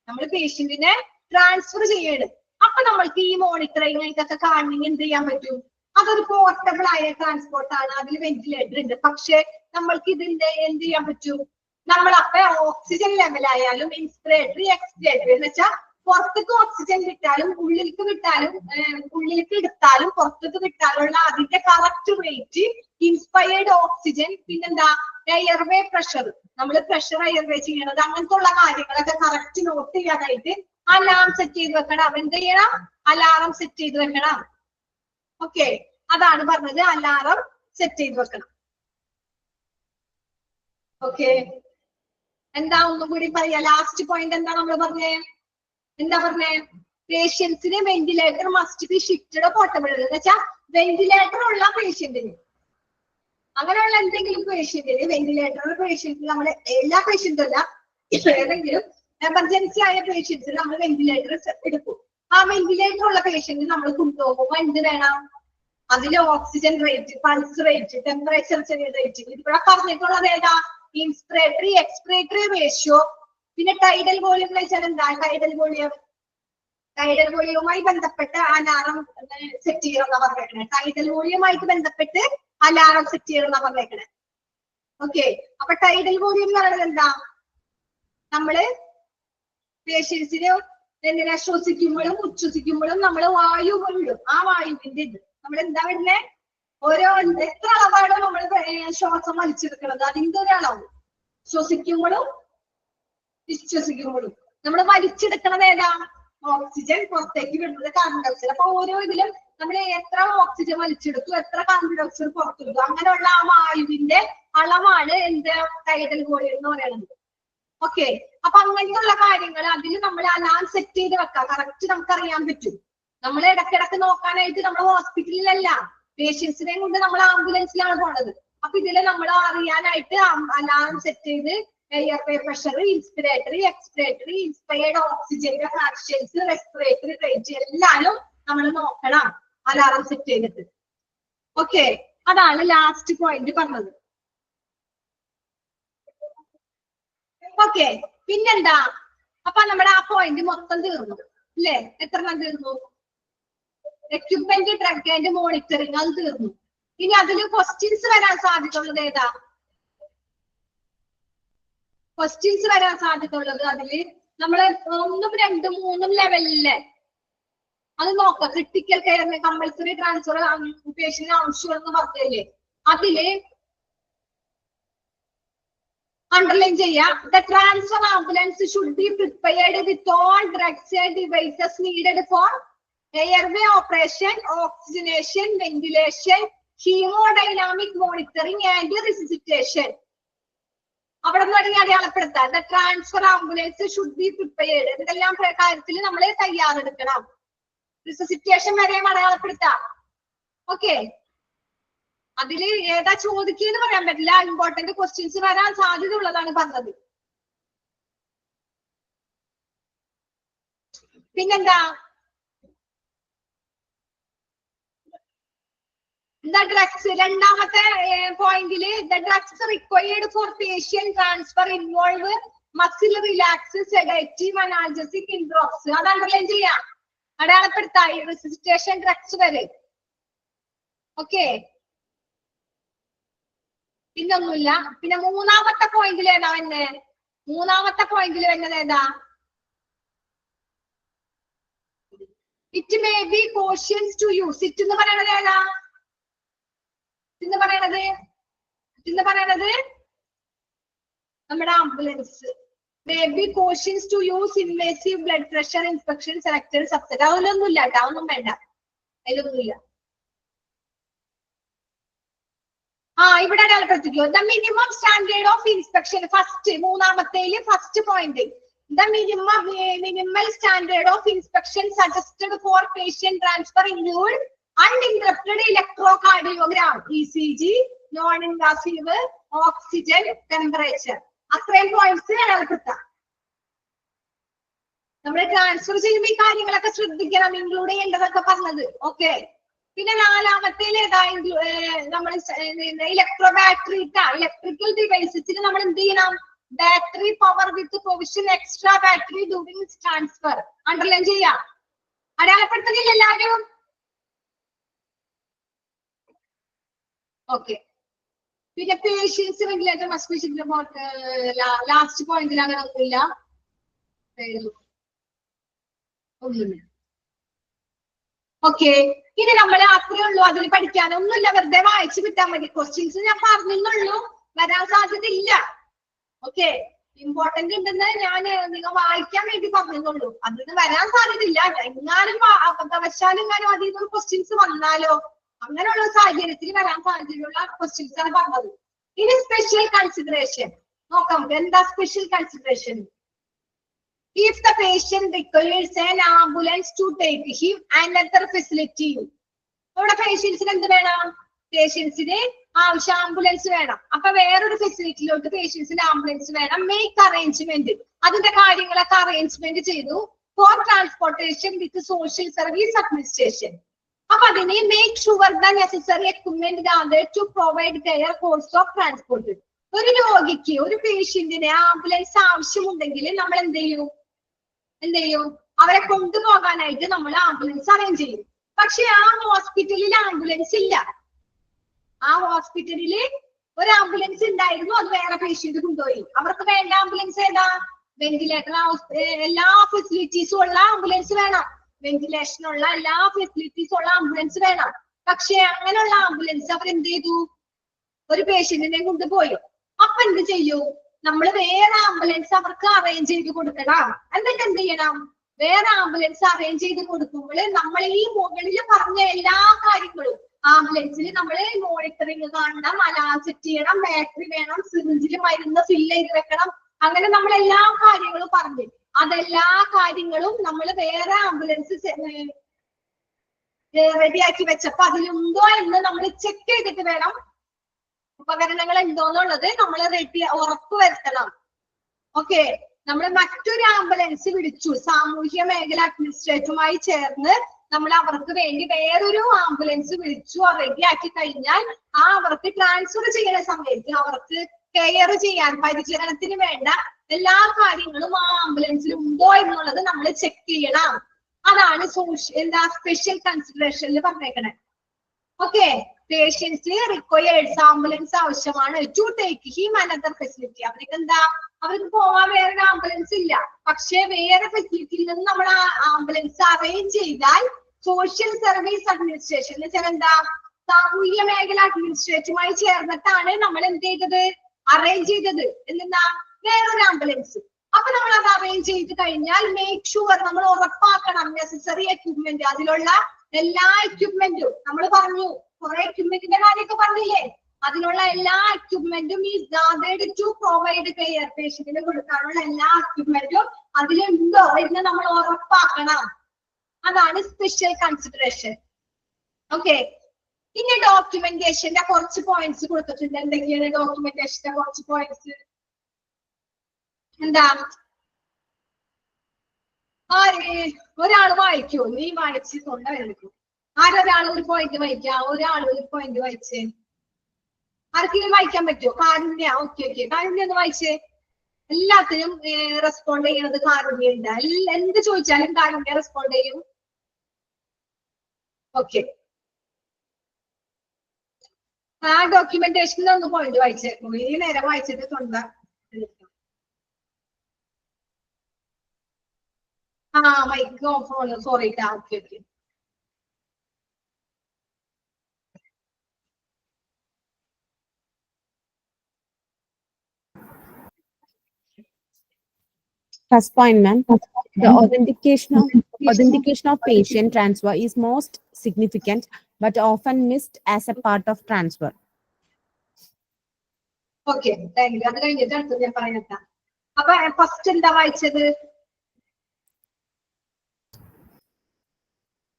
നമ്മൾ പേഷ്യന്റിനെ ട്രാൻസ്ഫർ ചെയ്യണം. അപ്പൊ നമ്മൾക്ക് ഈ മോണിറ്ററിങ് ഇതൊക്കെ കാണണമെങ്കിൽ എന്ത് ചെയ്യാൻ പറ്റും? അതൊരു പോർട്ടബിൾ ആയ ട്രാൻസ്പോർട്ട് ആണ്. അതിൽ വെന്റിലേറ്റർ ഉണ്ട്. പക്ഷെ നമ്മൾക്ക് ഇതിന്റെ എന്ത് ചെയ്യാൻ പറ്റും? നമ്മളപ്പോ ഓക്സിജൻ ലെവലായാലും ഇൻസ്പിറേറ്ററി എക്സ്പിറേറ്ററി എന്ന് വെച്ചാൽ പുറത്തേക്ക് ഓക്സിജൻ കിട്ടാലും ഉള്ളിലേക്ക് വിട്ടാലും ഉള്ളിലേക്ക് എടുത്താലും പുറത്തേക്ക് വിട്ടാലുള്ള അതിന്റെ കറക്റ്റ് റേറ്റ്, ഇൻസ്പയർഡ് ഓക്സിജൻ, പിന്നെന്താ എയർവേ പ്രഷർ, നമ്മൾ പ്രഷർ എയർവേ ചെയ്യണത്, അങ്ങനത്തെ ഉള്ള കാര്യങ്ങളൊക്കെ കറക്റ്റ് നോട്ട് ചെയ്യാനായിട്ട് അലാറം സെറ്റ് ചെയ്ത് വെക്കണം. എന്ത് ചെയ്യണം? അലാറം സെറ്റ് ചെയ്ത് വെക്കണം. ഓക്കെ, അതാണ് പറഞ്ഞത്. അലാറം സെറ്റ് ചെയ്ത് വെക്കണം. ഓക്കെ, എന്താ ഒന്നും കൂടി പറയാ? ലാസ്റ്റ് പോയിന്റ് എന്താ നമ്മൾ പറഞ്ഞേ? എന്താ പറഞ്ഞേ? പേഷ്യൻസിന് ventilator must be shifted portable. എന്ന് വെച്ചാൽ വെന്റിലേറ്റർ ഉള്ള പേഷ്യന്റിന്, അങ്ങനെയുള്ള എന്തെങ്കിലും പേഷ്യന്റിന് വെന്റിലേറ്റർ പേഷ്യന്റിന് നമ്മൾ എല്ലാ പേഷ്യന്റും അല്ല, ഏതെങ്കിലും എമർജൻസി ആയ പേഷ്യൻസിന് നമ്മൾ വെന്റിലേറ്റർ എടുക്കും. ആ വെന്റിലേറ്റർ ഉള്ള പേഷ്യന്റ് നമ്മൾ കൊണ്ടുപോകുമ്പോൾ എന്ത് വേണം? അതിലെ oxygen rate, pulse rate, temperature rate, ഇവിടെ പറഞ്ഞിട്ടുള്ളത് ഏതാ? Inspiratory expiratory ratio. പിന്നെ ടൈഡൽ വോളിയം എന്ന് വെച്ചാൽ എന്താ? ടൈഡൽ വോളിയവുമായി ബന്ധപ്പെട്ട് അലാറം സെറ്റ് ചെയ്യണമെന്നാ പറഞ്ഞേക്കണേ. ടൈഡൽ വോളിയമായിട്ട് ബന്ധപ്പെട്ട് അലാറം സെറ്റ് ചെയ്യണമെന്നാ പറഞ്ഞേക്കണേ. ഓക്കെ, അപ്പൊ ടൈഡൽ വോളിയം എന്ന് പറയുന്നത് എന്താ? നമ്മള് പേഷ്യൻസിന് എന്തിനാ ശ്വസിക്കുമ്പോഴും ഉച്ഛ്വസിക്കുമ്പോഴും നമ്മൾ വായു വിടും. ആ വായുവിന്റെ ഇത് നമ്മൾ എന്താ വരുന്നേ? ഓരോ എത്ര അളവാണോ നമ്മൾ ശ്വാസം വലിച്ചെടുക്കുന്നത് അതിന്റെ ഒരു അളവ്. ശ്വസിക്കുമ്പോഴും വിശ്വസിക്കുമ്പോഴും നമ്മൾ വലിച്ചെടുക്കണത് ഏതാ? ഓക്സിജൻ. പുറത്തേക്ക് വിടുന്നത് കാർബൺ ഡൈ ഓക്സൈഡ്. അപ്പൊ ഓരോ ഇതിലും നമ്മൾ എത്ര ഓക്സിജൻ വലിച്ചെടുത്തു, എത്ര കാർബൺ ഡൈ ഓക്സൈഡ് പുറത്തെടുത്തു, അങ്ങനെയുള്ള ആ വായുവിന്റെ അളവാണ് എന്ത്? ടൈഡൽ വോളിയം എന്ന് പറയുന്നത്. ഓക്കെ, അപ്പൊ അങ്ങനത്തെ കാര്യങ്ങൾ അതിൽ നമ്മൾ അലാം സെറ്റ് ചെയ്ത് വെക്കാം. കറക്റ്റ് നമുക്ക് അറിയാൻ പറ്റും. നമ്മൾ ഇടക്കിടക്ക് നോക്കാനായിട്ട് നമ്മൾ ഹോസ്പിറ്റലിലല്ല, പേഷ്യൻസിനെ കൊണ്ട് നമ്മൾ ആംബുലൻസിലാണ് പോണത്. അപ്പൊ ഇതില് നമ്മൾ അറിയാനായിട്ട് അലാം സെറ്റ് ചെയ്ത് airway pressure, inspiratory expiratory, inspired ഓക്സിജന്റെ ഫ്രാക്ഷൻസ്, റെസ്പിറേറ്ററി റേറ്റ് എല്ലാരും നമ്മൾ നോക്കണം അലാറം സെറ്റ് ചെയ്തിട്ട്. ഓക്കെ, അതാണ് ലാസ്റ്റ് പോയിന്റ് പറഞ്ഞത്. ഓക്കെ, പിന്നെന്താ? അപ്പൊ നമ്മുടെ ആ പോയിന്റ് മൊത്തം തീർന്നു അല്ലേ? എത്ര എണ്ണം തീർന്നു? എക്യുപ്മെന്റ്, ഡ്രഗ് ആൻഡ് മോണിറ്ററിങ്, അത് തീർന്നു. ഇനി അതിൽ ക്വസ്റ്റ്യൻസ് വരാൻ സാധ്യതയുള്ളത് ഏതാ? ക്വസ്റ്റ്യൻസ് വരാൻ സാധ്യതയുള്ളത് അതില് നമ്മള് 1, 2, 3 ലെവലില് അത് നോക്കാം. ക്രിട്ടിക്കൽ കെയറിന് കമ്പൽസറി ട്രാൻസ്ഫർ പേഷ്യന്റ് ആവശ്യമെന്ന് പറഞ്ഞില്ലേ, അതില് അണ്ടർലൈൻ ചെയ്യാം. The transfer ambulance should be prepared with all drugs and devices needed for airway operation, oxygenation, ventilation, hemodynamic monitoring and resuscitation. അവിടെ നിന്ന് അടയാളപ്പെടുത്താം. The transfer ambulance should be prepared. ഇതെല്ലാം കാര്യത്തിൽ നമ്മൾ തയ്യാറെടുക്കണം. റിസസിറ്റേഷൻ വരെയും അടയാളപ്പെടുത്താം. ഓക്കെ, അതില് ഏതാ ചോദിക്കുന്നു പറയാൻ പറ്റില്ല. ഇമ്പോർട്ടന്റ് ക്വസ്റ്റ്യൻസ് വരാൻ സാധ്യത ഉള്ളതാണ് പറഞ്ഞത്. പിന്നെന്താ? The drugs, രണ്ടാമത്തെ പോയിന്റില് the drugs required for patient transfer involve muscle relax, sedative, analgesic, drops. അത് അണ്ടർലൈൻ ചെയ്യാം, അടയാളപ്പെടുത്തായി റെസിസ്റ്റേഷൻ ഡ്രഗ്സ് വരെ. ഓക്കെ, പിന്നൊന്നുമില്ല. പിന്നെ മൂന്നാമത്തെ പോയിന്റിൽ ഏതാ വരുന്നത്? മൂന്നാമത്തെ പോയിന്റിൽ വരുന്നത് ഏതാ? It may be cautious to use. It എന്ന് പറയണത് ഏതാ? പറയണത് നമ്മുടെ ambulance. May be cautious to use invasive blood pressure inspection selected subset. അതിലൊന്നുമില്ല കേട്ടോ, അതൊന്നും വേണ്ട, അതിലൊന്നുമില്ല. ഇവിടെ അടയാളപ്പെടുത്തിക്കോ. The minimum standard of inspection. First, മൂന്നാമത്തേല് first point. The minimal standard of inspection suggested for patient transfer include uninterrupted electrocardiogram, ECG, non-invasive, oxygen, temperature. അത്രയും പോയിന്റ്സ് അടയാളപ്പെടുത്താം. നമ്മൾ ട്രാൻസ്ഫർ ചെയ്യുമ്പോൾ ഈ കാര്യങ്ങളൊക്കെ ശ്രദ്ധിക്കണം, ഇൻക്ലൂഡ് ചെയ്യേണ്ടതൊക്കെ പറഞ്ഞത്. ഓക്കെ, പിന്നെ നാലാമത്തേൽ ഏതാ? നമ്മൾ ഇലക്ട്രോ ബാറ്ററി, ഇലക്ട്രിക്കൽ ഡിവൈസസിൽ നമ്മൾ എന്ത് ചെയ്യണം? Battery power with provision extra battery during transfer. Underline ചെയ്യാം, അടയാളപ്പെടുത്തുന്നില്ല എല്ലാവരും? ഓക്കെ, പിന്നെ patients ventilator must be signal. Last പോയിന്റിൽ അങ്ങനെ ഒന്നുമില്ല. ഓക്കെ, ഇനി നമ്മൾ അത്രേ ഉള്ളൂ അതിൽ പഠിക്കാൻ. ഒന്നുമില്ല, വെറുതെ വായിച്ചു വിട്ടാൽ മതി. ക്വസ്റ്റ്യൻസ് ഞാൻ പറഞ്ഞുള്ളൂ, വരാൻ സാധ്യത ഇല്ല. ഓക്കെ, ഇമ്പോർട്ടന്റ് ഉണ്ടെന്ന് ഞാൻ നിങ്ങൾ വായിക്കാൻ വേണ്ടി പറഞ്ഞുള്ളൂ. അതിന് വരാൻ സാധ്യതയില്ല. എങ്ങാനും അബദ്ധവശാലും എങ്ങാനും അതിൽ നിന്ന് ക്വസ്റ്റ്യൻസ് വന്നാലോ, അങ്ങനെയുള്ള സാഹചര്യത്തിൽ വരാൻ സാധ്യതയുള്ള ക്വസ്റ്റ്യൻസ് ആണ് പറഞ്ഞത്. ഇനി സ്പെഷ്യൽ കൺസിഡറേഷൻ നോക്കാം. എന്താ special consideration? If the patient requires an ambulance to take him another facility. ഇവിടെ പേഷ്യൻസിന് എന്ത് വേണം? പേഷ്യൻസിന് ആവശ്യം ആംബുലൻസ് വേണം. അപ്പൊ വേറൊരു ഫെസിലിറ്റിയിലോട്ട് പേഷ്യൻസിന് ആംബുലൻസ് വേണം. മേക്ക് അറേഞ്ച്മെന്റ്, അതിന്റെ കാര്യങ്ങളൊക്കെ അറേഞ്ച്മെന്റ് ചെയ്തു. For transportation with social service administration. അപ്പൊ അതിന് make sure the necessary equipment gathered to provide care course of transport. ഒരു രോഗിക്ക്, ഒരു പേഷ്യന്റിന് ആംബുലൻസ് ആവശ്യമുണ്ടെങ്കിൽ നമ്മൾ എന്ത് ചെയ്യും? അവരെ കൊണ്ടുപോകാനായിട്ട് നമ്മൾ ആംബുലൻസ് അറേഞ്ച് ചെയ്യും. പക്ഷെ ആ ഹോസ്പിറ്റലിൽ ആംബുലൻസ് ഇല്ല. ആ ഹോസ്പിറ്റലില് ഒരു ആംബുലൻസ് ഉണ്ടായിരുന്നു, അത് വേറെ പേഷ്യന്റ് കൊണ്ടുപോയി. അവർക്ക് വേണ്ട ആംബുലൻസ് ഏതാ? വെന്റിലേറ്റർ, എല്ലാ ഫെസിലിറ്റീസും ഉള്ള ആംബുലൻസ് വേണം. വെന്റിലേഷനുള്ള എല്ലാ ഫെസിലിറ്റീസും ഉള്ള ആംബുലൻസ് വേണം. പക്ഷെ അങ്ങനെയുള്ള ആംബുലൻസ് അവരെന്ത് ചെയ്തു? ഒരു പേഷ്യന്റിനെ കൊണ്ടുപോയി. അപ്പൊ എന്ത് ചെയ്യൂ? നമ്മൾ വേറെ ആംബുലൻസ് അവർക്ക് അറേഞ്ച് ചെയ്ത് കൊടുക്കണം. എന്നിട്ട് എന്ത് ചെയ്യണം? വേറെ ആംബുലൻസ് അറേഞ്ച് ചെയ്ത് കൊടുക്കുമ്പോൾ നമ്മൾ ഈ മുകളിൽ പറഞ്ഞ എല്ലാ കാര്യങ്ങളും, ആംബുലൻസിൽ നമ്മൾ മോണിറ്ററിങ് കാണണം, അലാം സെറ്റ് ചെയ്യണം, ബാറ്ററി വേണം, സിറിഞ്ചിൽ മരുന്ന് ഫില്ല് ചെയ്ത് വെക്കണം, അങ്ങനെ നമ്മൾ എല്ലാ കാര്യങ്ങളും പറഞ്ഞു. അതെല്ലാ കാര്യങ്ങളും നമ്മൾ വേറെ ആംബുലൻസ് റെഡിയാക്കി വെച്ചപ്പോ അതിലുണ്ടോ എന്ന് നമ്മൾ ചെക്ക് ചെയ്തിട്ട് വേണം, ഉപകരണങ്ങൾ ഉണ്ടോന്നുള്ളത് നമ്മൾ ഉറപ്പ് വരുത്തണം. ഓക്കെ, നമ്മൾ മറ്റൊരു ആംബുലൻസ് വിളിച്ചു, സാമൂഹ്യ മേഖല അഡ്മിനിസ്ട്രേറ്ററുമായി ചേർന്ന് നമ്മൾ അവർക്ക് വേണ്ടി വേറൊരു ആംബുലൻസ് വിളിച്ചു, റെഡിയാക്കി കഴിഞ്ഞാൽ അവർക്ക് ട്രാൻസ്ഫർ ചെയ്യുന്ന സമയത്ത് അവർക്ക് കെയർ ചെയ്യാൻ, പരിചരണത്തിന് വേണ്ട എല്ലാ കാര്യങ്ങളും ആ ആംബുലൻസിൽ ഉണ്ടോ എന്നുള്ളത് നമ്മൾ ചെക്ക് ചെയ്യണം. അതാണ് എന്താ സ്പെഷ്യൽ കൺസിഡറേഷനിൽ പറഞ്ഞേക്കണേ. ഓക്കെ, പേഷ്യൻസ് റിക്വയേർഡ്സ് ആംബുലൻസ് ആവശ്യമാണ് to take him another facility. അവർക്ക് എന്താ, അവർക്ക് പോവാൻ വേറൊരു ആംബുലൻസ് ഇല്ല. പക്ഷെ വേറെ ഫെസിലിറ്റിയിൽ നിന്ന് നമ്മൾ ആ ആംബുലൻസ് അറേഞ്ച് ചെയ്താൽ സോഷ്യൽ സർവീസ് അഡ്മിനിസ്ട്രേഷൻ എന്ന് വെച്ചാൽ എന്താ, സാമൂഹ്യ മേഖല അഡ്മിനിസ്ട്രേഷനുമായി ചേർന്നിട്ടാണ് നമ്മൾ എന്ത് ചെയ്തത്, അറേഞ്ച് ചെയ്തത്. എന്താ, വേറൊരു ആംബുലൻസ്. അപ്പൊ നമ്മൾ അത് അറേഞ്ച് ചെയ്ത് കഴിഞ്ഞാൽ മേക്ക് ഷുവർ, നമ്മൾ ഉറപ്പാക്കണം നെസസറി എക്യുപ്മെന്റ്, അതിലുള്ള എല്ലാ എക്യുപ്മെന്റും നമ്മൾ പറഞ്ഞു, കുറെ എക്യുപ്മെന്റിന്റെ കാര്യമൊക്കെ പറഞ്ഞില്ലേ, അതിനുള്ള എല്ലാ എക്യുപ്മെന്റും is gathered to provide care. പേഷ്യന്റിന് കൊടുക്കാനുള്ള എല്ലാ എക്യുപ്മെന്റും അതിലുണ്ടോ എന്ന് നമ്മൾ ഉറപ്പാക്കണം. അതാണ് സ്പെഷ്യൽ കൺസിഡറേഷൻ. ഓക്കെ, ഇനി ഡോക്യുമെന്റേഷന്റെ കുറച്ച് പോയിന്റ്സ് കൊടുത്തിട്ടുണ്ട്. എന്തൊക്കെയാണ് ഡോക്യുമെന്റേഷന്റെ കുറച്ച് പോയിന്റ്സ്? എന്താ, ഒരാൾ വായിക്കോ? നീ വായിച്ച് കൊണ്ടുവരും. ആരൊരാൾ ഒരു പോയിന്റ് വായിക്കാം? ഒരാൾ ഒരു പോയിന്റ് വായിച്ചേ. ആർക്കെങ്കിലും വായിക്കാൻ പറ്റുമോ? കാരുണ്യ. ഓക്കെ ഓക്കെ, കാരുണ്യ ഒന്ന് വായിച്ചേ. എല്ലാത്തിനും റെസ്പോണ്ട് ചെയ്യണത് കാരുണ്യ ഉണ്ട്. എന്ത് ചോദിച്ചാലും കാരുണ്യ റെസ്പോണ്ട് ചെയ്യും. ഓക്കെ, ആ ഡോക്യുമെന്റേഷനിൽ ഒന്ന് പോയിന്റ് വായിച്ചേക്കും. ഈ നേരം വായിച്ചിട്ട് തൊണ്ട. മൈക്ക് ഓഫ് ആണ്, sorry. Okay okay. First point, ma'am. The authentication of patient transfer is most significant, but often missed as a part of transfer. Okay, thank you. അത് കഴിഞ്ഞിട്ട് അടുത്ത് ഞാൻ പറയാം. അപ്പൊ ഫസ്റ്റ് എന്താ വായിച്ചത്?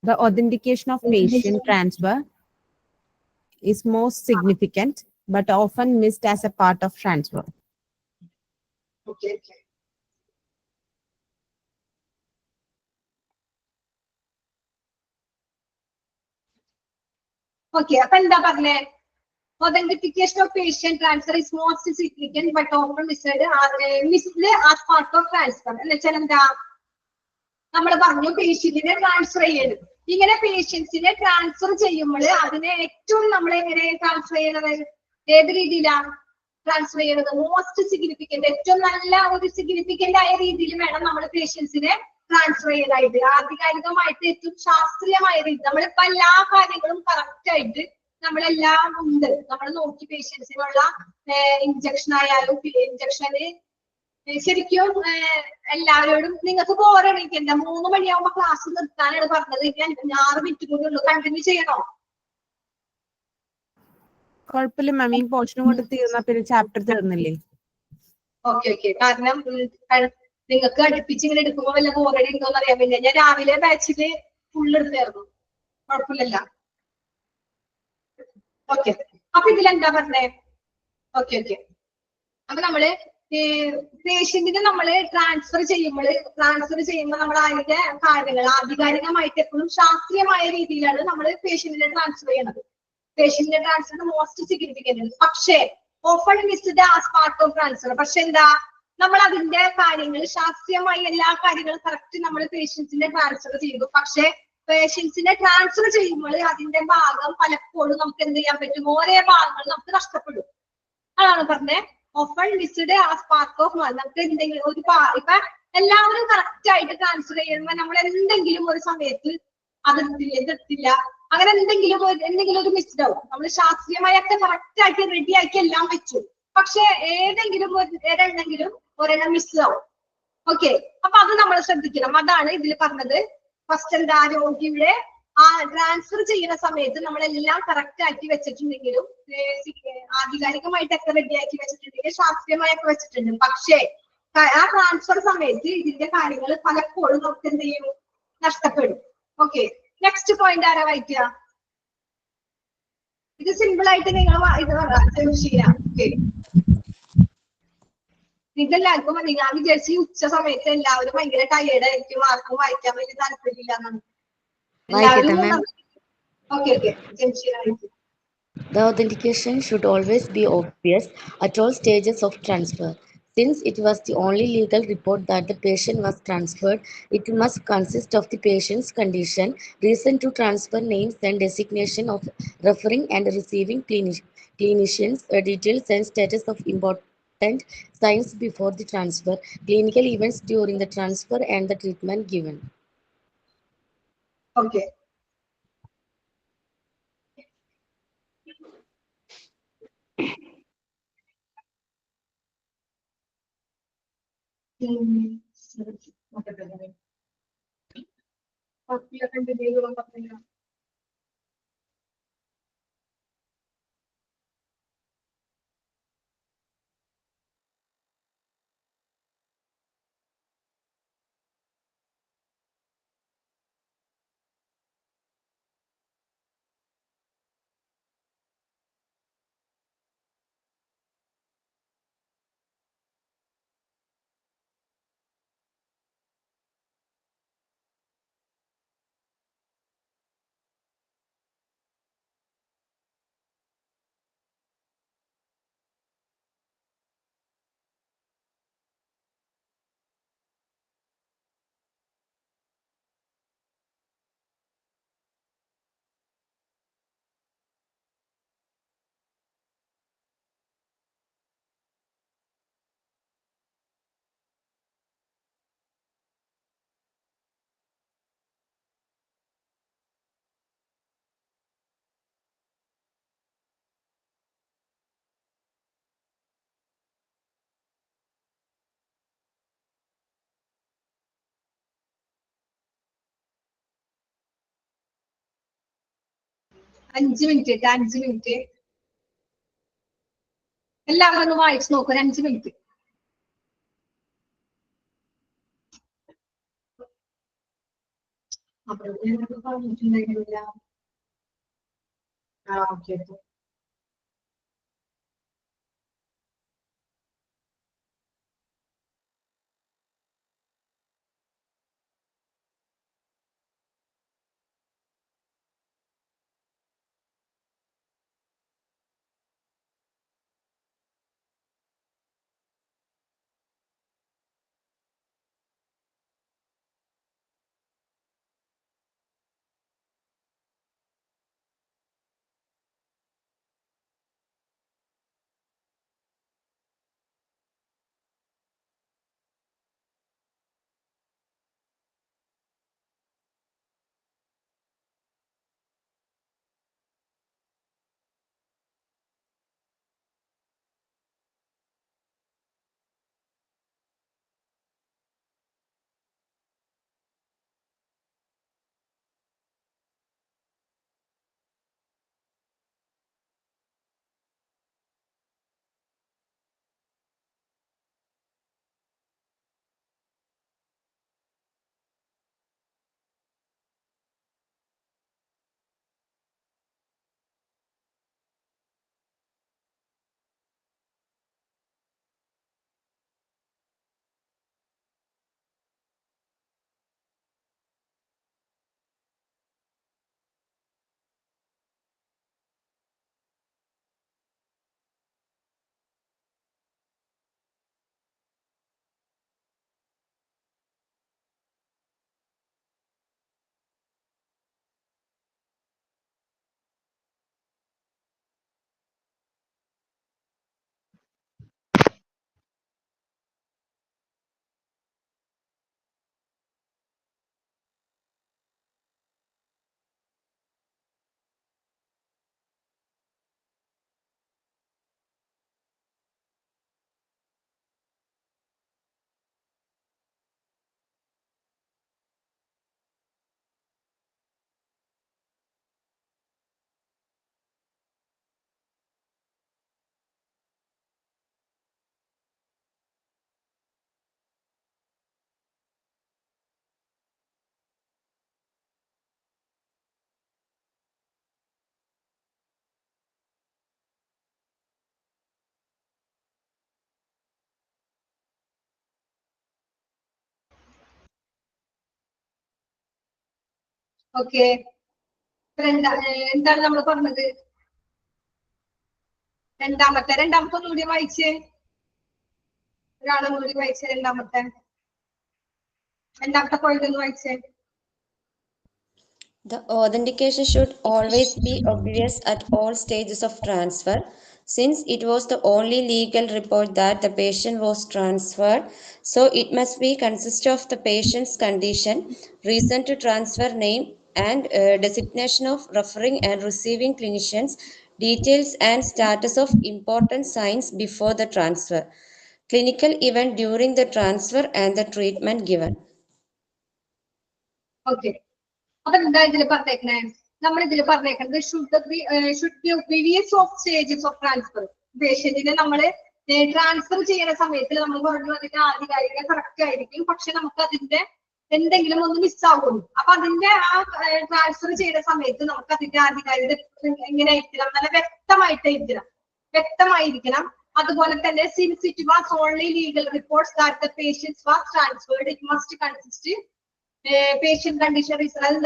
The authentication of patient transfer is most significant, but often missed as a part of transfer. Okay okay. Okay, അപ്പൊ എന്താ പറഞ്ഞേ? authentication of patient transfer is most significant but often missed as part of transfer. എന്ന് വെച്ചാൽ എന്താ, നമ്മൾ പറഞ്ഞു പേഷ്യന്റിനെ ട്രാൻസ്ഫർ ചെയ്യരുത്. ഇങ്ങനെ പേഷ്യൻസിനെ ട്രാൻസ്ഫർ ചെയ്യുമ്പോൾ അതിനെ ഏറ്റവും നമ്മൾ എങ്ങനെ ട്രാൻസ്ഫർ ചെയ്യണത്, ഏത് രീതിയിലാണ് ട്രാൻസ്ഫർ ചെയ്യണത്? മോസ്റ്റ് സിഗ്നിഫിക്കന്റ്, ഏറ്റവും നല്ല ഒരു സിഗ്നിഫിക്കന്റ് ആയ രീതിയിൽ വേണം നമ്മൾ പേഷ്യൻസിനെ ട്രാൻസ്ഫർ ചെയ്തായിട്ട്. ആധികാരികമായിട്ട് ഏറ്റവും ശാസ്ത്രീയമായ രീതി. നമ്മളിപ്പോ എല്ലാ കാര്യങ്ങളും കറക്റ്റ് ആയിട്ട് നമ്മളെല്ലാം ഉണ്ട്. നമ്മൾ നോക്കി പേഷ്യൻസിനുള്ള ഇഞ്ചക്ഷൻ ആയാലും ഇഞ്ചക്ഷന് ശരിക്കും എല്ലാവരോടും നിങ്ങൾക്ക് ബോറടിക്കണ്ട. 3 മണിയാവുമ്പോ ക്ലാസ് നിർത്താനാണ് പറഞ്ഞത്. ഇനി 6 മിനിറ്റ് കൂടി ഉള്ളൂ. കണ്ടിന്യൂ ചെയ്യണോ? കുഴപ്പമില്ല മാം, ഈ പോർഷൻ കൊണ്ട് തീർന്ന പിന്നെ ചാപ്റ്റർ തീർന്നില്ലേ? Okay okay. കാരണം നിങ്ങൾക്ക് അടുപ്പിച്ച് ഇങ്ങനെ എടുക്കുമ്പോ വല്ല ബോറടി ഉണ്ടോന്ന് അറിയാൻ പറ്റില്ല. ഞാൻ രാവിലെ ബാച്ചില് ഫുൾ എടുത്തായിരുന്നു. കുഴപ്പമില്ലല്ലോ. ഓക്കെ, അപ്പൊ ഇതിലെന്താ പറഞ്ഞേ? Okay okay. അപ്പൊ നമ്മള് പേഷ്യന്റിനെ നമ്മള് ട്രാൻസ്ഫർ ചെയ്യുമ്പോൾ നമ്മൾ അതിന്റെ കാര്യങ്ങൾ ആധികാരികമായിട്ട് എപ്പോഴും ശാസ്ത്രീയമായ രീതിയിലാണ് നമ്മൾ പേഷ്യന്റിനെ ട്രാൻസ്ഫർ ചെയ്യണത്. പേഷ്യന്റിനെ ട്രാൻസ്ഫർ മോസ്റ്റ് സിഗ്നിഫിക്കന്റ്. പക്ഷേ often missed as part of transfer. പക്ഷെ എന്താ, നമ്മൾ അതിന്റെ കാര്യങ്ങൾ ശാസ്ത്രീയമായി എല്ലാ കാര്യങ്ങളും കറക്റ്റ് നമ്മൾ പേഷ്യൻസിനെ ട്രാൻസ്ഫർ ചെയ്തു. പക്ഷെ പേഷ്യൻസിനെ ട്രാൻസ്ഫർ ചെയ്യുമ്പോൾ അതിന്റെ ഭാഗം പലപ്പോഴും നമുക്ക് എന്ത് ചെയ്യാൻ പറ്റും, ഓരോ ഭാഗങ്ങൾ നമുക്ക് നഷ്ടപ്പെടും. അതാണ് പറഞ്ഞത് often missed as part of. നമുക്ക് എന്തെങ്കിലും ഒരു ഇപ്പൊ എല്ലാവരും കറക്റ്റ് ആയിട്ട് ട്രാൻസ്ഫർ ചെയ്യുമ്പോൾ നമ്മൾ എന്തെങ്കിലും ഒരു സമയത്ത് അതെടുത്തില്ല, അങ്ങനെ എന്തെങ്കിലും ഒരു മിസ്ഡ് ആവും. നമ്മൾ ശാസ്ത്രീയമായൊക്കെ കറക്റ്റ് ആയിട്ട് റെഡി ആക്കി എല്ലാം വെച്ചു. പക്ഷെ ഏതെങ്കിലും ഒരെണ്ണം മിസ് ആവും. ഓക്കെ, അപ്പൊ അത് നമ്മൾ ശ്രദ്ധിക്കണം. അതാണ് ഇതിൽ പറഞ്ഞത്. ഫസ്റ്റ് എന്താ, രോഗിയുടെ ആ ട്രാൻസ്ഫർ ചെയ്യുന്ന സമയത്ത് നമ്മളെല്ലാം കറക്റ്റ് ആക്കി വെച്ചിട്ടുണ്ടെങ്കിലും ആധികാരികമായിട്ടൊക്കെ റെഡി ആക്കി വെച്ചിട്ടുണ്ടെങ്കിൽ ശാസ്ത്രീയമായൊക്കെ വെച്ചിട്ടുണ്ട്. പക്ഷേ ആ ട്രാൻസ്ഫർ സമയത്ത് ഇതിന്റെ കാര്യങ്ങൾ പലപ്പോഴും നമുക്ക് എന്ത് ചെയ്യും, നഷ്ടപ്പെടും. ഓക്കെ, നെക്സ്റ്റ് പോയിന്റ് ആരാ വായിക്കുക? ഇത് സിമ്പിൾ ആയിട്ട് നിങ്ങൾ ഇത് ചെയ്യാം. ഇതെല്ലാവർക്കും മതി. ഞാൻ വിചാരിച്ചു ഉച്ച സമയത്ത് എല്ലാവരും ഭയങ്കര ടയേർഡ് ആയിരിക്കും, ആർക്കും വായിക്കാൻ വലിയ താല്പര്യമില്ല എന്നാണ്. Okay, okay. The authentication should always be obvious at all stages of transfer. Since it was the only legal report that the patient was transferred, it must consist of the patient's condition, reason to transfer, names and designation of referring and receiving clinicians, details and status of important signs before the transfer, clinical events during the transfer and the treatment given. Okay. അഞ്ച് മിനിറ്റ് എല്ലാവരും ഒന്ന് വായിച്ചു നോക്കൂ. 5 മിനിറ്റ്. പറഞ്ഞിട്ടുണ്ടായിരുന്നില്ല. ഓക്കെ. ഓക്കെ. എന്താണ് നമ്മൾ പറഞ്ഞത്? രണ്ടാമത്തെ ഒന്നുകൂടി വായിച്ചേ. ഒരാളും കൂടി വായിച്ചേ. രണ്ടാമത്തെ പോയിന്റ് ഒന്ന് വായിച്ചേ. The authentication should always be obvious at all stages of transfer, since it was the only legal report that the patient was transferred. So it must be consist of the patient's condition, reason to transfer name, and designation of referring and receiving clinicians, details and status of important signs before the transfer, clinical event during the transfer, and the treatment given. Okay, അപ്പൊ എന്താ ഇതിൽ പറഞ്ഞേക്കണേ? നമ്മൾ ഇതിൽ പറഞ്ഞേക്കുന്നത് should be obvious of stages of transfer. പേഷ്യന്റിനെ നമ്മൾ ട്രാൻസ്ഫർ ചെയ്യുന്ന സമയത്ത് നമ്മൾ പറഞ്ഞു അതിന്റെ ആധികാരിക കറക്റ്റ് ആയിരിക്കും, പക്ഷെ നമുക്ക് അതിന്റെ എന്തെങ്കിലും ഒന്ന് മിസ്സാകുള്ളൂ. അപ്പൊ അതിന്റെ ആ ട്രാൻസ്ഫർ ചെയ്യുന്ന സമയത്ത് നമുക്ക് അതിന്റെ ആധികാരികത എങ്ങനെ ആയിരിക്കണം? നല്ല വ്യക്തമായിരിക്കണം. അതുപോലെ തന്നെ since it was only legal reports that the patients was transferred, it must consist patient condition result,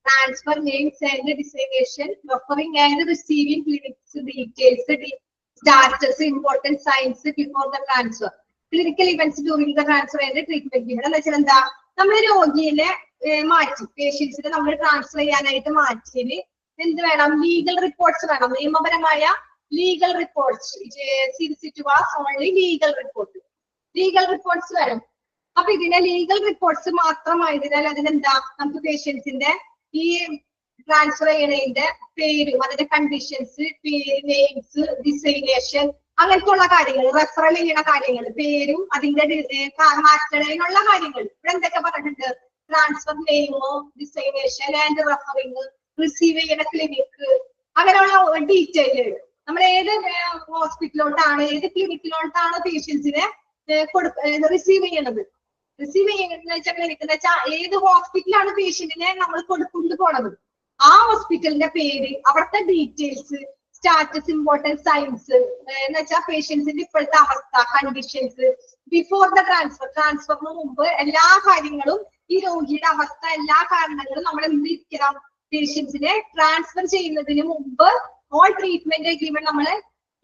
transfer name, send destination, referring and receiving clinics details, status, important signs before the transfer, clinical events during the transfer and treatment given. എന്ന് വെച്ചാൽ എന്താ, നമ്മൾ രോഗിയെ മാറ്റി പേഷ്യൻസിനെ നമ്മൾ ട്രാൻസ്ഫർ ചെയ്യാനായിട്ട് മാറ്റിയതിന് എന്ത് വേണം? ലീഗൽ റിപ്പോർട്ട്സ് വേണം, നിയമപരമായ legal reports. Since it was only legal reports വേണം. അപ്പൊ ഇതിന്റെ ലീഗൽ റിപ്പോർട്ട്സ് മാത്രമായതിനാൽ അതിനെന്താ, നമുക്ക് പേഷ്യൻസിന്റെ ഈ ട്രാൻസ്ഫർ ചെയ്യണതിന്റെ പേരും അതിന്റെ കണ്ടീഷൻസ്, പേര്, നെയിംസ്, ഡിസൈനേഷൻ, അങ്ങനത്തെ ഉള്ള കാര്യങ്ങൾ, റെഫറൽ ചെയ്യുന്ന കാര്യങ്ങൾ, പേരും അതിന്റെ മാറ്റണതിനുള്ള കാര്യങ്ങൾ. ഇവിടെ എന്തൊക്കെ പറഞ്ഞിട്ടുണ്ട്? ട്രാൻസ്ഫർ നെയിമോ, ഡിസൈനേഷൻ ആൻഡ് റെഫറിങ്, റിസീവ് ചെയ്യുന്ന ക്ലിനിക്ക്, അങ്ങനെയുള്ള ഡീറ്റെയിൽ. നമ്മൾ ഏത് ഹോസ്പിറ്റലിലോട്ടാണ്, ഏത് ക്ലിനിക്കിലോട്ടാണ് പേഷ്യൻസിനെ റിസീവ് ചെയ്യണത് ഏത് ഹോസ്പിറ്റലാണ് പേഷ്യന്റിനെ നമ്മൾ കൊണ്ടുപോണത്, ആ ഹോസ്പിറ്റലിന്റെ പേര്, അവിടുത്തെ ഡീറ്റെയിൽസ്, സ്റ്റാറ്റസ്, ഇമ്പോർട്ടൻറ്റ് സയൻസ് എന്ന് വെച്ചാൽ പേഷ്യൻസിന്റെ ഇപ്പോഴത്തെ അവസ്ഥ, കണ്ടീഷൻസ്, ബിഫോർ ദ ട്രാൻസ്ഫറിന് മുമ്പ് എല്ലാ കാര്യങ്ങളും, ഈ രോഗിയുടെ അവസ്ഥ, എല്ലാ കാരണങ്ങളും നമ്മൾ എന്തിരിക്കണം? പേഷ്യൻസിനെ ട്രാൻസ്ഫർ ചെയ്യുന്നതിന് മുമ്പ് ഓൾ ട്രീറ്റ്മെന്റ് എഗ്രിമെന്റ് നമ്മൾ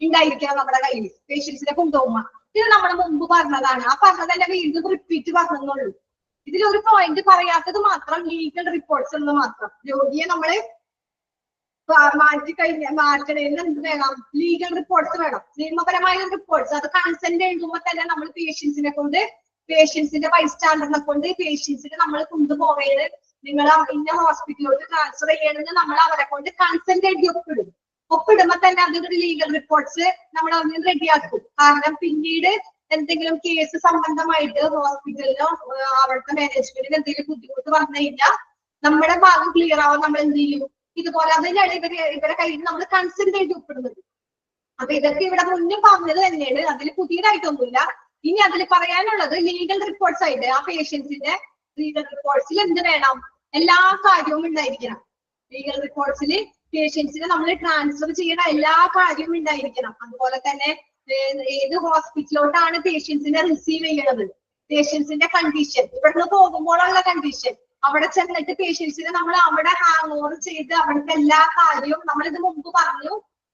ഉണ്ടായിരിക്കണം നമ്മുടെ കയ്യിൽ, പേഷ്യൻസിനെ കൊണ്ടുപോകുമ്പോൾ. ഇത് നമ്മൾ മുമ്പ് പറഞ്ഞതാണ്, ആ പറഞ്ഞതന്നെ വീണ്ടും റിപ്പീറ്റ് പറഞ്ഞുള്ളൂ. ഇതിലൊരു പോയിന്റ് പറയാത്തത് മാത്രം ലീഗൽ റിപ്പോർട്ട്സ് എന്ന് മാത്രം. രോഗിയെ നമ്മള് മാറ്റണേന്ന് എന്ത് വേണം? ലീഗൽ റിപ്പോർട്ട്സ് വേണം, നിയമപരമായ റിപ്പോർട്ട്സ്. അത് കൺസെന്റ് എഴുതുമ്പോൾ തന്നെ നമ്മൾ പേഷ്യൻസിനെ കൊണ്ട്, പേഷ്യൻസിന്റെ ബൈസ്റ്റാൻഡറിനെ കൊണ്ട് പേഷ്യൻസിനെ നമ്മൾ കൊണ്ടുപോവേത്, നിങ്ങൾ ഇന്ന ഹോസ്പിറ്റലിലോട്ട് ട്രാൻസ്ഫർ ചെയ്യണമെന്ന് നമ്മൾ അവരെ കൊണ്ട് കൺസെന്റ് എഴുതി ഒപ്പിടുമ്പോ തന്നെ അതൊരു ലീഗൽ റിപ്പോർട്ട്സ് നമ്മൾ അതിന് റെഡിയാക്കും. കാരണം പിന്നീട് എന്തെങ്കിലും കേസ് സംബന്ധമായിട്ട് ഹോസ്പിറ്റലിനോ അവിടുത്തെ മാനേജ്മെന്റിന് എന്തെങ്കിലും ബുദ്ധിമുട്ട് വന്നു കഴിഞ്ഞാൽ നമ്മുടെ ഭാഗം ക്ലിയർ ആവാൻ നമ്മൾ എന്ത് ചെയ്യും? ഇതുപോലെ അതിനാണ് ഇവരെ കയ്യിൽ നമ്മൾ കൺസെന്റ് എഴുതി ഒപ്പിടുന്നത്. അപ്പൊ ഇതൊക്കെ ഇവിടെ മുന്നേ പറഞ്ഞത് തന്നെയാണ്, അതിൽ പുതിയതായിട്ടൊന്നുമില്ല. ഇനി അതിൽ പറയാനുള്ളത് ലീഗൽ റിപ്പോർട്ട്സ് ആയിട്ട്, ആ പേഷ്യൻസിന്റെ ലീഗൽ റിപ്പോർട്ട്സിൽ എന്ത് വേണം? എല്ലാ കാര്യവും ഉണ്ടായിരിക്കണം. ലീഗൽ റിപ്പോർട്ട്സിൽ പേഷ്യൻസിനെ നമ്മൾ ട്രാൻസ്ഫർ ചെയ്യുന്ന എല്ലാ കാര്യവും ഉണ്ടായിരിക്കണം. അതുപോലെ തന്നെ ഏത് ഹോസ്പിറ്റലിലോട്ടാണ് പേഷ്യൻസിനെ റിസീവ് ചെയ്യണത്, പേഷ്യൻസിന്റെ കണ്ടീഷൻ, ഇവിടുന്ന് പോകുമ്പോഴുള്ള കണ്ടീഷൻ, അവിടെ ചെന്നിട്ട് പേഷ്യൻസിനെ നമ്മൾ അവിടെ ഹാങ് ഓവർ ചെയ്ത് അവിടുത്തെ എല്ലാ കാര്യവും നമ്മളിത് മുമ്പ് പറഞ്ഞു,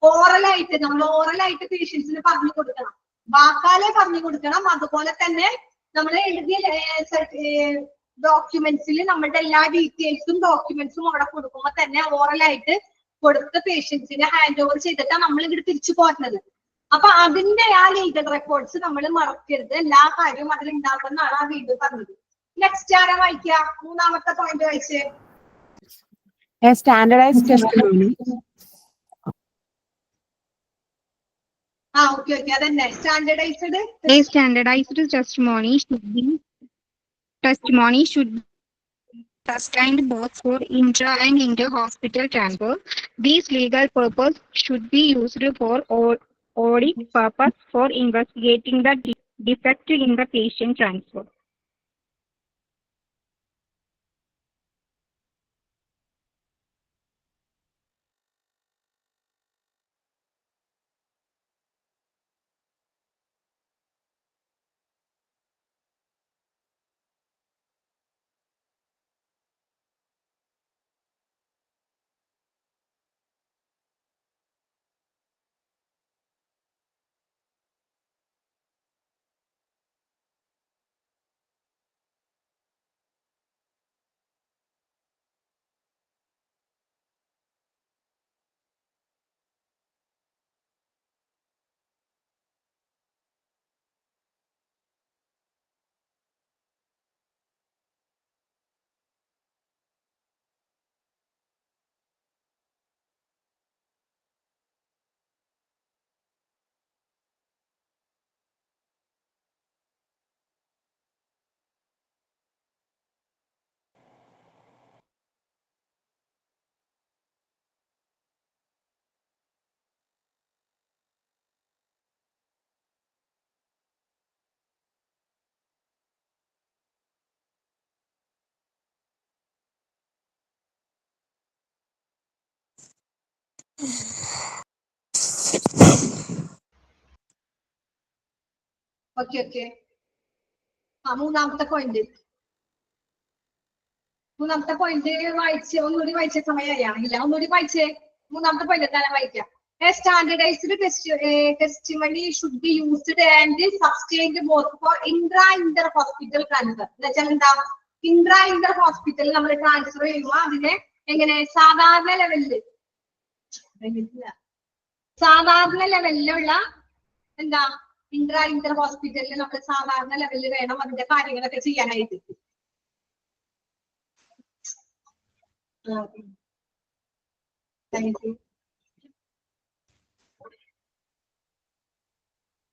ഓറലായിട്ട് പേഷ്യൻസിന് പറഞ്ഞു കൊടുക്കണം, വാക്കാലെ പറഞ്ഞു കൊടുക്കണം. അതുപോലെ തന്നെ നമ്മൾ എഴുതിയ ഡോക്യുമെന്റ്സിൽ നമ്മളുടെ എല്ലാ ഡീറ്റെയിൽസും ഡോക്യുമെന്റ്സും അവിടെ കൊടുക്കുമ്പോൾ തന്നെ ഓറലായിട്ട് കൊടുത്ത പേഷ്യൻസിനെ ഹാൻഡ് ഓവർ ചെയ്തിട്ടാണ് നമ്മൾ ഇവിടെ തിരിച്ചു പോരുന്നത്. അപ്പൊ അതിന്റെ ആ ലീഗൽ റെക്കോർഡ്സ് നമ്മൾ മറക്കരുത്, എല്ലാ കാര്യവും അതിൽ ഉണ്ടാകുമെന്നാണ് ആ വീണ്ടും പറഞ്ഞത്. നെക്സ്റ്റ് ആരാ വായിക്കുക? മൂന്നാമത്തെ പോയിന്റ് വായിച്ചേ. A standardized testimony. ഓക്കെ അതന്നെ standardised. A standardized testimony should be sustained both for intra and inter-hospital transfer. These legal purpose should be used for audit purpose for investigating the defect in the patient transfer. Okay. മൂന്നാമത്തെ പോയിന്റ് ഒന്നുകൂടി വായിച്ച സമയമായില്ല. ഒന്നുകൂടി വായിച്ചേ. മൂന്നാമത്തെ പോയിന്റ് എന്താണ് വായിക്കാം. A standardized testimony should be used and sustained both for inter-hospital transfer. എന്നുവെച്ചാൽ എന്താ? Inter-hospital നമ്മൾ ട്രാൻസ്ഫർ ചെയ്യുമ്പോൾ അതിനെ എങ്ങനെ സാധാരണ ലെവലിലുള്ള എന്താ ഇന്റർ ഹോസ്പിറ്റലിൽ നമ്മൾ സാധാരണ ലെവലിൽ വേണം അതിന്റെ കാര്യങ്ങളൊക്കെ ചെയ്യാനായിട്ട്.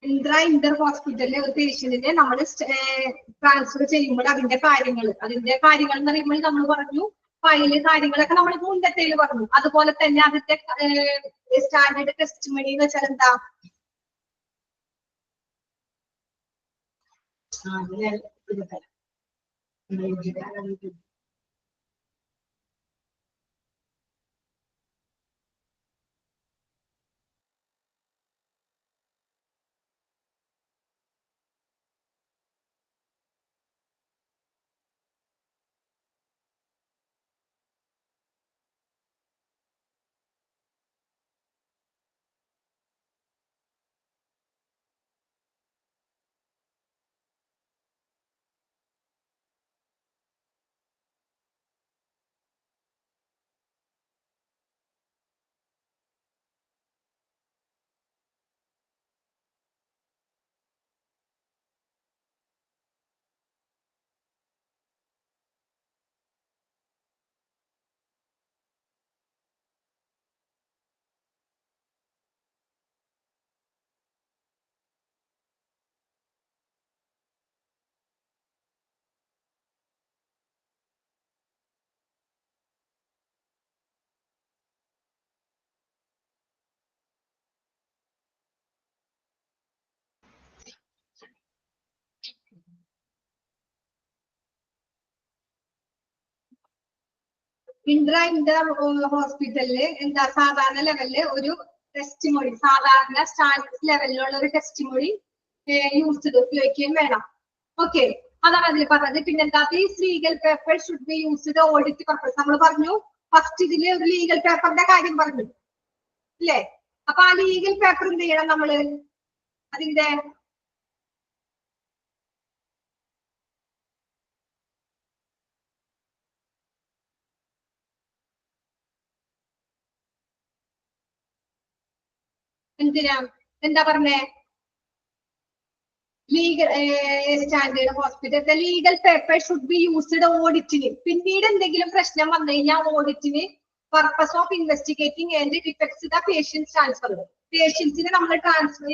ഇന്റർ ഹോസ്പിറ്റലിലെ ഒരു പേഷ്യന്റിനെ നമ്മൾ ട്രാൻസ്ഫർ ചെയ്യുമ്പോൾ അതിന്റെ കാര്യങ്ങൾ എന്ന് പറയുമ്പോൾ നമ്മൾ പറഞ്ഞു ഫയല് കാര്യങ്ങളൊക്കെ നമ്മൾ മുൻപത്തേൽ പറഞ്ഞു. അതുപോലെ തന്നെ അതിന്റെ സ്റ്റാൻഡേർഡ് ടെസ്റ്റിമണി എന്ന് വെച്ചാൽ എന്താ? ഇന്റർ ഹോസ്പിറ്റലില് എന്താ സാധാരണ ലെവലില് ഒരു ടെസ്റ്റിമോണി, സാധാരണ സ്റ്റാൻഡേർഡ് ലെവലിലുള്ള ഒരു ടെസ്റ്റിമോണി ഉപയോഗിക്കുകയും വേണം. ഓക്കെ, അതാണ് അതിൽ പറഞ്ഞത്. പിന്നെന്താ? These legal paper should be used audit purpose. നമ്മൾ പറഞ്ഞു ഫസ്റ്റ് ഇതില് ഒരു ലീഗൽ പേപ്പറിന്റെ കാര്യം പറഞ്ഞു അല്ലേ? അപ്പൊ ആ ലീഗൽ പേപ്പർ എന്ത് ചെയ്യണം നമ്മള്? അതിന്റെ എന്താ പറഞ്ഞേ? Legal standard hospital legal paper should be used ഓഡിറ്റിന്. പിന്നീട് എന്തെങ്കിലും പ്രശ്നം വന്നു കഴിഞ്ഞാൽ ഓഡിറ്റിന് purpose of investigating and defects the patients transfer. പേഷ്യൻസിനെ നമ്മൾ ട്രാൻസ്ഫർ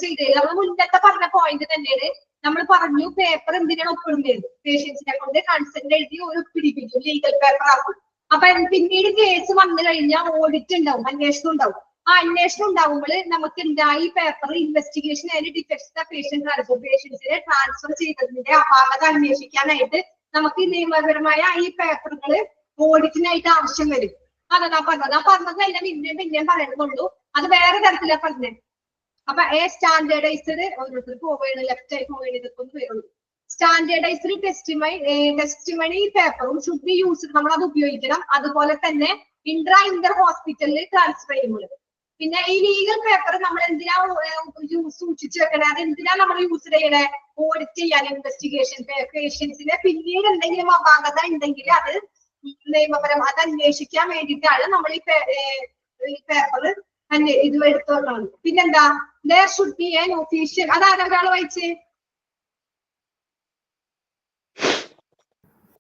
ചെയ്ത് നമ്മൾ മുന്നത്തെ പറഞ്ഞ പോയിന്റ് തന്നെയാണ്. നമ്മൾ പറഞ്ഞു പേപ്പർ എന്തിനാണ് ഒപ്പിടുന്നത്? പേഷ്യൻസിനെ കൊണ്ട് കൺസെന്റ് എഴുതി ഒരു ഒപ്പിടിപ്പിക്കും, ലീഗൽ പേപ്പർ ആക്കും. അപ്പൊ പിന്നീട് കേസ് വന്നു കഴിഞ്ഞാൽ ഓഡിറ്റ് ഉണ്ടാവും, അന്വേഷണം ഉണ്ടാവും. ആ അന്വേഷണം ഉണ്ടാവുമ്പോൾ നമുക്ക് എന്താ ഈ paper investigation and defects the patient transfer, പേഷ്യൻസിനെ ട്രാൻസ്ഫർ ചെയ്തതിന്റെ അപാകത അന്വേഷിക്കാനായിട്ട് നമുക്ക് നിയമപരമായ ഈ പേപ്പറുകൾ ഓഡിറ്റിനായിട്ട് ആവശ്യം വരും. അതാ പറഞ്ഞത്. ആ പറഞ്ഞത് അതിനെ പിന്നെയും പറയുന്നുള്ളൂ, അത് വേറെ തരത്തിലാ പറഞ്ഞത്. അപ്പൊ സ്റ്റാൻഡേർഡൈസ്ഡ് ഓരോരുത്തർക്ക് പോവുകയാണ്, ലെഫ്റ്റ് ആയി പോവുകയാണ്, ഇതൊക്കെ ഒന്ന് വരുള്ളൂ. സ്റ്റാൻഡേർഡൈസ്ഡ് ടെസ്റ്റിമണി പേപ്പറും ഷുഡ് ബി യൂസ്ഡ്, നമ്മൾ അത് ഉപയോഗിക്കണം. അതുപോലെ തന്നെ ഇന്റർ ഹോസ്പിറ്റലിൽ ട്രാൻസ്ഫർ ചെയ്യുമ്പോൾ പിന്നെ ഈ ലീഗൽ പേപ്പർ നമ്മൾ എന്തിനാ സൂക്ഷിച്ചു വെക്കണേ? അത് എന്തിനാ നമ്മൾ യൂസ് ചെയ്യണേ? ഓഡിറ്റ് ചെയ്യാൻ, ഇൻവെസ്റ്റിഗേഷൻ, പേഷ്യൻസിന് പിന്നീട് എന്തെങ്കിലും അപാകത ഉണ്ടെങ്കിൽ അത് നിയമപരം അത് അന്വേഷിക്കാൻ വേണ്ടിയിട്ടാണ് നമ്മൾ ഈ പേപ്പർ ഇത് എടുത്തോളാണ്. പിന്നെന്താ? there should be an official, അതാണ് ഒരാൾ വായിച്ചേ.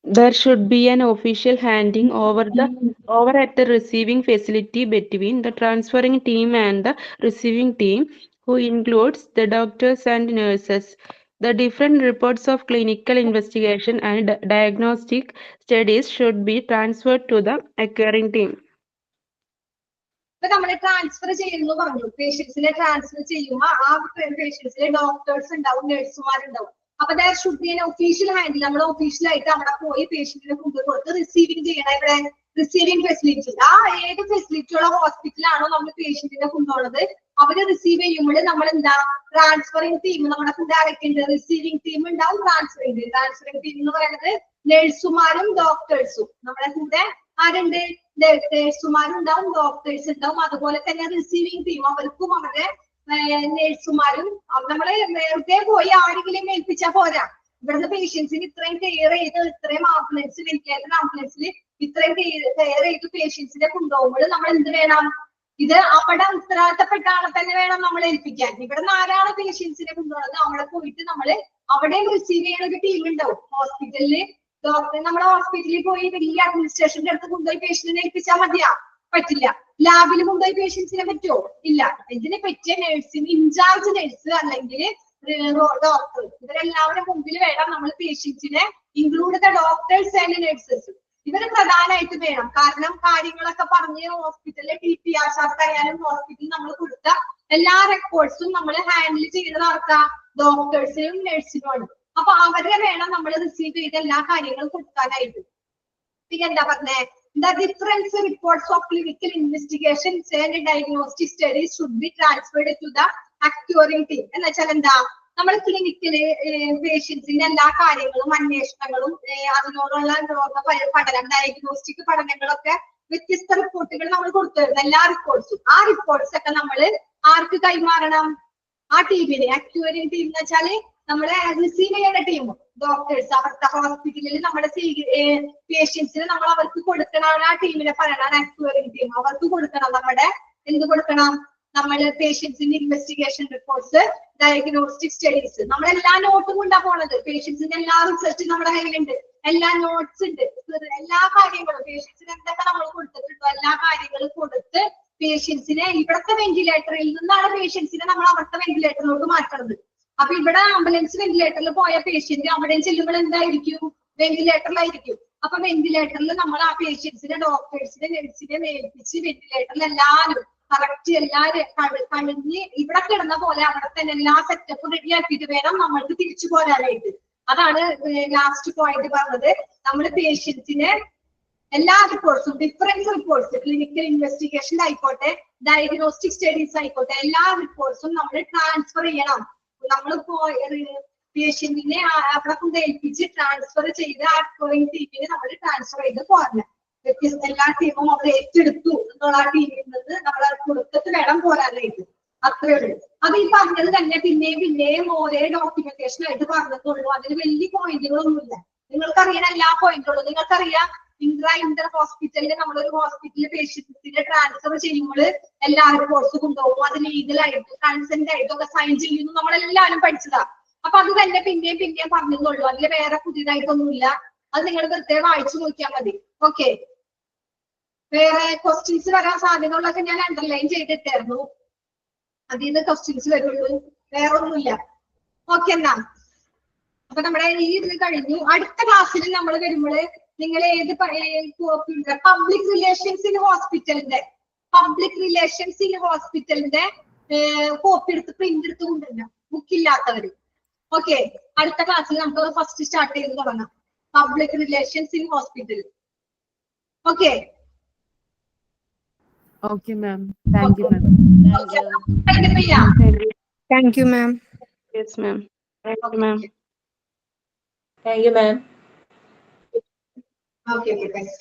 There should be an official handing over at the receiving facility between the transferring team and the receiving team, who includes the doctors and nurses. The different reports of clinical investigation and diagnostic studies should be transferred to the acquiring team. ഇപ്പൊ നമ്മള് ട്രാൻസ്ഫർ ചെയ്യുന്നു പറഞ്ഞു, പേഷ്യൻസിനെ ട്രാൻസ്ഫർ ചെയ്യുമ്പോ ആ പേഷ്യൻസിലെ ഡോക്ടേഴ്സ് ഉണ്ടാവും, നഴ്സുമാരുണ്ടാവും. അപ്പൊ there should be an official handle. നമ്മൾ ഒഫീഷ്യൽ ആയിട്ട് അവിടെ പോയി പേഷ്യന്റിനെ കൊണ്ടുപോയി റിസീവിംഗ് ചെയ്യണം. ഇവിടെ റിസീവിംഗ് ഫെസിലിറ്റി, ആ ഏത് ഫെസിലിറ്റി ഉള്ള ഹോസ്പിറ്റലാണോ നമ്മൾ പേഷ്യന്റിനെ കൊണ്ടുപോകുന്നത് അവര് റിസീവ് ചെയ്യുമ്പോൾ നമ്മൾ എന്താ ട്രാൻസ്ഫറിംഗ് ടീം നമ്മുടെ കൂടെ ആരൊക്കെയുണ്ട്? റിസീവിംഗ് ടീം ഉണ്ടാവും, ട്രാൻസ്ഫറിംഗ് ടീം എന്ന് പറയുന്നത് നഴ്സുമാരും ഡോക്ടേഴ്സും. നമ്മുടെ കൂടെ ആരുണ്ട്? നഴ്സുമാരും ഉണ്ടാവും, ഡോക്ടേഴ്സ് ഉണ്ടാവും. അതുപോലെ തന്നെ റിസീവിംഗ് ടീം അവർക്കും അവരുടെ നഴ്സുമാരും. നമ്മള് നേരത്തെ പോയി ആരെങ്കിലും ഏൽപ്പിച്ചാൽ പോരാ. ഇവിടുത്തെ പേഷ്യൻസിന് ഇത്രയും കെയർ ചെയ്ത് ഇത്രയും ആംബുലൻസ് വെന്റിലേറ്റർ ആംബുലൻസിൽ ഇത്രയും കെയർ ചെയ്ത് പേഷ്യൻസിനെ കൊണ്ടുപോകുമ്പോൾ നമ്മൾ എന്ത് വേണം? ഇത് അവിടെ ഉത്തരവാദിത്തപ്പെട്ട ആളെ തന്നെ വേണം നമ്മൾ ഏൽപ്പിക്കാൻ. ഇവിടെ നിന്ന് ആരാണ് പേഷ്യൻസിനെ കൊണ്ടുപോകുന്നത് അവിടെ പോയിട്ട് നമ്മള് അവിടെയും റിസീവ് ചെയ്യുന്ന ഒരു ടീം ഉണ്ടാവും. ഹോസ്പിറ്റലില് നമ്മുടെ ഹോസ്പിറ്റലിൽ പോയി വലിയ അഡ്മിനിസ്ട്രേഷന്റെ അടുത്ത് കൊണ്ടുപോയി പേഷ്യന്റിനെ ഏൽപ്പിച്ചാൽ മതിയാ? പറ്റില്ല. ലാബിൽ കൊണ്ടുപോയി പേഷ്യൻസിനെ പറ്റുമോ? ഇല്ല. ഇതിനെ പറ്റിയ നഴ്സിന് ഇൻചാർജ് നഴ്സ് അല്ലെങ്കിൽ ഡോക്ടർ ഇവരെല്ലാവരുടെ മുമ്പിൽ വേണം നമ്മൾ പേഷ്യൻസിനെ include the doctors and nurses ഇവര് പ്രധാനമായിട്ട് വേണം. കാരണം കാര്യങ്ങളൊക്കെ പറഞ്ഞ് ഹോസ്പിറ്റലിലെ TPR ചാർട്ടായാലും ഹോസ്പിറ്റലിൽ നമ്മൾ കൊടുത്ത എല്ലാ റെക്കോർഡ്സും നമ്മൾ ഹാൻഡിൽ ചെയ്യുന്നത് ആർക്കാ? ഡോക്ടേഴ്സിനും നഴ്സിനുമാണ്. അപ്പൊ അവരെ വേണം നമ്മൾ റിസീവ് ചെയ്ത എല്ലാ കാര്യങ്ങളും കൊടുക്കാനായിട്ട്. പിന്നെ എന്താ പറഞ്ഞേ? The different reports of clinical investigations and diagnostic studies should be transferred to the actuarial team. എന്ന് വെച്ചാൽ എന്താ? നമ്മൾ ക്ലിനിക്കല് പേഷ്യൻസിന്റെ എല്ലാ കാര്യങ്ങളും അന്വേഷണങ്ങളും അതിനോടുള്ള പഠനം ഡയഗ്നോസ്റ്റിക് പഠനങ്ങളൊക്കെ വ്യത്യസ്ത റിപ്പോർട്ടുകൾ നമ്മൾ കൊടുത്തിരുന്നു. എല്ലാ റിപ്പോർട്ട്സും ആ റിപ്പോർട്ട്സ് ഒക്കെ നമ്മൾ ആർക്ക് കൈമാറണം? ആ ടീമിന്. ആക്ച്വറിയൽ ടീം എന്ന് വെച്ചാല് നമ്മളെ റിസീവ് ചെയ്യുന്ന ടീം ഡോക്ടേഴ്സ് അവരുടെ ഹോസ്പിറ്റലിൽ നമ്മുടെ പേഷ്യൻസിന് നമ്മൾ അവർക്ക് കൊടുക്കണം. ആ ടീമിനെ പറയണം ആക്ച്വറിയൽ ടീം. അവർക്ക് കൊടുക്കണം നമ്മുടെ എന്ത് കൊടുക്കണം? നമ്മള് പേഷ്യൻസിന്റെ ഇൻവെസ്റ്റിഗേഷൻ റിപ്പോർട്ട്സ്, ഡയഗ്നോസ്റ്റിക് സ്റ്റഡീസ്. നമ്മളെല്ലാ നോട്ടും കൊണ്ടാ പോണത്. പേഷ്യൻസിന്റെ എല്ലാ റിസർച്ചും നമ്മുടെ കയ്യിലുണ്ട്, എല്ലാ നോട്ട്സ് ഉണ്ട്, എല്ലാ കാര്യങ്ങളും പേഷ്യൻസിന് എന്തൊക്കെ നമ്മൾ കൊടുത്തിട്ടുണ്ടോ എല്ലാ കാര്യങ്ങളും കൊടുത്ത് പേഷ്യൻസിനെ ഇവിടുത്തെ വെന്റിലേറ്ററിൽ നിന്നാണ് പേഷ്യൻസിനെ നമ്മൾ അവിടുത്തെ വെന്റിലേറ്ററിലോട്ട് മാറ്റുന്നത്. അപ്പൊ ഇവിടെ ആംബുലൻസ് വെന്റിലേറ്ററിൽ പോയ പേഷ്യന്റ് അവിടെ ചെല്ലുമ്പോൾ എന്തായിരിക്കും? വെന്റിലേറ്ററിലായിരിക്കും. അപ്പൊ വെന്റിലേറ്ററിൽ നമ്മൾ ആ പേഷ്യൻസിനെ ഡോക്ടേഴ്സിനെ നഴ്സിനെ ഏൽപ്പിച്ച് വെന്റിലേറ്ററിൽ എല്ലാവരും കറക്റ്റ് എല്ലാരും കഴിഞ്ഞ് ഇവിടെ കിടന്ന പോലെ അവിടെ തന്നെ എല്ലാ സെറ്റപ്പും റെഡി ആക്കിയിട്ട് വേണം നമ്മൾക്ക് തിരിച്ചു പോരാനായിട്ട്. അതാണ് ലാസ്റ്റ് പോയിന്റ് പറഞ്ഞത്. നമ്മൾ പേഷ്യൻസിനെ എല്ലാ റിപ്പോർട്ട്സും ഡിഫറൻസ് റിപ്പോർട്ട്സ് ക്ലിനിക്കൽ ഇൻവെസ്റ്റിഗേഷൻ ആയിക്കോട്ടെ ഡയഗ്നോസ്റ്റിക് സ്റ്റഡീസ് ആയിക്കോട്ടെ എല്ലാ റിപ്പോർട്ട്സും നമ്മൾ ട്രാൻസ്ഫർ ചെയ്യണം. നമ്മളിപ്പോ പേഷ്യന്റിനെ അവിടെ കൊണ്ട് ഏൽപ്പിച്ച് ട്രാൻസ്ഫർ ചെയ്ത് ആക്ടോറിംഗ് ടീമിന് നമ്മൾ ട്രാൻസ്ഫർ ചെയ്ത് പോരണം. വ്യത്യസ്ത എല്ലാ ടീമും അവിടെ ഏറ്റെടുത്തു എന്നുള്ള ആ ടീമിൽ നിന്ന് നമ്മൾ കൊടുത്തിട്ട് വേണം പോരാനായിട്ട്. അത്രേ ഉള്ളൂ. അത് ഈ പറഞ്ഞത് തന്നെ പിന്നെയും ഓരോ ഡോക്യുമെന്റേഷൻ ആയിട്ട് പറഞ്ഞതുള്ളൂ. അതിന് വലിയ പോയിന്റുകളൊന്നുമില്ല. നിങ്ങൾക്കറിയാൻ എല്ലാ പോയിന്റുകളും നിങ്ങൾക്കറിയാം. ഇന്റർ ഹോസ്പിറ്റലിൽ നമ്മളൊരു ഹോസ്പിറ്റലിൽ പേഷ്യൻസിനെ ട്രാൻസ്ഫർ ചെയ്യുമ്പോൾ എല്ലാ റിപ്പോർട്ട്സ് കൊണ്ടുപോകും. അത് ലീഗലായിട്ട് കൺസെന്റ് ആയിട്ടൊക്കെ സൈൻ ചെയ്യുന്നു നമ്മളെല്ലാവരും പഠിച്ചതാ. അപ്പൊ അത് തന്നെ പിന്നെയും പറഞ്ഞതുള്ളൂ. അതിൽ വേറെ പുതിയതായിട്ടൊന്നുമില്ല. അത് നിങ്ങൾ വെറുതെ വായിച്ചു നോക്കിയാൽ മതി. ഓക്കെ. വേറെ ക്വസ്റ്റ്യൻസ് വരാൻ സാധ്യതകളൊക്കെ ഞാൻ അണ്ടർലൈൻ ചെയ്തിട്ടായിരുന്നു. അതിൽ നിന്ന് ക്വസ്റ്റ്യൻസ് വരുള്ളൂ, വേറെ ഒന്നുമില്ല. ഓക്കെ എന്നാ. അപ്പൊ നമ്മുടെ ഈ ഇത് കഴിഞ്ഞു. അടുത്ത ക്ലാസ്സിൽ നമ്മൾ വരുമ്പോൾ നിങ്ങൾ ഏത് പബ്ലിക് റിലേഷൻസ് ഇൻ ഹോസ്പിറ്റലിന്റെ കോപ്പി എടുത്ത് പ്രിന്റ് എടുത്ത് കൊണ്ടുവരണം ബുക്കില്ലാത്തവര്. ഓക്കെ. അടുത്ത ക്ലാസ്സിൽ നമുക്ക് ഫസ്റ്റ് സ്റ്റാർട്ട് ചെയ്ത് തുടങ്ങാം. Public relations in hospital. Okay. Okay, ma'am. Thank you, ma'am. Thank you, ma'am. Yes, ma'am. Thank you, ma'am. Thank you, ma'am. Okay, thanks.